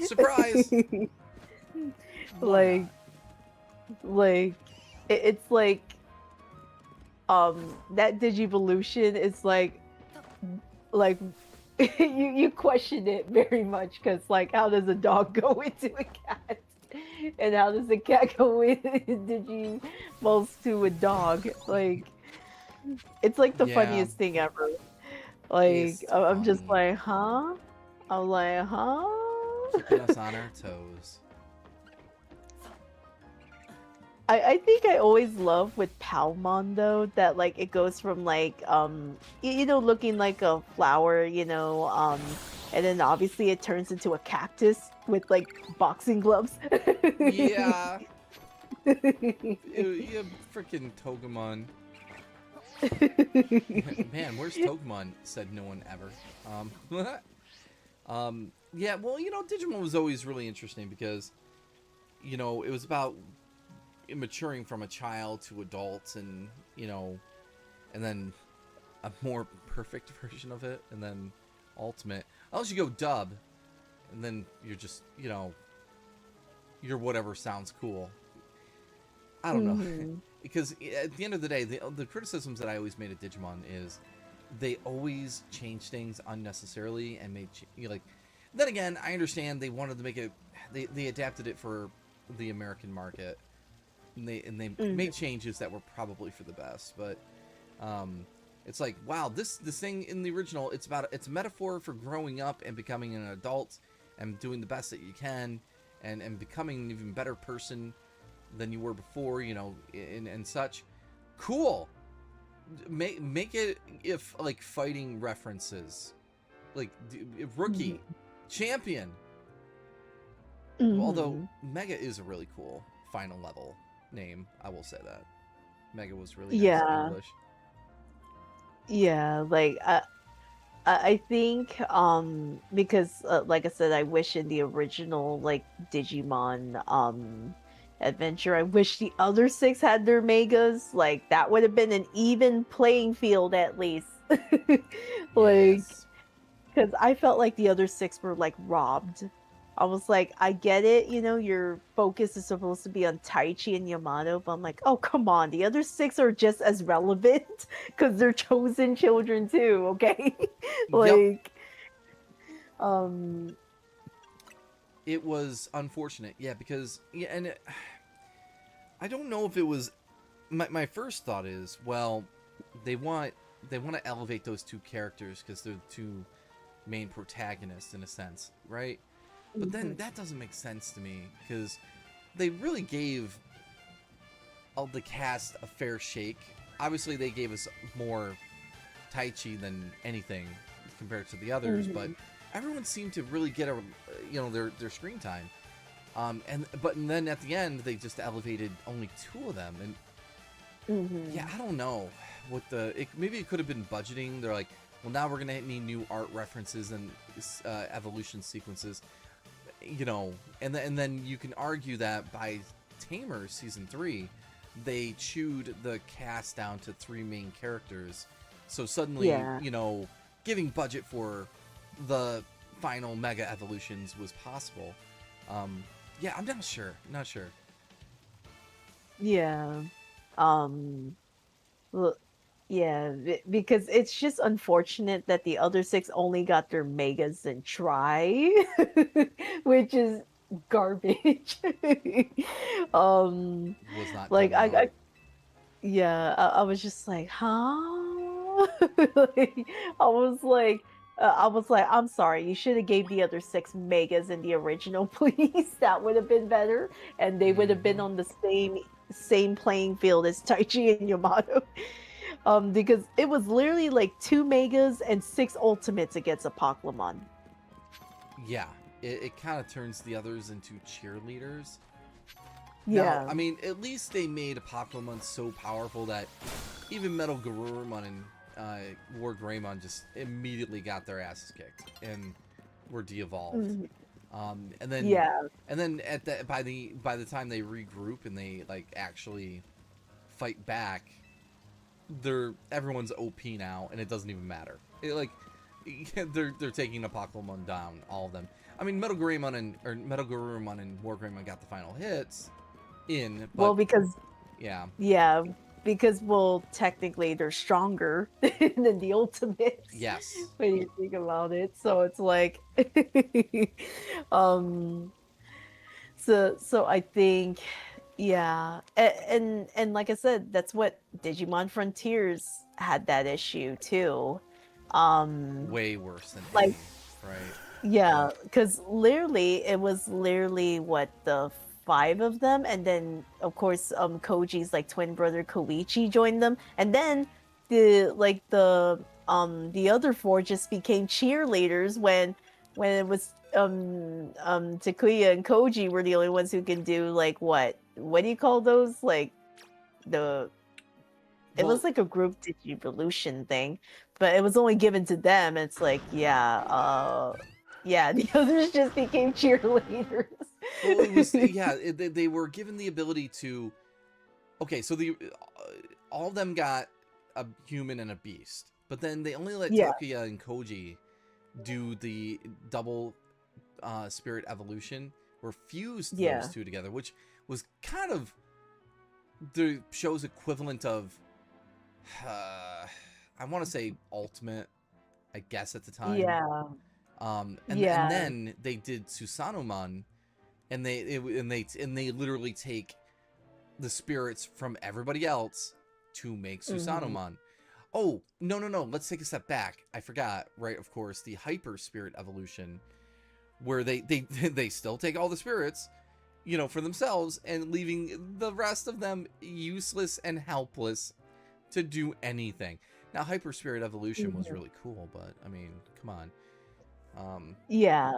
Speaker 1: Surprise! Why
Speaker 3: Like,
Speaker 1: not?
Speaker 3: Like, it's like that Digivolution is like you question it very much because like how does a dog go into a cat and how does a cat go in Digimolds to a dog? Like it's like the
Speaker 1: Yeah,
Speaker 3: funniest thing ever. Like
Speaker 1: it's
Speaker 3: I'm just
Speaker 1: funny.
Speaker 3: like, huh? I'm like, huh?
Speaker 1: Keeping us on our toes.
Speaker 3: I think I always love with Palmon though that like it goes from like you know looking like a flower, and then obviously it turns into a cactus with like boxing gloves.
Speaker 1: Yeah, yeah, freaking Togemon. Man, where's Togemon? Said no one ever. Yeah, well, Digimon was always really interesting because, it was about maturing from a child to adults and, and then a more perfect version of it, and then ultimate. Unless you go dub, and then you're just, you're whatever sounds cool. I don't know.
Speaker 3: Mhm.
Speaker 1: Because at the end of the day, the criticisms that I always made at Digimon is they always change things unnecessarily and made like. Then again, I understand they wanted to make it. They adapted it for the American market, and they
Speaker 3: Mhm.
Speaker 1: made changes that were probably for the best. But it's like, wow, this thing in the original, it's a metaphor for growing up and becoming an adult and doing the best that you can, and becoming an even better person than you were before, and such. Cool. Make it if like fighting references, like rookie, champion. Although
Speaker 3: Mhm.
Speaker 1: Mega is a really cool final level name, I will say that. Mega was really nice
Speaker 3: Yeah.
Speaker 1: English.
Speaker 3: Yeah, like I think because like I said I wish in the original like Digimon adventure I wish the other six had their megas, like that would have been an even playing field at least. Like
Speaker 1: Yes.
Speaker 3: cuz I felt like the other six were like robbed. I was like, I get it, your focus is supposed to be on Taichi and Yamato, but I'm like, oh come on, the other six are just as relevant because they're chosen children too, okay?
Speaker 1: Yep.
Speaker 3: Like um
Speaker 1: It was unfortunate, yeah, because yeah, and I don't know if it was. My first thought is, well, they want they want to elevate those two characters because they're the two main protagonists in a sense, right? But then
Speaker 3: mhm.
Speaker 1: that doesn't make sense to me because they really gave all the cast a fair shake. Obviously, they gave us more Taichi than anything compared to the others, but
Speaker 3: Mhm.
Speaker 1: everyone seemed to really get their screen time. And then at the end they just elevated only two of them, and yeah,
Speaker 3: Mhm.
Speaker 1: I don't know what maybe it could have been budgeting. They're like, well, now we're gonna need new art references and evolution sequences, and then you can argue that by Tamer season 3, they chewed the cast down to 3 main characters, so suddenly,
Speaker 3: Yeah.
Speaker 1: giving budget for the final mega evolutions was possible. Yeah, I'm not sure.
Speaker 3: Yeah. Um well, yeah, because it's just unfortunate that the other six only got their megas and try, which is garbage. um
Speaker 1: Was not
Speaker 3: like
Speaker 1: done well.
Speaker 3: yeah, I was just like, huh? Like, I was like, I'm sorry, you should have gave the other six megas in the original, please. That would have been better, and they would have been
Speaker 1: Hmm.
Speaker 3: on the same playing field as Taichi and Yamato. Because it was literally like two megas and six ultimates against a Pokemon.
Speaker 1: Yeah, it kind of turns the others into cheerleaders. Now,
Speaker 3: Yeah.
Speaker 1: I mean, at least they made Pokemon so powerful that even Metal Garurumon and War Greymon just immediately got their asses kicked and were de-evolved.
Speaker 3: Mhm.
Speaker 1: And then
Speaker 3: Yeah.
Speaker 1: by the time they regroup and they like actually fight back, everyone's OP now, and it doesn't even matter. They're taking a Pokemon down, all of them. I mean, Metal Garurumon and War Greymon got the final hits, in, but
Speaker 3: Well, because
Speaker 1: yeah.
Speaker 3: yeah, because well, technically they're stronger than the ultimates
Speaker 1: Yes.
Speaker 3: when you think about it. So it's like, um, so I think, yeah, and like I said, that's what Digimon Frontiers had that issue too.
Speaker 1: Way worse than
Speaker 3: Like
Speaker 1: any, right?
Speaker 3: yeah, because literally it was literally what the five of them, and then of course Koji's like twin brother Koichi joined them, and then the other four just became cheerleaders when it was Takuya and Koji were the only ones who can do like what do you call those, like the it
Speaker 1: Well,
Speaker 3: was like a group digivolution thing, but it was only given to them. It's like, yeah, the others just became cheerleaders.
Speaker 1: well, it was yeah. They were given the ability to. Okay, so all of them got a human and a beast, but then they only let
Speaker 3: Yeah,
Speaker 1: Takuya and Koji do the double spirit evolution, or fused those
Speaker 3: yeah,
Speaker 1: two together, which was kind of the show's equivalent of. I want to say ultimate, I guess at the time.
Speaker 3: yeah,
Speaker 1: And
Speaker 3: yeah.
Speaker 1: then they did Susanoo-man, and they literally take the spirits from everybody else to make
Speaker 3: Hmm.
Speaker 1: Susanoo-man. Oh, no, let's take a step back. I forgot, right? Of course, the hyper spirit evolution, where they still take all the spirits, for themselves, and leaving the rest of them useless and helpless to do anything. Now, hyper spirit evolution was
Speaker 3: Hmm.
Speaker 1: really cool, but I mean, come on.
Speaker 3: Yeah.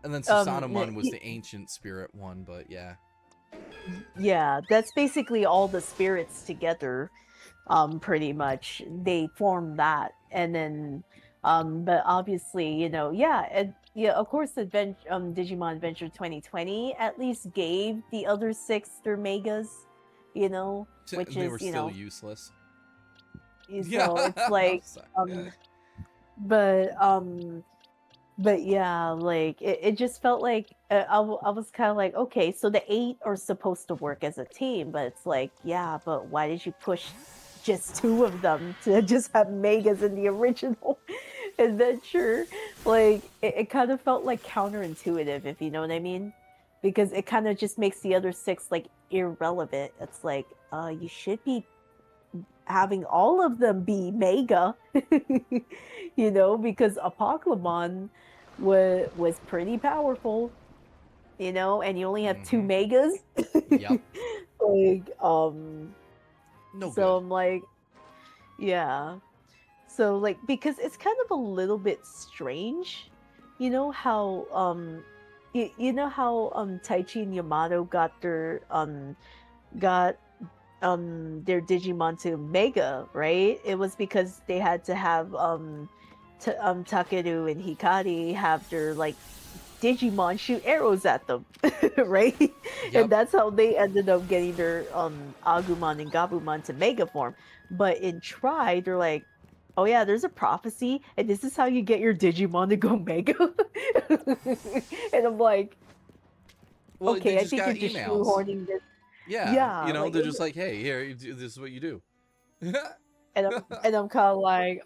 Speaker 1: And then
Speaker 3: Um,
Speaker 1: Susanoo-man was the ancient spirit one, but yeah.
Speaker 3: yeah, that's basically all the spirits together. Pretty much they form that, and then but obviously, yeah, and yeah, of course, Digimon Adventure 2020 at least gave the other six their megas, which
Speaker 1: They were
Speaker 3: is,
Speaker 1: still useless. Yeah,
Speaker 3: so it's
Speaker 1: I'm
Speaker 3: like
Speaker 1: sorry.
Speaker 3: um but but yeah, like it just felt like I was kind of like, okay, so the eight are supposed to work as a team, but it's like, yeah, but why did you push just two of them to just have megas in the original adventure? Like it kind of felt like counterintuitive, if you know what I mean, because it kind of just makes the other six like irrelevant. It's like, you should be having all of them be mega, because Apocalypse was pretty powerful, and you only have two
Speaker 1: Mm-hmm.
Speaker 3: megas.
Speaker 1: Yep.
Speaker 3: Like,
Speaker 1: No
Speaker 3: so
Speaker 1: good.
Speaker 3: I'm like, yeah. So like, because it's kind of a little bit strange, how Taichi and Yamato got their Digimon to Mega, right? It was because they had to have Takeru and Hikari have their like Digimon shoot arrows at them, right? And
Speaker 1: Yep.
Speaker 3: that's how they ended up getting their Agumon and Gabumon to Mega form. But in Tri, they're like, oh yeah, there's a prophecy, and this is how you get your Digimon to go Mega. And I'm like,
Speaker 1: Well, they
Speaker 3: okay, I
Speaker 1: just
Speaker 3: think
Speaker 1: got
Speaker 3: you're just
Speaker 1: emails.
Speaker 3: shoehorning this.
Speaker 1: Yeah,
Speaker 3: Yeah, like
Speaker 1: they're just like, hey, here, this is what you do.
Speaker 3: and I'm kind of like,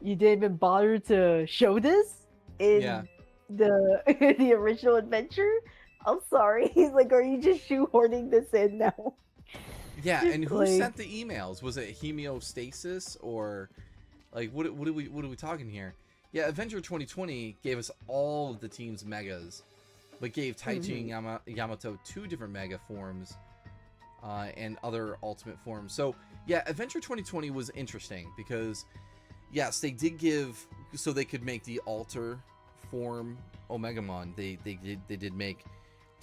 Speaker 3: you didn't even bother to show this
Speaker 1: Yeah.
Speaker 3: in the the original adventure. I'm sorry. He's like, are you just shoehorning this in now?
Speaker 1: Yeah, and who
Speaker 3: Like,
Speaker 1: sent the emails? Was it Hemiostasis, or like what are we talking here? Yeah, Avenger 2020 gave us all of the team's megas, but gave Taichi and
Speaker 3: mhm,
Speaker 1: Yamato two different mega forms, and other ultimate forms. So yeah, Adventure 2020 was interesting because yes, they did give, so they could make the alter form Omegamon. They did make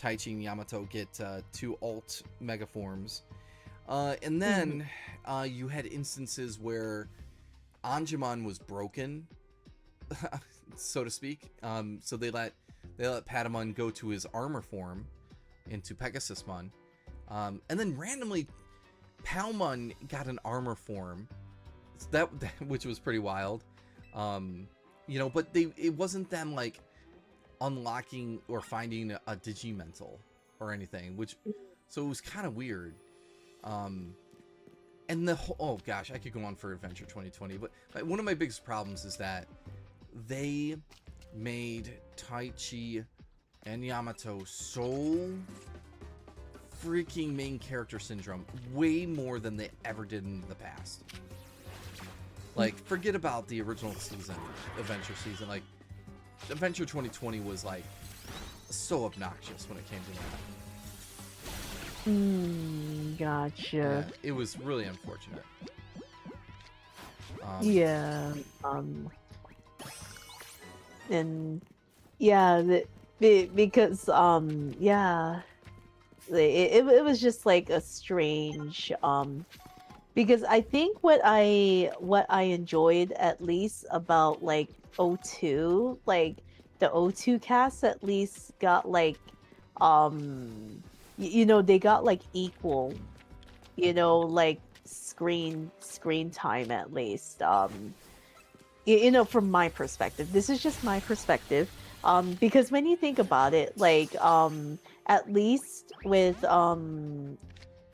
Speaker 1: Taichi and Yamato get two alt mega forms, and
Speaker 3: mhm,
Speaker 1: then you had instances where Anjumon was broken, so to speak. So they let Patamon go to his armor form into Pegasusmon. And then randomly, Palmon got an armor form, that which was pretty wild. But it wasn't them like unlocking or finding a Digimental or anything, which So it was kind of weird. And the whole, oh gosh, I could go on for Adventure 2020, but one of my biggest problems is that they made Taichi and Yamato so freaking main character syndrome, way more than they ever did in the past. Like, forget about the original season, Adventure season. Like, Adventure 2020 was like so obnoxious when it came to that.
Speaker 3: Gotcha.
Speaker 1: Yeah, it was really unfortunate.
Speaker 3: Yeah. And yeah, because yeah, it was just like a strange because I think what I enjoyed at least about like O2, like the O2 cast at least got like you know, they got like equal, you know, like screen time at least. You know, from my perspective, this is just my perspective. Because when you think about it, like at least with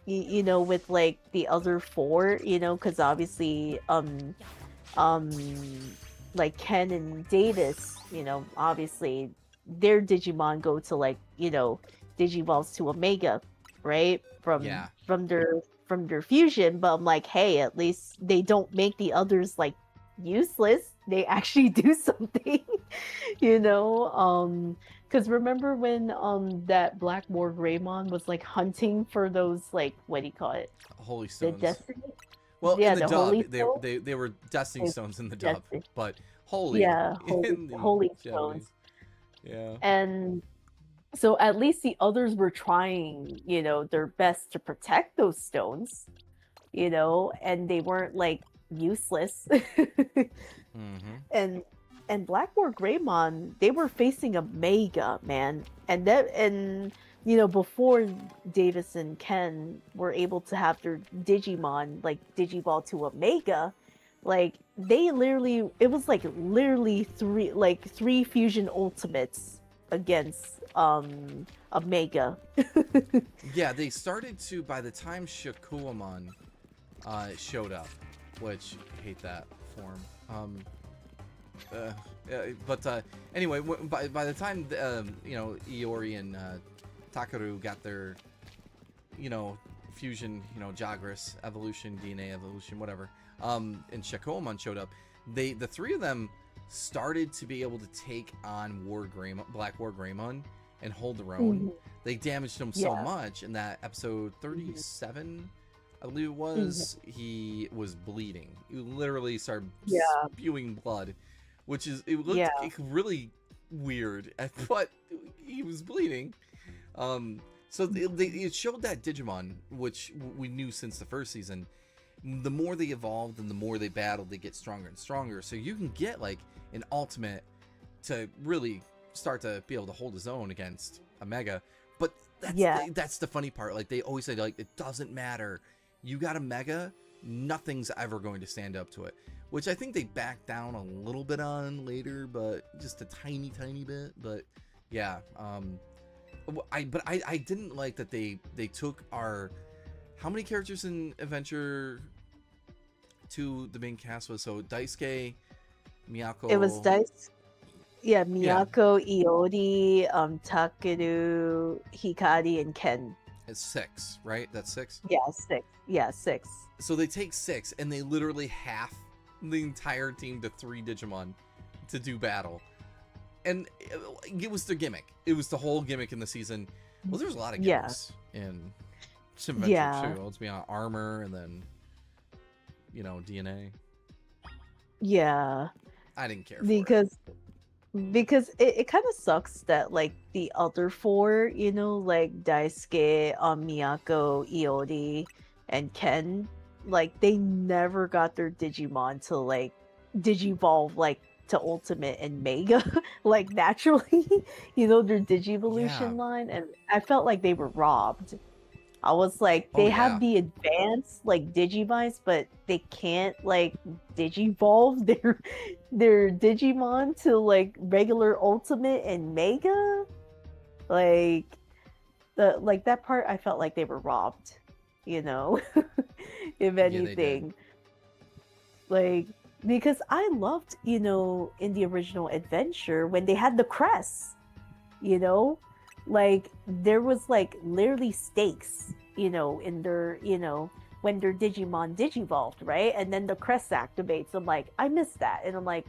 Speaker 3: you know, with like the other four, you know, because obviously like Ken and Davis, you know, obviously their Digimon go to like, you know, Digivolves to Omega, right? From their fusion. But I'm like, hey, at least they don't make the others like useless. They actually do something, you know. Because remember when that Black War Greymon was like hunting for those, like, what do you call it?
Speaker 1: Holy
Speaker 3: The
Speaker 1: stones.
Speaker 3: Destiny.
Speaker 1: Well,
Speaker 3: Yeah,
Speaker 1: in the
Speaker 3: the Holy
Speaker 1: dub,
Speaker 3: Stone?
Speaker 1: they were Destiny Stones in the dub,
Speaker 3: Destiny.
Speaker 1: but holy
Speaker 3: Yeah,
Speaker 1: in the
Speaker 3: Holy
Speaker 1: Japanese.
Speaker 3: Stones.
Speaker 1: Yeah.
Speaker 3: And so at least the others were trying, you know, their best to protect those stones, you know, and they weren't like useless.
Speaker 1: Mm-hmm.
Speaker 3: And Blackboard Greymon, they were facing a Mega, man. And you know, before Davis and Ken were able to have their Digimon like Digiball to a Mega, like they literally, it was like literally three fusion ultimates against a Mega.
Speaker 1: Yeah, they started to, by the time Shakuamon showed up, which I hate that form. But anyway, by the time you know, Iori and Takaru got their, you know, fusion, you know, Jagras evolution, DNA evolution, whatever, and Shakuamon showed up, the three of them started to be able to take on Black War Greymon and hold their own. They damaged him so much in that episode 37, I believe it was, he was bleeding. He literally started spewing blood, which is, it looked really weird, but he was bleeding. So it showed that Digimon, which we knew since the first season, the more they evolved and the more they battled, they get stronger and stronger. So you can get like an ultimate to really start to be able to hold his own against a Mega. But that's the funny part. Like they always say, like, it doesn't matter. You got a Mega, nothing's ever going to stand up to it. Which I think they backed down a little bit on later, but just a tiny bit. But yeah, I didn't like that they took our, how many characters in Adventure 2 the main cast was? So Daisuke, Miyako.
Speaker 3: It was Miyako, Iori, Takeru, Hikari, and Ken.
Speaker 1: It's 6, right? That's 6?
Speaker 3: Yeah, 6. Yeah, 6.
Speaker 1: So they take 6 and they literally half the entire team to 3 Digimon to do battle. And it was their gimmick. It was the whole gimmick in the season. Well, there's a lot of gimmicks in Sim Adventure too. Let's be on armor and then, you know, DNA.
Speaker 3: Yeah.
Speaker 1: I didn't care for it.
Speaker 3: Because it kind of sucks that like the other 4, you know, like Daisuke, Miyako, Iori, and Ken, like they never got their Digimon to like Digivolve like to Ultimate and Mega like naturally, you know, their Digivolution line, and I felt like they were robbed. I was like, they have the advanced like Digivice, but they can't like Digivolve their Digimon to like regular Ultimate and Mega. Like the like that part I felt like they were robbed, you know, if
Speaker 1: they did.
Speaker 3: anything. Like, because I loved, in the original adventure when they had the crest, you know, like there was like literally stakes, in their, when their Digimon digivolved, right? And then the crest activates. I'm like, I missed that. And I'm like,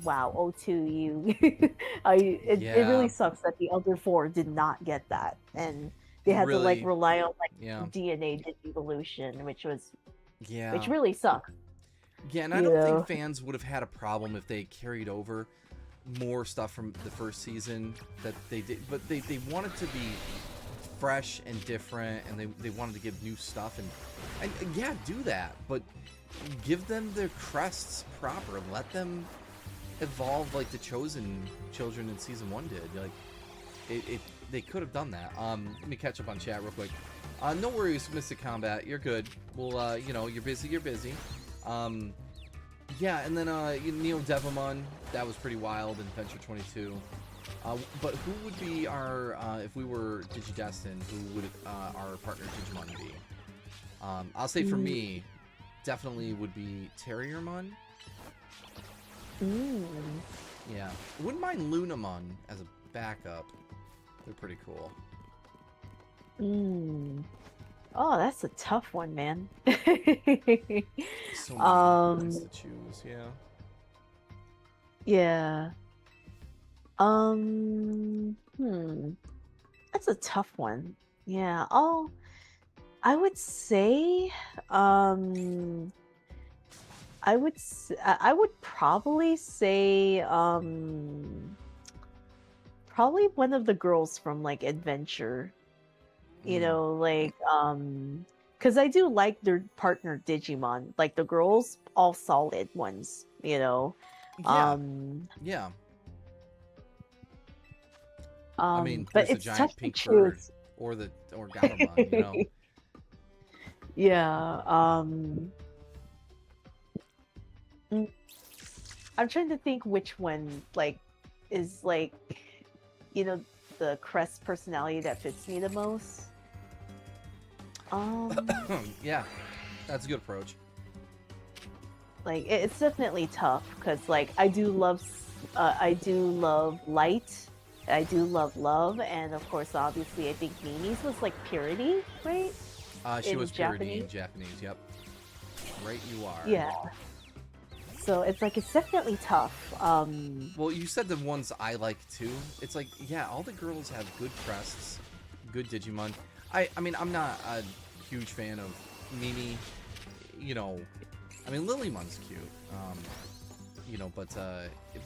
Speaker 3: wow, O2, you it really
Speaker 1: Yeah.
Speaker 3: sucks that the other four did not get that. And they had to like
Speaker 1: Really.
Speaker 3: rely on like
Speaker 1: Yeah.
Speaker 3: DNA digivolution,
Speaker 1: Yeah.
Speaker 3: which really sucks.
Speaker 1: Yeah, and I don't think fans would have had a problem if they carried over more stuff from the first season that they did, but they wanted to be fresh and different, and they wanted to give new stuff, and yeah, do that, but give them their crests proper. Let them evolve like the Chosen Children in season 1 did. Like, they could have done that. Let me catch up on chat real quick. No worries, Mystic Combat. You're good. Well, you're busy. You're busy. Yeah, and then Neo Devimon, that was pretty wild in Adventure 22. But who would be our, if we were Digidestined, who would our partner Digimon be? I'll say for me, definitely would be Terriermon. Yeah. Wouldn't mind Lunamon as a backup. They're pretty cool.
Speaker 3: Oh, that's a tough one, man.
Speaker 1: So many ones to choose, yeah.
Speaker 3: Yeah. That's a tough one. Yeah. I would say, I would probably say, probably one of the girls from like Adventure. Like, because I do like their partner Digimon, like the girls, all solid ones,
Speaker 1: Yeah. Yeah. I mean,
Speaker 3: but
Speaker 1: there's
Speaker 3: it's
Speaker 1: a
Speaker 3: tough
Speaker 1: giant
Speaker 3: to
Speaker 1: pink bird,
Speaker 3: choose.
Speaker 1: or Gatomon,
Speaker 3: Yeah. I'm trying to think which one like is like, the crest personality that fits me the most.
Speaker 1: Yeah, that's a good approach.
Speaker 3: Like it's definitely tough because like I do love light, I do love love, and of course obviously I think Mimi's was like purity, right?
Speaker 1: She
Speaker 3: In
Speaker 1: was purity in
Speaker 3: Japanese?
Speaker 1: Japanese. Yep. Right, you are.
Speaker 3: Yeah. So it's like it's definitely tough.
Speaker 1: Well, you said the ones I like too. It's like, yeah, all the girls have good crests, good Digimon. I mean, I'm not a huge fan of Mimi. I mean, Lilymon's cute. But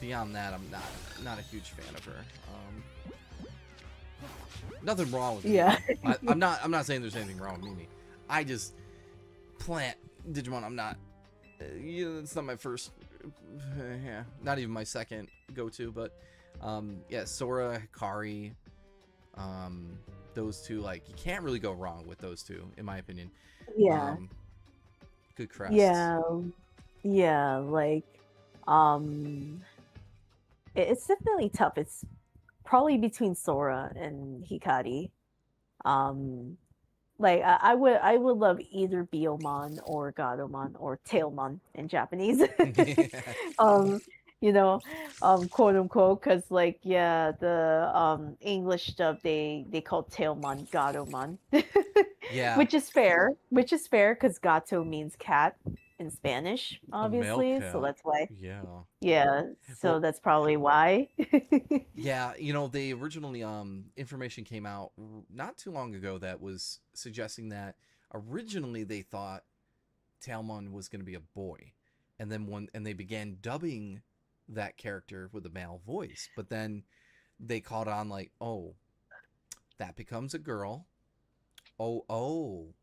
Speaker 1: beyond that, I'm not a huge fan of her. Nothing wrong with Mimi.
Speaker 3: Yeah.
Speaker 1: I'm not saying there's anything wrong with Mimi. I just plant Digimon. I'm not. It's not my first. Yeah, not even my second go-to. But yeah, Sora, Hikari. Those two, like, you can't really go wrong with those two, in my opinion.
Speaker 3: Yeah.
Speaker 1: Good crests.
Speaker 3: Yeah, like it's definitely tough. It's probably between Sora and Hikari. Like I would love either Biomon or Gatomon or Tailmon in Japanese. Quote unquote, because like yeah, the English dub they call Tailmon Gatomon.
Speaker 1: Yeah.
Speaker 3: Which is fair because gato means cat in Spanish,
Speaker 1: A male
Speaker 3: obviously. So
Speaker 1: cat.
Speaker 3: that's why.
Speaker 1: Yeah.
Speaker 3: Yeah. So
Speaker 1: Well,
Speaker 3: that's probably why.
Speaker 1: yeah, they originally information came out not too long ago that was suggesting that originally they thought Tailmon was going to be a boy, and then they began dubbing that character with a male voice, but then they caught on like, oh, that becomes a girl. Oh,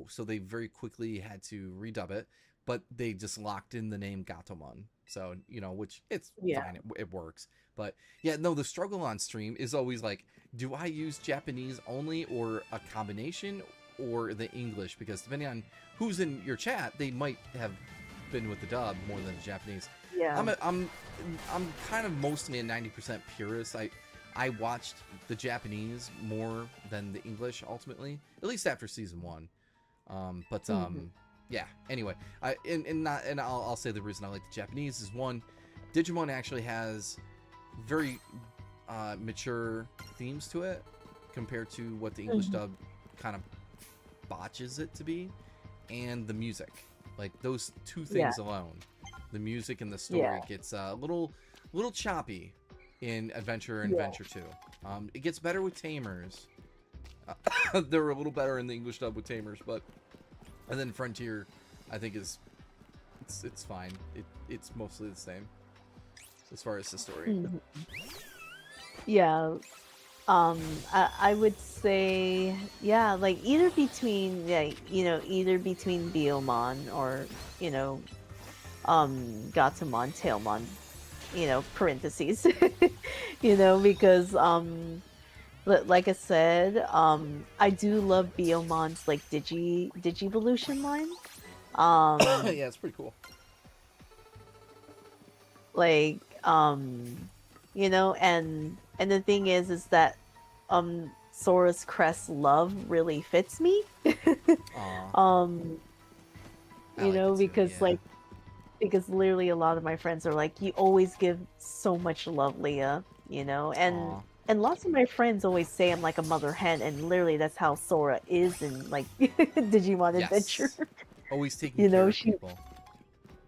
Speaker 1: so they very quickly had to redub it, but they just locked in the name Gatomon. So, which it's
Speaker 3: Yeah.
Speaker 1: fine, it works. But yeah, no, the struggle on stream is always like, do I use Japanese only or a combination or the English? Because depending on who's in your chat, they might have been with the dub more than the Japanese.
Speaker 3: Yeah.
Speaker 1: I'm kind of mostly a 90% purist. I watched the Japanese more than the English ultimately, at least after season 1. Yeah. Anyway, I'll say the reason I like the Japanese is, one, Digimon actually has very mature themes to it compared to what the English dub kind of botches it to be, and the music, like those two things alone, the music and the story gets a little choppy in Adventure and Adventure 2. It gets better with Tamers. They're a little better in the English dub with Tamers, and then Frontier, I think it's fine. It's mostly the same as far as the story.
Speaker 3: Yeah. I would say, yeah, like either between, either between Biyomon or, Gatomon, Tailmon, parentheses, because, like I said, I do love Biyomon's, like, Digivolution line.
Speaker 1: Yeah, it's pretty cool.
Speaker 3: Like, and the thing is that Sora's crest love really fits me. Because literally a lot of my friends are like, you always give so much love, Leah, and lots of my friends always say I'm like a mother hen, and literally that's how Sora is in like Digimon Adventure.
Speaker 1: Always taking care of people.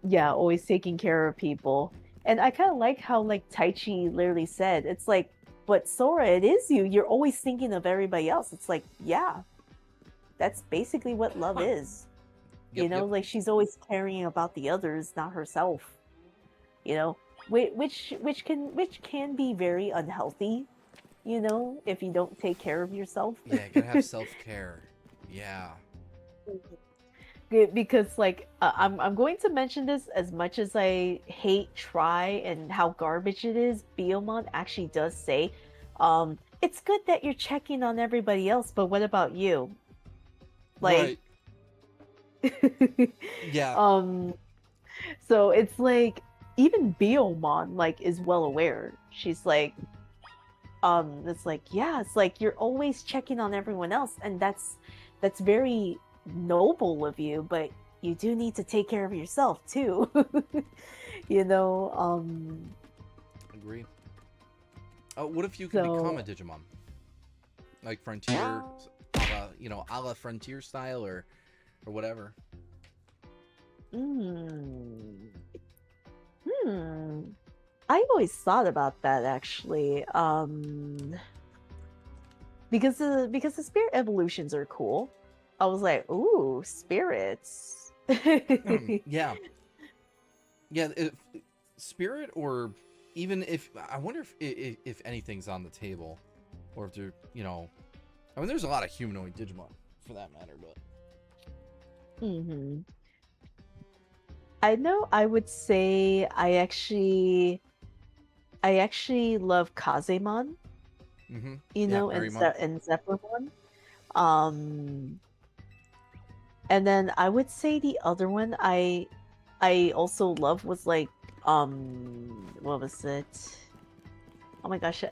Speaker 3: Yeah, always taking care of people. And I kind of like how, like, Taichi literally said, it's like, but Sora, it is you. You're always thinking of everybody else. It's like, yeah, that's basically what love is. Like, she's always caring about the others, not herself. Which can be very unhealthy, if you don't take care of yourself.
Speaker 1: Yeah, you gotta have self-care. Yeah.
Speaker 3: Because, like, I'm going to mention this, as much as I hate Try and how garbage it is, Biyomon actually does say, it's good that you're checking on everybody else, but what about you? Like,
Speaker 1: yeah.
Speaker 3: So it's like, even Biyomon, like, is well aware. She's like, it's like, yeah, it's like you're always checking on everyone else, and that's very noble of you, but you do need to take care of yourself too.
Speaker 1: Agree. What if you could become a Digimon, like Frontier, a la Frontier style, or whatever?
Speaker 3: I always thought about that, actually, because the spirit evolutions are cool. I was like, ooh, spirits.
Speaker 1: Yeah. If spirit, or even if, I wonder if anything's on the table, or if they're, I mean, there's a lot of humanoid Digimon for that matter, but.
Speaker 3: I know. I would say I actually love Kazemon. And Zephyrmon. And then I would say the other one I also love was, like, what was it? Oh my gosh.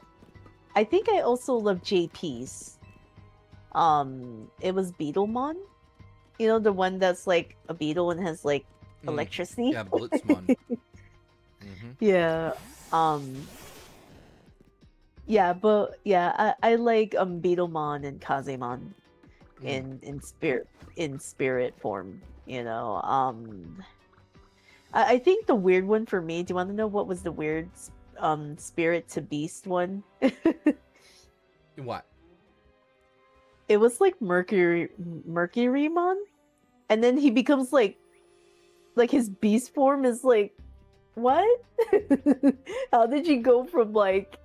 Speaker 3: I think I also love JP's. It was Beetlemon. The one that's like a beetle and has, like, electricity.
Speaker 1: Yeah, Blitzmon.
Speaker 3: Yeah. Yeah, but yeah, I like Beetlemon and Kazemon in spirit form, I think the weird one for me, do you want to know what was the weird spirit to beast one?
Speaker 1: What?
Speaker 3: It was like Mercurymon, and then he becomes like his beast form is like, what? How did you go from like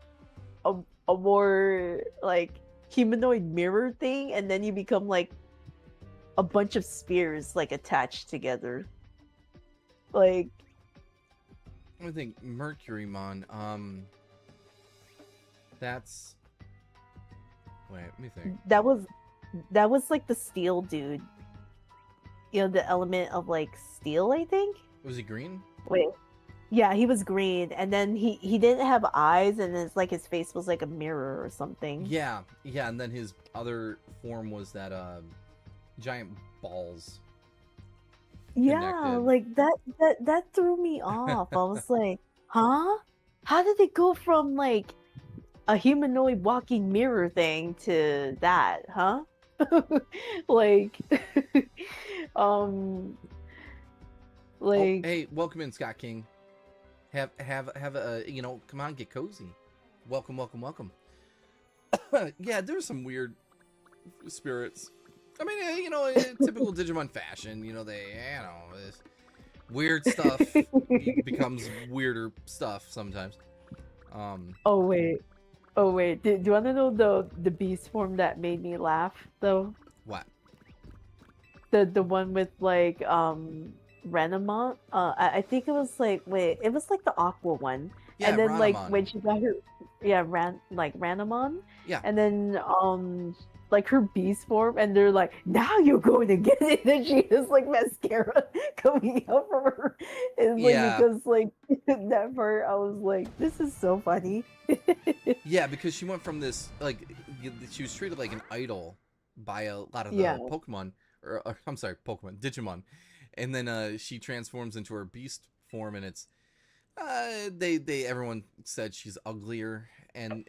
Speaker 3: a more like humanoid mirror thing, and then you become like a bunch of spears like attached together? Like,
Speaker 1: I think Mercurymon. That's. Wait, let me think.
Speaker 3: That was like the steel dude. The element of like steel, I think.
Speaker 1: Was he green?
Speaker 3: Wait. Yeah, he was green, and then he didn't have eyes, and it's like his face was like a mirror or something.
Speaker 1: Yeah, yeah, and then his other form was that giant balls.
Speaker 3: Yeah,
Speaker 1: Connected.
Speaker 3: like that threw me off. I was like, huh? How did it go from like a humanoid walking mirror thing to that, huh? Like, um,
Speaker 1: Oh,
Speaker 3: like,
Speaker 1: hey, welcome in, Scott King. Have a come on, get cozy. Welcome, welcome, welcome. Yeah, there's some weird spirits. I mean, in typical Digimon fashion, this weird stuff becomes weirder stuff sometimes.
Speaker 3: oh wait, Do you want to know the beast form that made me laugh though?
Speaker 1: What?
Speaker 3: The one with like Renamon. I think it was like it was like the aqua one.
Speaker 1: Yeah,
Speaker 3: And then like
Speaker 1: Ranamon.
Speaker 3: when she got her Ranamon.
Speaker 1: Yeah.
Speaker 3: And then like her beast form, and they're like, now you're going to get it, and she has like mascara coming out from her. It's like
Speaker 1: Yeah.
Speaker 3: because like that part I was like, this is so funny.
Speaker 1: Yeah, because she went from this she was treated like an idol by a lot of the
Speaker 3: Yeah.
Speaker 1: Pokemon, or I'm sorry, Pokemon, Digimon, and then she transforms into her beast form, and it's everyone said she's uglier, and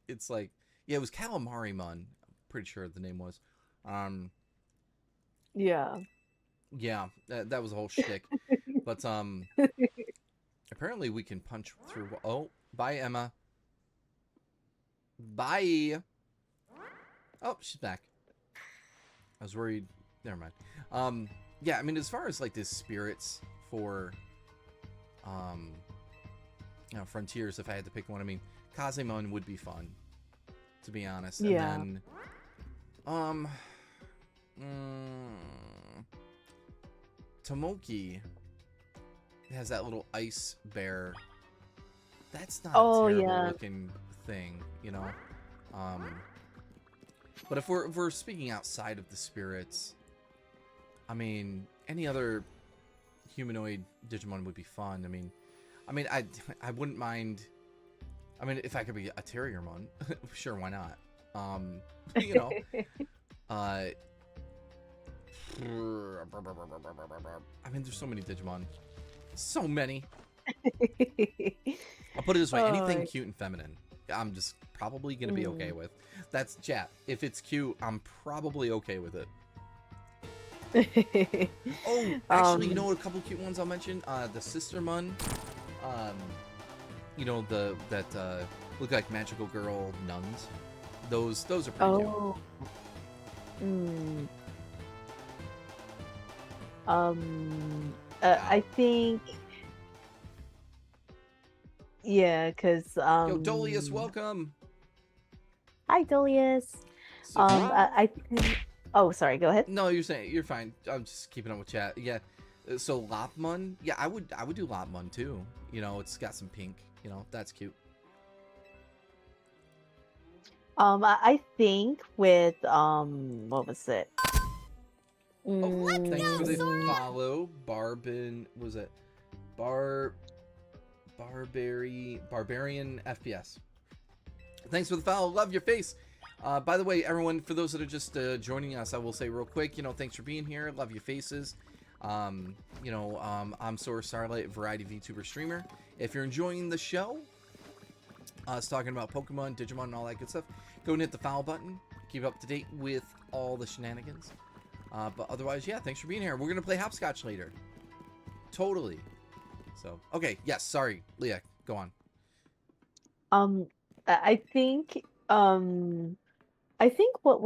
Speaker 1: it's like, yeah, it was Calamarimon, pretty sure the name was,
Speaker 3: Yeah.
Speaker 1: yeah, that was a whole shtick, but apparently we can punch through. Oh, bye, Emma. Bye. Oh, she's back. I was worried. Never mind. Yeah, I mean, as far as like the spirits for Frontiers, if I had to pick one, I mean, Kazemon would be fun, to be honest.
Speaker 3: Yeah.
Speaker 1: And then Tomoki has that little ice bear. That's not
Speaker 3: Oh,
Speaker 1: a terrible
Speaker 3: yeah.
Speaker 1: looking thing, but if we're speaking outside of the spirits, I mean, any other humanoid Digimon would be fun. I mean, I wouldn't mind. I mean, if I could be a Terriermon, sure, why not? I mean, there's so many Digimon, so many. I'll put it this way: anything cute and feminine, I'm just probably gonna be okay with. That's chat. If it's cute, I'm probably okay with it. Oh, actually, you know what? A couple cute ones I'll mention. The Sistermon. That look like magical girl nuns. Those are pretty cute.
Speaker 3: Oh. I think. Yeah, because
Speaker 1: Yo, Dolius, welcome.
Speaker 3: Hi, Dolius.
Speaker 1: So,
Speaker 3: I think. Oh, sorry. Go ahead.
Speaker 1: no, you're fine. I'm just keeping up with chat. Yeah. So Lopmon, yeah, I would do Lopmon too. It's got some pink. That's cute.
Speaker 3: I think with what was it?
Speaker 1: Oh,
Speaker 3: Mm,
Speaker 1: thanks for the follow, Barbarian. Was it Barbarian FPS? Thanks for the follow. Love your face. By the way, everyone, for those that are just joining us, I will say real quick, thanks for being here. Love your faces. I'm Sora Starlight, variety VTuber streamer. If you're enjoying the show, us talking about Pokemon, Digimon, and all that good stuff, go and hit the follow button. Keep up to date with all the shenanigans. But otherwise, yeah, thanks for being here. We're gonna play hopscotch later. Totally. So, okay, yes, sorry, Leah, go on.
Speaker 3: I think what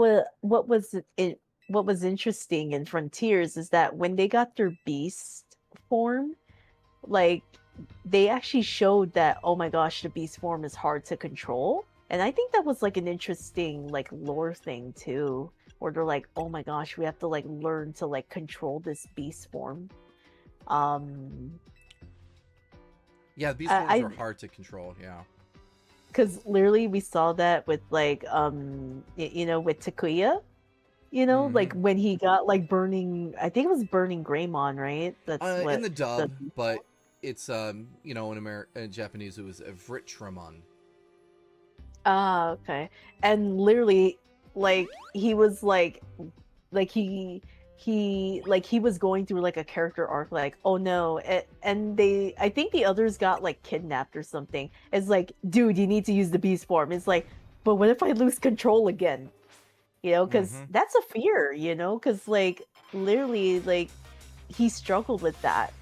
Speaker 3: was interesting in Frontiers is that when they got their beast form, like they actually showed that, oh my gosh, the beast form is hard to control. And I think that was like an interesting like lore thing too, where they're like, oh my gosh, we have to like learn to like control this beast form.
Speaker 1: Yeah, the beast forms are hard to control, yeah.
Speaker 3: Because literally we saw that with like with Takuya, like when he got like burning, I think it was burning Greymon, right? That's what
Speaker 1: in the dub, but it's you know, in Japanese it was Vritramon.
Speaker 3: Ah, okay. And literally, like he was like he was going through like a character arc, like, oh no, and they, I think the others got like kidnapped or something. It's like, dude, you need to use the beast form. It's like, but what if I lose control again? You know, because
Speaker 1: Mhm.
Speaker 3: that's a fear, you know, because like literally, like he struggled with that,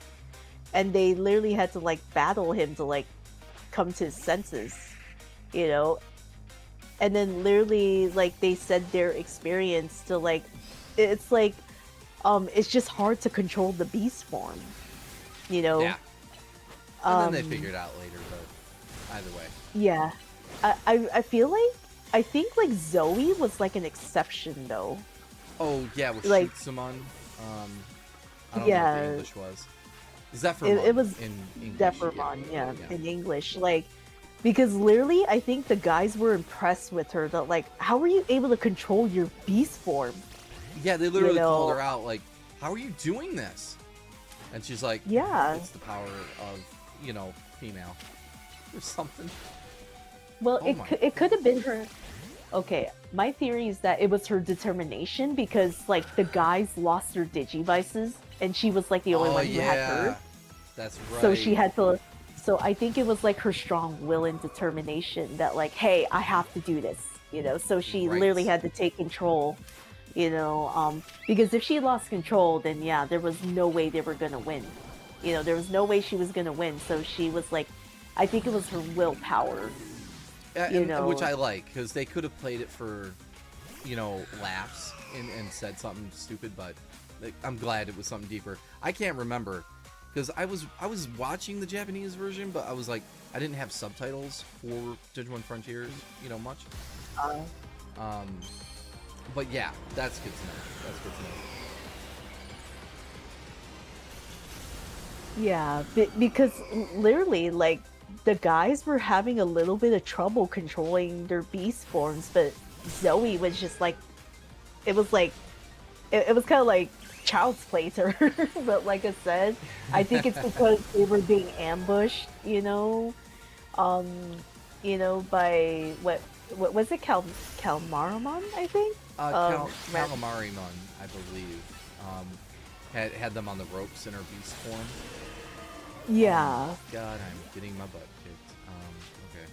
Speaker 3: and they literally had to like battle him to like come to his senses, you know. And then literally, like they said their experience to like, it's like, it's just hard to control the beast form, you know.
Speaker 1: Yeah. And then they
Speaker 3: um
Speaker 1: figured out later, but either way.
Speaker 3: yeah, I feel like, I think like Zoe was like an exception though.
Speaker 1: Oh yeah, with
Speaker 3: Like,
Speaker 1: Shutsuman. I don't know what
Speaker 3: yeah,
Speaker 1: the English was. Zephyrmon
Speaker 3: it was
Speaker 1: in English.
Speaker 3: Defermon, yeah, in English, like, because literally I think the guys were impressed with her, that like, how are you able to control your beast form?
Speaker 1: Yeah, they literally
Speaker 3: know.
Speaker 1: called her out, like, how are you doing this? And she's like,
Speaker 3: Yeah.
Speaker 1: it's the power of, you know, female. Or something.
Speaker 3: Well,
Speaker 1: Oh my
Speaker 3: it could have been her. Okay, my theory is that it was her determination, because like the guys lost their digivices and she was like the only
Speaker 1: Oh
Speaker 3: one who had
Speaker 1: yeah,
Speaker 3: her.
Speaker 1: that's right.
Speaker 3: So she had to, so I think it was like her strong will and determination that like, hey, I have to do this, you know. So she
Speaker 1: Right.
Speaker 3: literally had to take control, you know, because if she lost control, then yeah, there was no way they were gonna win. You know, there was no way she was gonna win. So she was like, I think it was her willpower. You know.
Speaker 1: Which I like, because they could have played it for, you know, laughs and said something stupid, but like, I'm glad it was something deeper. I can't remember, because I was watching the Japanese version, but I was like, I didn't have subtitles for Digimon Frontiers, you know, much.
Speaker 3: Uh,
Speaker 1: But yeah, that's good to know. That's good to know.
Speaker 3: Yeah, because literally, like, the guys were having a little bit of trouble controlling their beast forms, but Zoe was just like, it was like, it was kind of like child's play to her. But like I said, I think it's because they were being ambushed, um, by what was it, Calmaramon, I think.
Speaker 1: Calamarimon, I believe, had them on the ropes in her beast form.
Speaker 3: Yeah.
Speaker 1: God, I'm getting my butt kicked. Okay.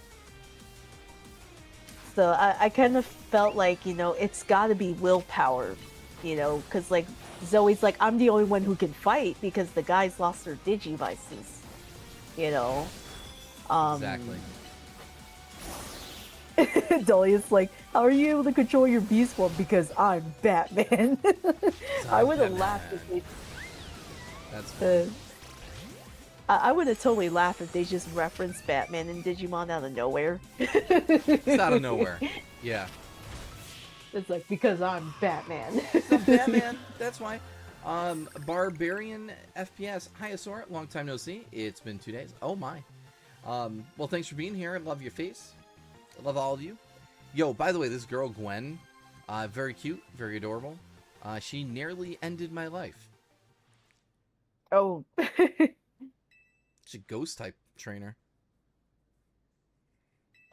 Speaker 3: So I kind of felt like, it's got to be willpower, because like Zoe's like, I'm the only one who can fight because the guys lost their digivices,
Speaker 1: Exactly.
Speaker 3: Dahlia's like, how are you able to control your beast form? Because I'm Batman. I would have
Speaker 1: Batman.
Speaker 3: laughed if they.
Speaker 1: That's funny.
Speaker 3: I would have totally laughed if they just referenced Batman and Digimon out of nowhere.
Speaker 1: It's out of nowhere. Yeah.
Speaker 3: It's like, because I'm Batman.
Speaker 1: Batman, that's why. Barbarian FPS. Hi, Asora. Long time no see. It's been 2 days. Oh my. Well, thanks for being here. I love your face. I love all of you. Yo, by the way, this girl, Gwen, very cute, very adorable. She nearly ended my life.
Speaker 3: Oh.
Speaker 1: She's a ghost type trainer.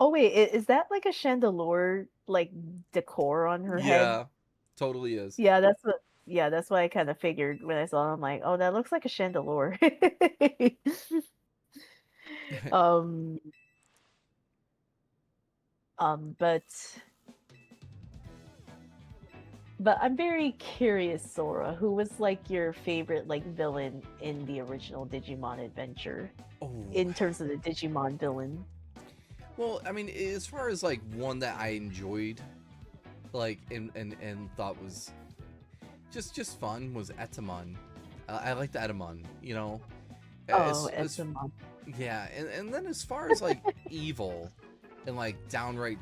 Speaker 3: Oh wait, is that like a Chandelure like decor on her head?
Speaker 1: Yeah, totally is.
Speaker 3: Yeah, that's what I kind of figured when I saw it. I'm like, oh, that looks like a Chandelure. um but I'm very curious, Sora, who was like your favorite like villain in the original Digimon Adventure
Speaker 1: Oh.
Speaker 3: in terms of the Digimon villain?
Speaker 1: Well, I mean, as far as like one that I enjoyed, like and thought was just fun, was Etamon. I liked Etamon,
Speaker 3: Oh,
Speaker 1: As-
Speaker 3: Etamon.
Speaker 1: yeah, and then as far as like evil and like downright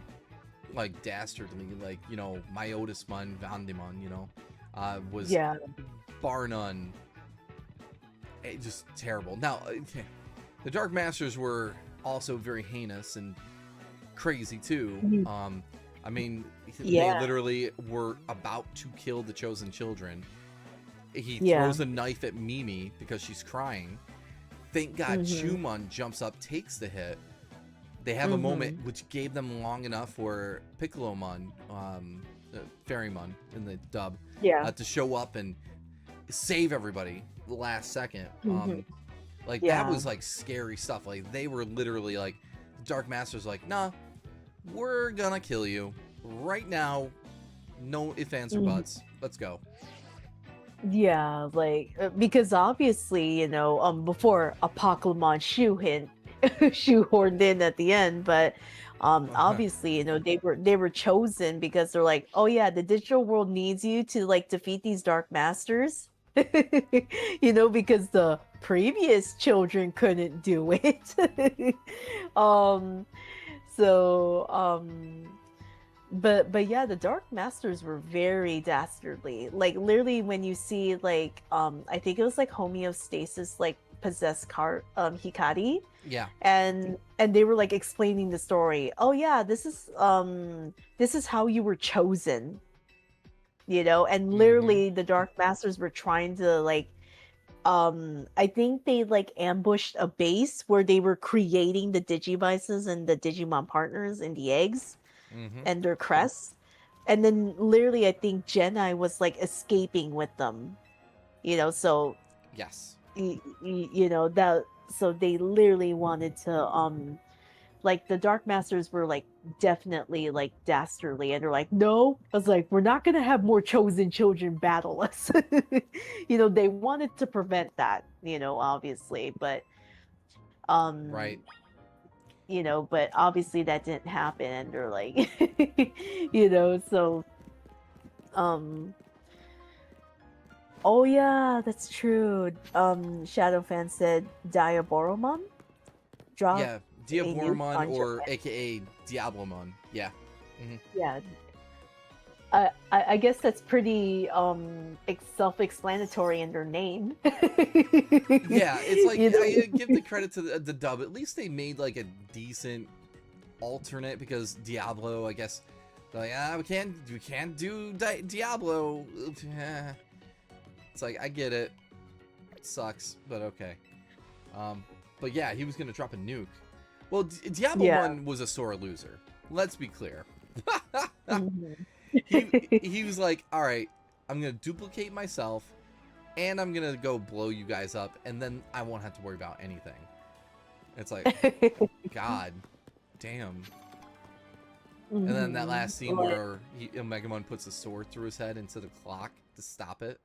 Speaker 1: like dastardly, like Myotismon, Vandemon, was
Speaker 3: Yeah.
Speaker 1: bar none just terrible. Now, the Dark Masters were also very heinous and crazy too.
Speaker 3: Mhm.
Speaker 1: I mean,
Speaker 3: Yeah.
Speaker 1: they literally were about to kill the chosen children. He
Speaker 3: Yeah.
Speaker 1: throws a knife at Mimi because she's crying, Thank God
Speaker 3: Mhm.
Speaker 1: Chumon jumps up, takes the hit. They have a moment which gave them long enough for Piccolo-mon, Ferrymon in the dub,
Speaker 3: Yeah.
Speaker 1: to show up and save everybody the last second.
Speaker 3: Mhm.
Speaker 1: Like that
Speaker 3: Yeah.
Speaker 1: was like scary stuff. Like they were literally like, Dark Master's like, nah, we're gonna kill you right now. No ifs, ands, or
Speaker 3: Mhm.
Speaker 1: buts. Let's go.
Speaker 3: Yeah, like because obviously, before Apocalypse shoehorned in at the end, but obviously, they were chosen because they're like, oh yeah, the digital world needs you to like defeat these dark masters. Because the previous children couldn't do it. um so but yeah, the Dark Masters were very dastardly. Like literally when you see like I think it was like homeostasis like possessed Hikari,
Speaker 1: Yeah.
Speaker 3: and they were like explaining the story. Oh yeah, this is how you were chosen. And literally the Dark Masters were trying to like I think they like ambushed a base where they were creating the Digivices and the Digimon partners and the eggs
Speaker 1: Mm-hmm.
Speaker 3: and their crests. And then literally I think Jedi was like escaping with them. So
Speaker 1: Yes.
Speaker 3: that so they literally wanted to like the Dark Masters were like definitely like dastardly and they're like, no, I was like, we're not gonna have more chosen children battle us. They wanted to prevent that, obviously, but
Speaker 1: Right.
Speaker 3: but obviously that didn't happen and they're like so oh yeah, that's true. Shadowfan said Diaboromon drop
Speaker 1: Yeah.
Speaker 3: a nuke
Speaker 1: Diaboromon
Speaker 3: on
Speaker 1: or
Speaker 3: Japan.
Speaker 1: AKA Diablomon. Yeah.
Speaker 3: Yeah. I guess that's pretty self-explanatory in their name.
Speaker 1: Yeah, it's like
Speaker 3: You know?
Speaker 1: I give the credit to the dub. At least they made like a decent alternate because Diablo, I guess, they're like we can't do Diablo. It's like I get it. It sucks, but okay. But yeah, he was gonna drop a nuke. Well, Diablo was a sore loser. Let's be clear.
Speaker 3: Mhm.
Speaker 1: he was like, all right, I'm gonna duplicate myself, and I'm gonna go blow you guys up, and then I won't have to worry about anything. It's like, God damn. And then that last scene
Speaker 3: Like,
Speaker 1: where Megamon puts a sword through his head into the clock to stop it.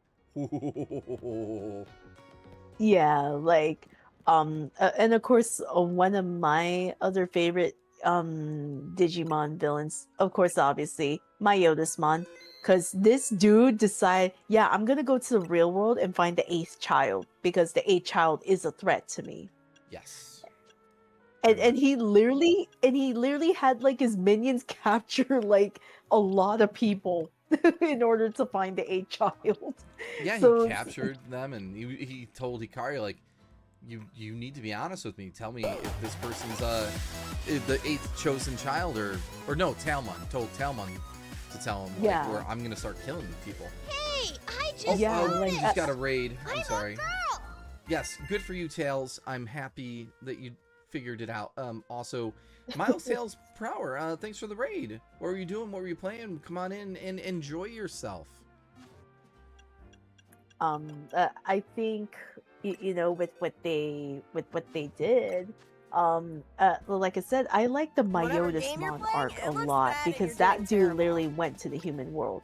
Speaker 3: yeah, like and of course one of my other favorite Digimon villains, of course, obviously, Myotismon, because this dude decided, yeah, I'm gonna go to the real world and find the eighth child because the eighth child is a threat to me.
Speaker 1: Yes.
Speaker 3: And he literally had like his minions capture like a lot of people in order to find the eighth child.
Speaker 1: Yeah,
Speaker 3: So
Speaker 1: he captured them, and he told Hikari, like, you need to be honest with me. Tell me if this person's the eighth chosen child, or no, Talmon. Told Talmon to tell him, like,
Speaker 3: Yeah.
Speaker 1: where I'm gonna start killing people.
Speaker 2: Hey, I just
Speaker 1: Oh,
Speaker 3: Yeah,
Speaker 2: noticed.
Speaker 3: like,
Speaker 1: you just got a raid. I'm
Speaker 2: I'm
Speaker 1: sorry.
Speaker 2: a girl.
Speaker 1: Yes, good for you, Tails. I'm happy that you figured it out. Also, Miles Tails Prower, thanks for the raid. What were you doing? What were you playing? Come on in and enjoy yourself.
Speaker 3: I think with what they did, well, like I said, I like the
Speaker 2: Whatever game you're
Speaker 3: Myotismon
Speaker 2: playing,
Speaker 3: arc
Speaker 2: it
Speaker 3: a
Speaker 2: looks
Speaker 3: lot
Speaker 2: bad and
Speaker 3: because
Speaker 2: you're
Speaker 3: that
Speaker 2: doing
Speaker 3: dude
Speaker 2: terrible.
Speaker 3: literally went to the human world,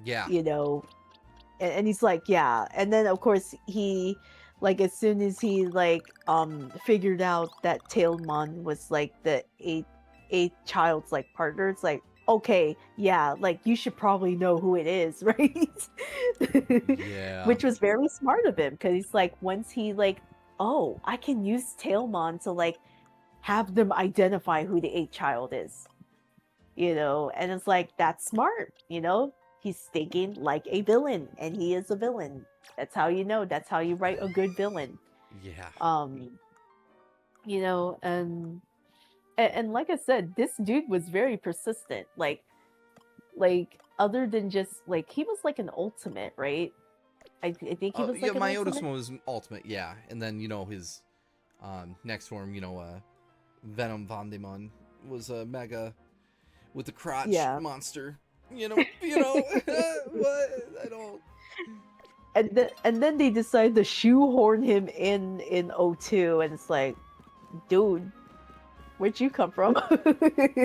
Speaker 1: Yeah.
Speaker 3: And he's like, yeah, and then of course he, like, as soon as he like figured out that Tailmon was like the eighth child's like partner, it's like, okay, yeah, like you should probably know who it is, right?
Speaker 1: Yeah.
Speaker 3: Which was very smart of him because he's like, once he like, oh, I can use Tailmon to like have them identify who the eighth child is, and it's like, that's smart, he's thinking like a villain and he is a villain. That's how that's how you write a good villain.
Speaker 1: Yeah.
Speaker 3: And like I said, this dude was very persistent. Like other than just like, he was like an ultimate, right? I think he
Speaker 1: Oh,
Speaker 3: was
Speaker 1: yeah,
Speaker 3: like an ultimate.
Speaker 1: Myotismo was ultimate, yeah. And then, his next form, Venom Vandemon was a mega with the crotch
Speaker 3: Yeah.
Speaker 1: monster. What? I don't.
Speaker 3: And then they decide to shoehorn him in O2, and it's like, dude, where'd you come from?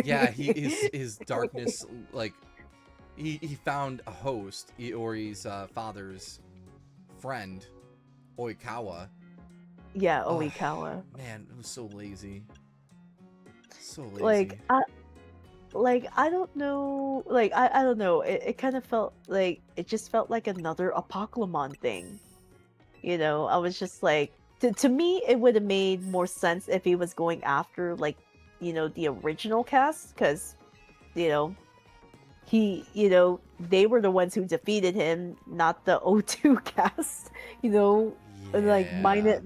Speaker 1: Yeah, his darkness, like, he found a host, Iori's father's friend, Oikawa.
Speaker 3: Yeah,
Speaker 1: Oh,
Speaker 3: Oikawa.
Speaker 1: man, it was so lazy. So lazy.
Speaker 3: I don't know, I don't know, it kind of felt like, it just felt like another Apoclymon thing. I was just like, to me it would have made more sense if he was going after, like, the original cast, because you know they were the ones who defeated him, not the O2 cast. Like,
Speaker 1: Yeah.
Speaker 3: minus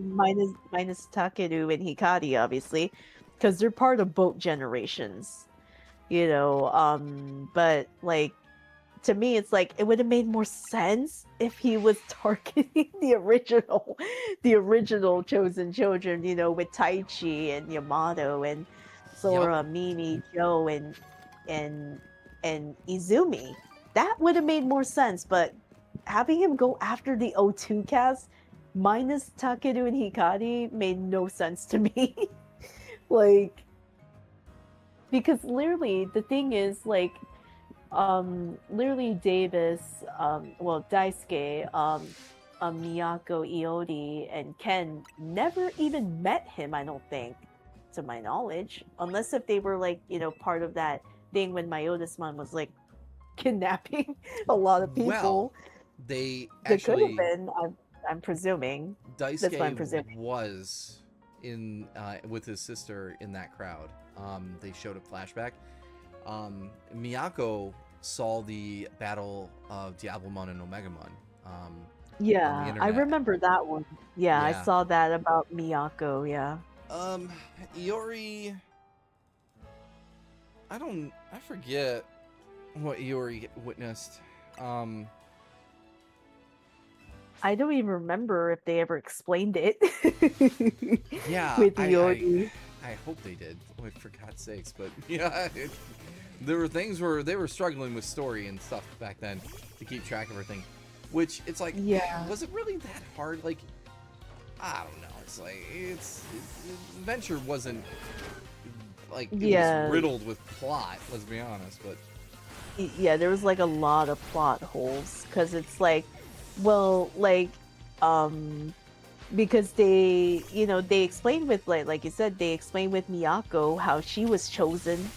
Speaker 3: Takeru and Hikari, obviously, because they're part of both generations. But, like, to me it's like, it would have made more sense if he was targeting the original chosen children, with Taichi and Yamato and Sora, Mimi, Joe, and Izumi. That would have made more sense, but having him go after the O2 cast minus Takeru and Hikari made no sense to me. Like, because literally the thing is, like, literally Davis, Daisuke, Miyako, Iori, and Ken never even met him, I don't think, to my knowledge, unless if they were, like, part of that thing when Myotismon was, like, kidnapping a lot of people.
Speaker 1: Well, they
Speaker 3: could have
Speaker 1: actually,
Speaker 3: been, I'm presuming. That's what I'm
Speaker 1: Daisuke
Speaker 3: presuming.
Speaker 1: was in with his sister in that crowd. They showed a flashback. Miyako saw the battle of Diablamon and Omegamon. On the
Speaker 3: Yeah, I
Speaker 1: internet.
Speaker 3: remember that one. Yeah, I
Speaker 1: Yeah.
Speaker 3: saw that about Miyako, yeah.
Speaker 1: Iori, I forget what Iori witnessed.
Speaker 3: I don't even remember if they ever explained it.
Speaker 1: Yeah,
Speaker 3: With Iori.
Speaker 1: I hope they did, like, for God's sakes. But yeah, there were things where they were struggling with story and stuff back then to keep track of everything. Which, it's like,
Speaker 3: Yeah.
Speaker 1: was it really that hard? Like, I don't know. It's like, Adventure wasn't, like, it was riddled with plot, let's be honest. But
Speaker 3: Yeah, there was, like, a lot of plot holes, because it's like, well, like, because they explained with, like you said, they explained with Miyako how she was chosen,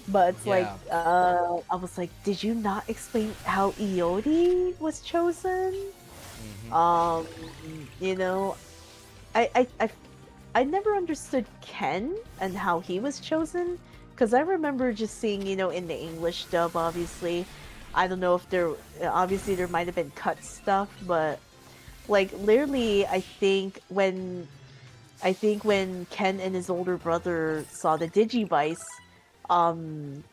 Speaker 3: but it's like, I was like, did you not explain how Iori was chosen? I never understood Ken and how he was chosen, because I remember just seeing, in the English dub, obviously. I don't know if obviously there might have been cut stuff, but, like, literally, I think when Ken and his older brother saw the Digivice,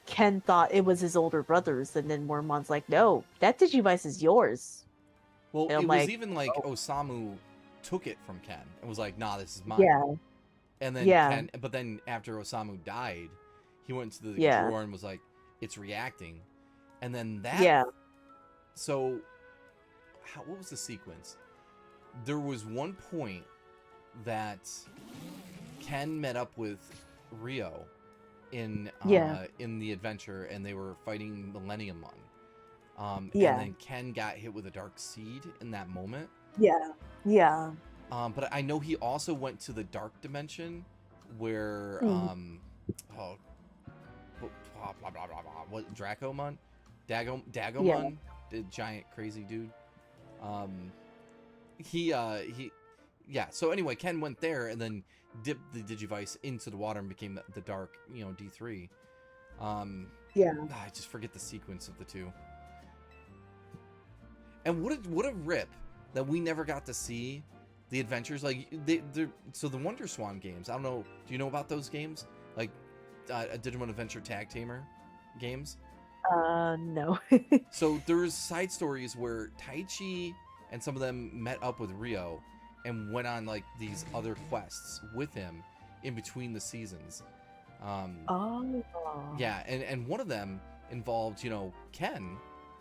Speaker 3: Ken thought it was his older brother's, and then Wormon's like, no, that Digivice is yours.
Speaker 1: well,
Speaker 3: And I'm
Speaker 1: it was
Speaker 3: like,
Speaker 1: even like
Speaker 3: oh.
Speaker 1: Osamu took it from Ken and was like, nah, this is mine.
Speaker 3: Yeah,
Speaker 1: And then
Speaker 3: Yeah.
Speaker 1: but then after Osamu died, he went to the
Speaker 3: Yeah.
Speaker 1: drawer and was like, it's reacting. And then that.
Speaker 3: yeah,
Speaker 1: So, what was the sequence? There was one point that Ken met up with Rio in the adventure, and they were fighting Millenniummon.
Speaker 3: Yeah.
Speaker 1: And then Ken got hit with a dark seed in that moment.
Speaker 3: yeah.
Speaker 1: But I know he also went to the dark dimension where blah blah blah blah blah. What, Dracomon? Dagomon, the giant crazy dude. So anyway, Ken went there and then dipped the Digivice into the water and became the dark, D3. I just forget the sequence of the two. And what a rip that we never got to see the adventures. Like, so the Wonder Swan games, I don't know, do you know about those games? Like, Digimon Adventure Tag Tamer games?
Speaker 3: No.
Speaker 1: So there's side stories where Taichi and some of them met up with Rio and went on like these other quests with him in between the seasons.
Speaker 3: Oh.
Speaker 1: Yeah, and one of them involved, Ken,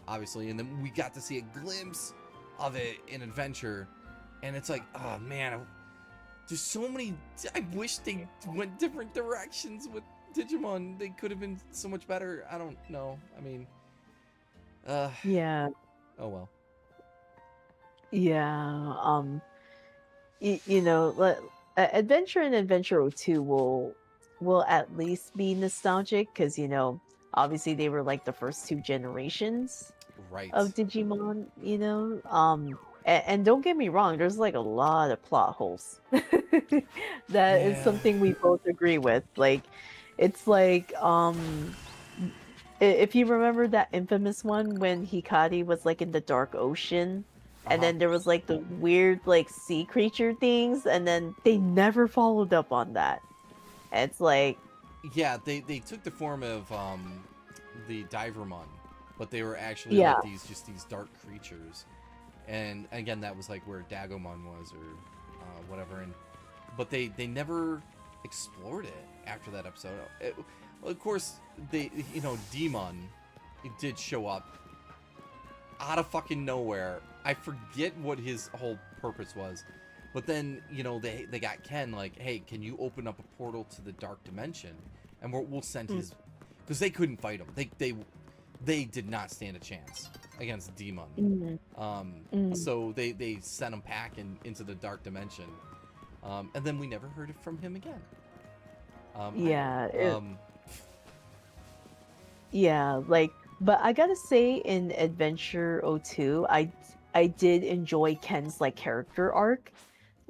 Speaker 1: obviously, and then we got to see a glimpse of it in Adventure, and it's like, oh man, there's so many. I wish they went different directions with Digimon. They could have been so much better. I don't know. I mean,
Speaker 3: Yeah.
Speaker 1: oh well.
Speaker 3: Yeah. Adventure and Adventure 02 will at least be nostalgic because obviously they were like the first two generations
Speaker 1: Right.
Speaker 3: of Digimon. And don't get me wrong, there's like a lot of plot holes. That is
Speaker 1: Yeah.
Speaker 3: something we both agree with. Like, it's like if you remember that infamous one when Hikari was like in the dark ocean. And
Speaker 1: Uh-huh.
Speaker 3: then there was like the weird like sea creature things, and then they never followed up on that. And it's like,
Speaker 1: Yeah, they took the form of the Divermon, but they were actually
Speaker 3: yeah,
Speaker 1: like these dark creatures. And again, that was like where Dagomon was or whatever. But they never explored it after that episode. Well, of course, Demon, it did show up out of fucking nowhere. I forget what his whole purpose was, but then they got Ken like, hey, can you open up a portal to the dark dimension, and we'll send his, because they couldn't fight him. They did not stand a chance against Demon. So they sent him packing into the dark dimension, and then we never heard from him again.
Speaker 3: yeah, yeah, like, but I gotta say, in Adventure 02, I did enjoy Ken's like character arc.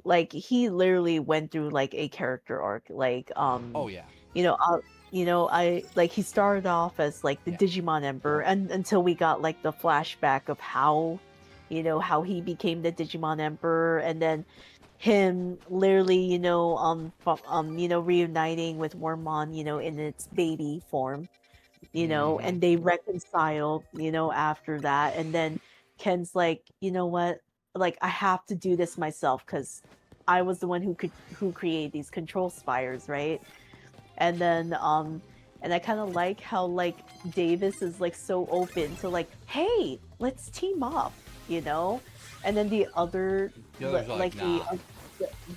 Speaker 3: Like, he literally went through like a character arc. Like,
Speaker 1: Oh yeah.
Speaker 3: I like, he started off as like the
Speaker 1: Yeah.
Speaker 3: Digimon Emperor, and until we got like the flashback of how he became the Digimon Emperor, and then him literally reuniting with Wormmon, in its baby form,
Speaker 1: Mhm.
Speaker 3: and they reconciled, after that. And then Ken's like, you know what? Like, I have to do this myself because I was the one who created these control spires, right? And then and I kind of like how like Davis is like so open to like, hey, let's team up, and then the other
Speaker 1: The others are like, nah.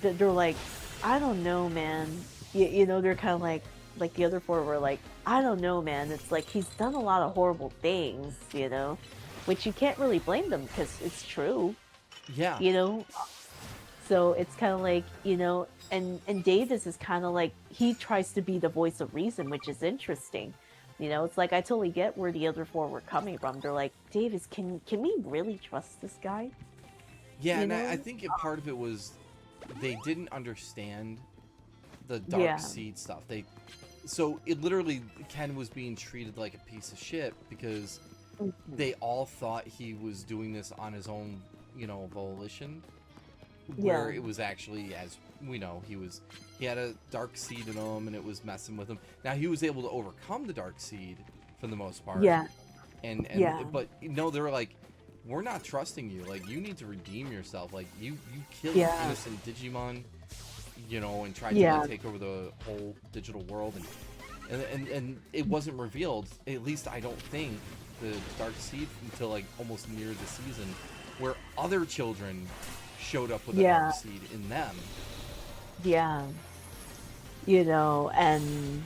Speaker 3: they're like, I don't know, man. They're kind of like the other four were like, I don't know, man. It's like he's done a lot of horrible things, which you can't really blame them because it's true,
Speaker 1: Yeah.
Speaker 3: So it's kind of like, and Davis is kind of like, he tries to be the voice of reason, which is interesting. It's like, I totally get where the other four were coming from. They're like, Davis, can we really trust this guy?
Speaker 1: Yeah, and I think part of it was they didn't understand the Dark
Speaker 3: Yeah.
Speaker 1: Seed stuff. So it literally, Ken was being treated like a piece of shit because they all thought he was doing this on his own, volition. Where
Speaker 3: Yeah.
Speaker 1: it was actually, as we know, he had a Dark Seed in him and it was messing with him. Now he was able to overcome the Dark Seed for the most part.
Speaker 3: Yeah.
Speaker 1: And
Speaker 3: Yeah.
Speaker 1: but no, they were like, we're not trusting you. Like, you need to redeem yourself. Like, you killed
Speaker 3: Yeah.
Speaker 1: innocent Digimon, and tried to
Speaker 3: Yeah.
Speaker 1: like, take over the whole digital world, and it wasn't revealed. At least I don't think the Dark Seed until like almost near the season, where other children showed up with the
Speaker 3: Yeah.
Speaker 1: Dark Seed in them.
Speaker 3: Yeah. And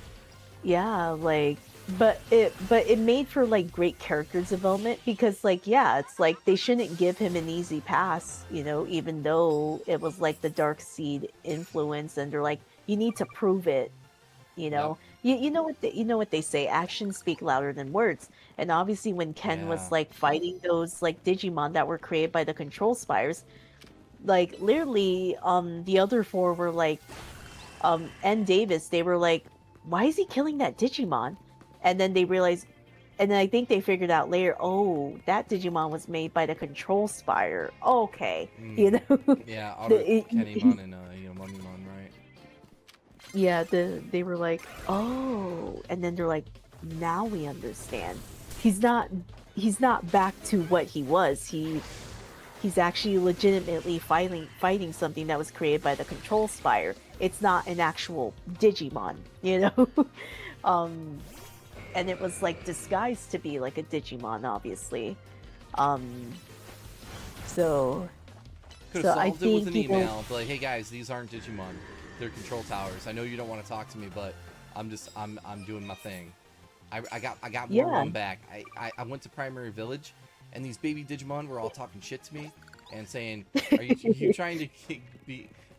Speaker 3: yeah, like, but it made for like great character development because like, yeah, it's like they shouldn't give him an easy pass, even though it was like the Dark Seed influence, and they're like, you need to prove it,
Speaker 1: Yep.
Speaker 3: you know what they say, actions speak louder than words. And obviously when Ken
Speaker 1: Yeah.
Speaker 3: was like fighting those like Digimon that were created by the control spires, like literally the other four were like, and Davis, they were like, why is he killing that Digimon? And then they realized, and then I think they figured out later, oh, that Digimon was made by the control spire. Okay.
Speaker 1: Yeah,
Speaker 3: The-
Speaker 1: Kennymon and Moneymon, right?
Speaker 3: Yeah, they were like, oh, and then they're like, now we understand. he's not back to what he was. He's actually legitimately fighting something that was created by the Control Spire. It's not an actual Digimon, you know. um, and it was like disguised to be like a Digimon, obviously. So
Speaker 1: Could
Speaker 3: so
Speaker 1: have
Speaker 3: I
Speaker 1: solved it with
Speaker 3: think
Speaker 1: an email. Be like, hey guys, these aren't Digimon. They're control towers. I know you don't want to talk to me, but I'm doing my thing. I got more
Speaker 3: Yeah.
Speaker 1: room back. I went to Primary Village, and these baby Digimon were all talking shit to me and saying, "Are you trying to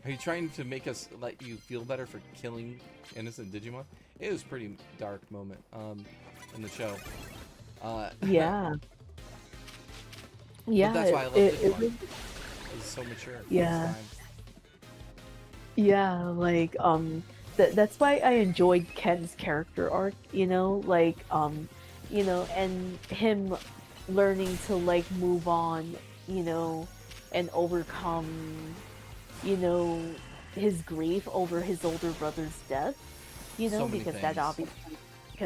Speaker 1: Are you trying to make us let you feel better for killing innocent Digimon?" It was a pretty dark moment in the show.
Speaker 3: Yeah.
Speaker 1: But
Speaker 3: Yeah.
Speaker 1: that's why I love Digimon. It's so mature.
Speaker 3: Yeah.
Speaker 1: It's time.
Speaker 3: Yeah, like that's why I enjoyed Ken's character arc, and him learning to like move on, and overcome, you know, his grief over his older brother's death,
Speaker 1: So many
Speaker 3: because
Speaker 1: things.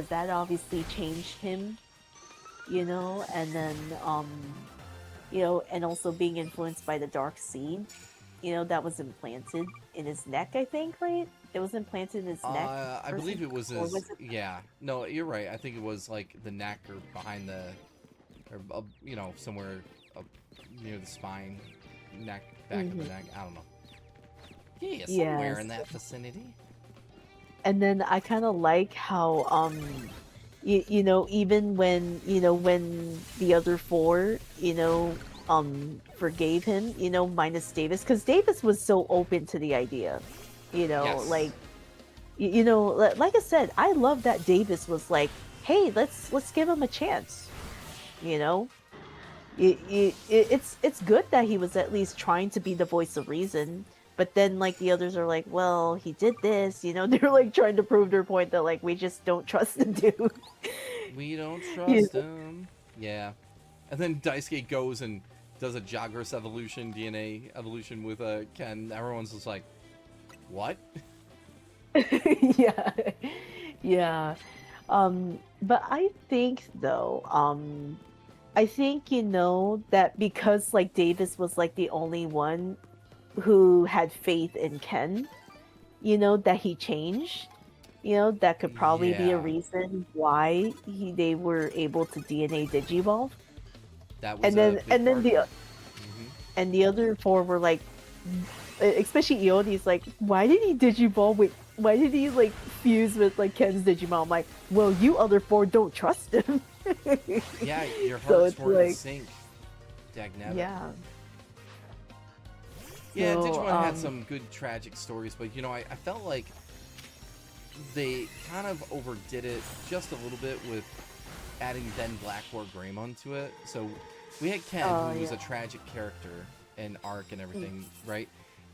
Speaker 3: that obviously changed him, and then and also being influenced by the dark seed, that was implanted in his neck, I think, right? It was implanted in his neck,
Speaker 1: I believe it was
Speaker 3: or
Speaker 1: his.
Speaker 3: was it?
Speaker 1: Yeah, no, you're right. I think it was like the neck or behind the, or somewhere up near the spine, neck, back of the
Speaker 3: Mhm.
Speaker 1: neck. I don't know. Yeah, somewhere
Speaker 3: Yes.
Speaker 1: in that vicinity.
Speaker 3: And then I kind of like how even when the other four forgave him, minus Davis, because Davis was so open to the idea,
Speaker 1: Yes.
Speaker 3: like like I said, I love that Davis was like, hey, let's give him a chance, you know it's good that he was at least trying to be the voice of reason. But then like the others are like, well, he did this, they're like trying to prove their point that like we just don't trust the dude.
Speaker 1: We don't
Speaker 3: You
Speaker 1: trust him. Yeah. And then Daisuke goes and does a Jagras evolution, DNA evolution with Ken. Everyone's just like, what?
Speaker 3: yeah. Yeah. But I think though, I think that because like Davis was like the only one who had faith in Ken, that he changed, that could probably be a
Speaker 1: Yeah.
Speaker 3: reason why they were able to DNA digivolve.
Speaker 1: That was
Speaker 3: And
Speaker 1: a
Speaker 3: then
Speaker 1: big part of it. Hmm.
Speaker 3: the other four were like, especially Ioni's like, why did he digivolve with? Why did he like fuse with like Ken's Digimon? I'm like, well, you other four don't trust him.
Speaker 1: Yeah, your
Speaker 3: So
Speaker 1: hearts
Speaker 3: it's
Speaker 1: weren't in
Speaker 3: like,
Speaker 1: sync. Dagnabbit.
Speaker 3: yeah.
Speaker 1: Yeah,
Speaker 3: So
Speaker 1: Digimon had some good tragic stories, but I felt like they kind of overdid it just a little bit with adding then Blackboard Greymon to it. So we had Ken,
Speaker 3: oh
Speaker 1: who was
Speaker 3: yeah.
Speaker 1: a tragic character and arc and everything, right?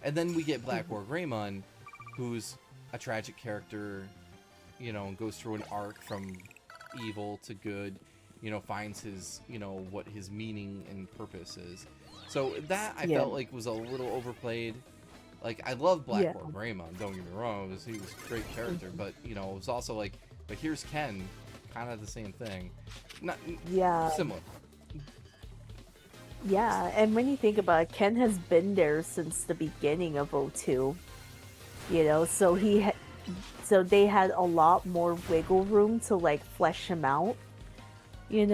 Speaker 1: And then we get Blackboard Greymon, who's a tragic character, and goes through an arc from evil to good, finds his, what his meaning and purpose is. So that I
Speaker 3: Yeah.
Speaker 1: felt like was a little overplayed. Like I love
Speaker 3: Yeah.
Speaker 1: Blackboard Greymon, don't get me wrong, he was a great character, but it was also like, but here's Ken, kind of the same thing, not
Speaker 3: Yeah.
Speaker 1: similar.
Speaker 3: Yeah, and when you think about it, Ken has been there since the beginning of O2, so so they had a lot more wiggle room to like flesh him out, and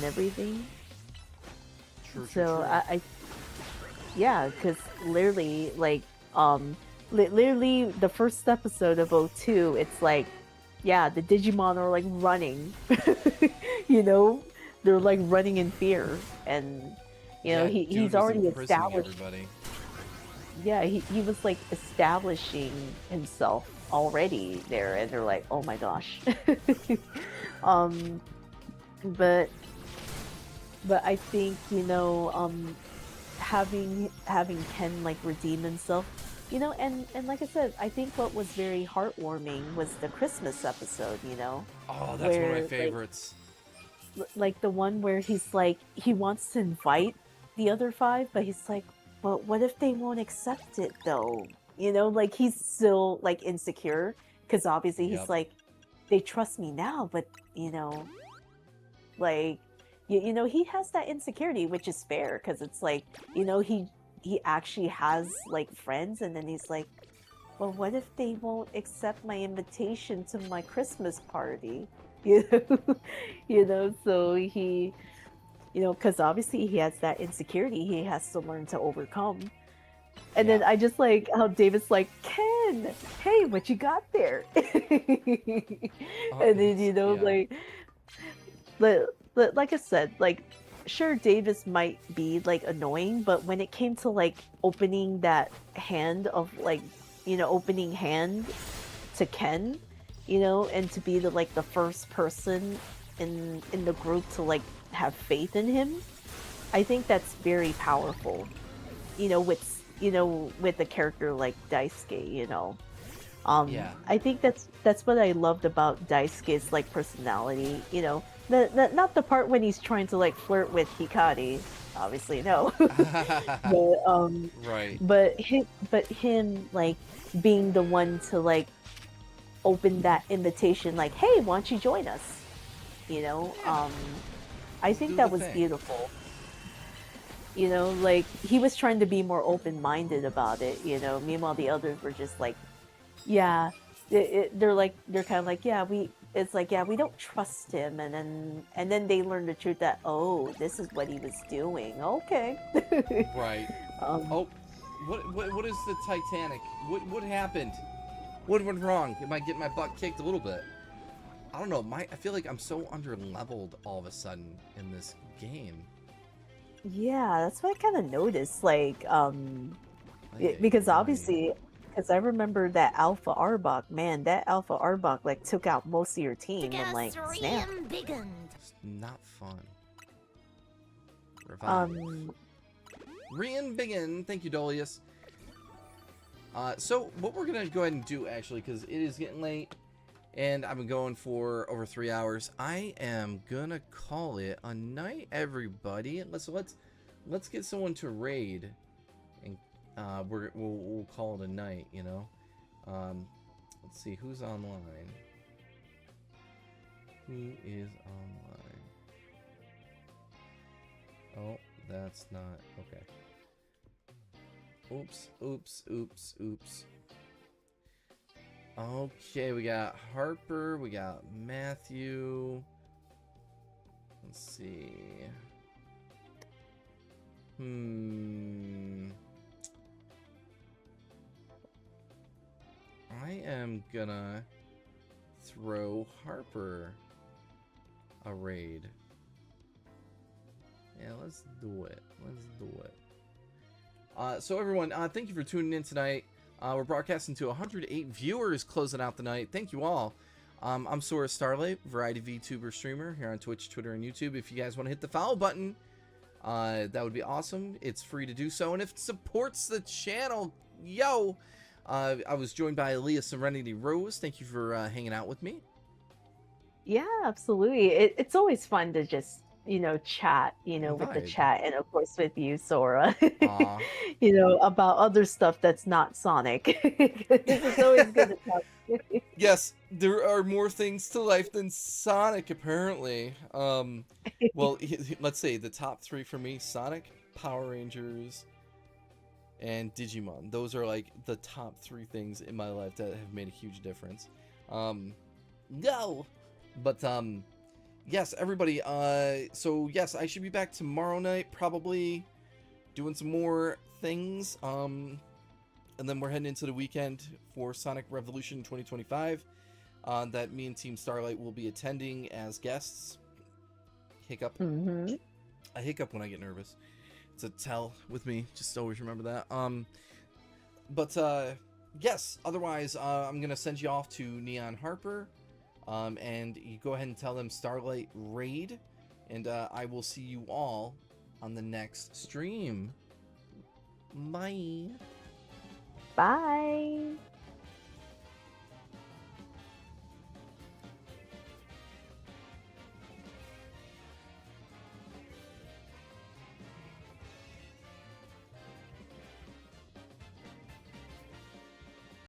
Speaker 3: everything.
Speaker 1: True, true,
Speaker 3: So
Speaker 1: true.
Speaker 3: yeah, because literally, like, literally the first episode of O2, it's like, yeah, the Digimon are like running, you know, they're like running in fear, and
Speaker 1: Yeah, dude
Speaker 3: he's
Speaker 1: was
Speaker 3: already
Speaker 1: imprisoning
Speaker 3: established.
Speaker 1: everybody.
Speaker 3: Yeah, he was like establishing himself already there, and they're like, oh my gosh. um, but I think having Ken like redeem himself, and like I said, I think what was very heartwarming was the Christmas episode,
Speaker 1: Oh, that's one of my
Speaker 3: where
Speaker 1: favorites.
Speaker 3: like the one where he's like he wants to invite the other five, but he's like, but what if they won't accept it though? Like he's still like insecure because obviously he's
Speaker 1: Yep.
Speaker 3: like they trust me now, but you know, like you know, he has that insecurity, which is fair because it's like, you know, he actually has like friends, and then he's like, well, what if they won't accept my invitation to my Christmas party? You know, you know, so he, you know, because obviously he has that insecurity he has to learn to overcome. And
Speaker 1: Yeah.
Speaker 3: then I just like how David's like, Ken, hey, what you got there? And then, you know,
Speaker 1: Yeah.
Speaker 3: like I said, like, sure, Davis might be like annoying, but when it came to like opening that hand of like, you know, opening hand to Ken, you know, and to be the first person in the group to like have faith in him, I think that's very powerful. You know, with a character like Daisuke, you know.
Speaker 1: Yeah.
Speaker 3: I think that's what I loved about Daisuke's like personality, you know. Not the part when he's trying to like flirt with Hikari, obviously no.
Speaker 1: Right.
Speaker 3: But him like being the one to like open that invitation, like, hey, why don't you join us? You know, I
Speaker 1: Do
Speaker 3: think that
Speaker 1: the
Speaker 3: was
Speaker 1: thing.
Speaker 3: beautiful. You know, like he was trying to be more open-minded about it, you know. Meanwhile, the others were just like, yeah, they're kind of like, yeah, it's like, yeah, we don't trust him, and then they learn the truth that, oh, this is what he was doing. Okay.
Speaker 1: Right.
Speaker 3: um,
Speaker 1: Oh, what is the Titanic? What happened? What went wrong? Am I getting my butt kicked a little bit? I don't know. I feel like I'm so under leveled all of a sudden in this game.
Speaker 3: yeah, that's what I kind of noticed. Like, because obviously, because I remember that Alpha Arbok, man, that Alpha Arbok like took out most of your team and like snap.
Speaker 1: It's not fun. Revive. Re-embiggen. Thank you, Dolius. So what we're gonna go ahead and do actually, because it is getting late, and I've been going for over 3 hours. I am gonna call it a night, everybody. Let's get someone to raid, and we'll call it a night. You know. Let's see who's online. Who is online? Oh, that's not okay. Oops. Okay, we got Harper, we got Matthew. Let's see. I am gonna throw Harper a raid. Yeah, let's do it. So everyone, thank you for tuning in tonight. We're broadcasting to 108 viewers closing out the night. Thank you all. I'm Sora Starlight, variety VTuber streamer here on Twitch, Twitter, and YouTube. If you guys want to hit the follow button, that would be awesome. It's free to do so, and if it supports the channel, yo! I was joined by Aaliyah Serenity Rose. Thank you for hanging out with me.
Speaker 3: Yeah, absolutely. It's always fun to just, you know, chat, you know, with the
Speaker 1: Vibe.
Speaker 3: chat, and of course with you, Sora.
Speaker 1: Aw.
Speaker 3: You know, about other stuff that's not Sonic. It's always good to talk.
Speaker 1: Yes, there are more things to life than Sonic, apparently. Well, let's say the top 3 for me: Sonic, Power Rangers, and Digimon. Those are like the top 3 things in my life that have made a huge difference. No, but yes, everybody. So yes, I should be back tomorrow night, probably doing some more things. And then we're heading into the weekend for Sonic Revolution 2025. That me and Team Starlight will be attending as guests. Hiccup.
Speaker 3: Mm-hmm.
Speaker 1: I hiccup when I get nervous. It's a tell with me. Just always remember that. But yes. Otherwise, I'm gonna send you off to Neon Harper. And you go ahead and tell them Starlight Raid, and I will see you all on the next stream. Bye.
Speaker 3: Bye.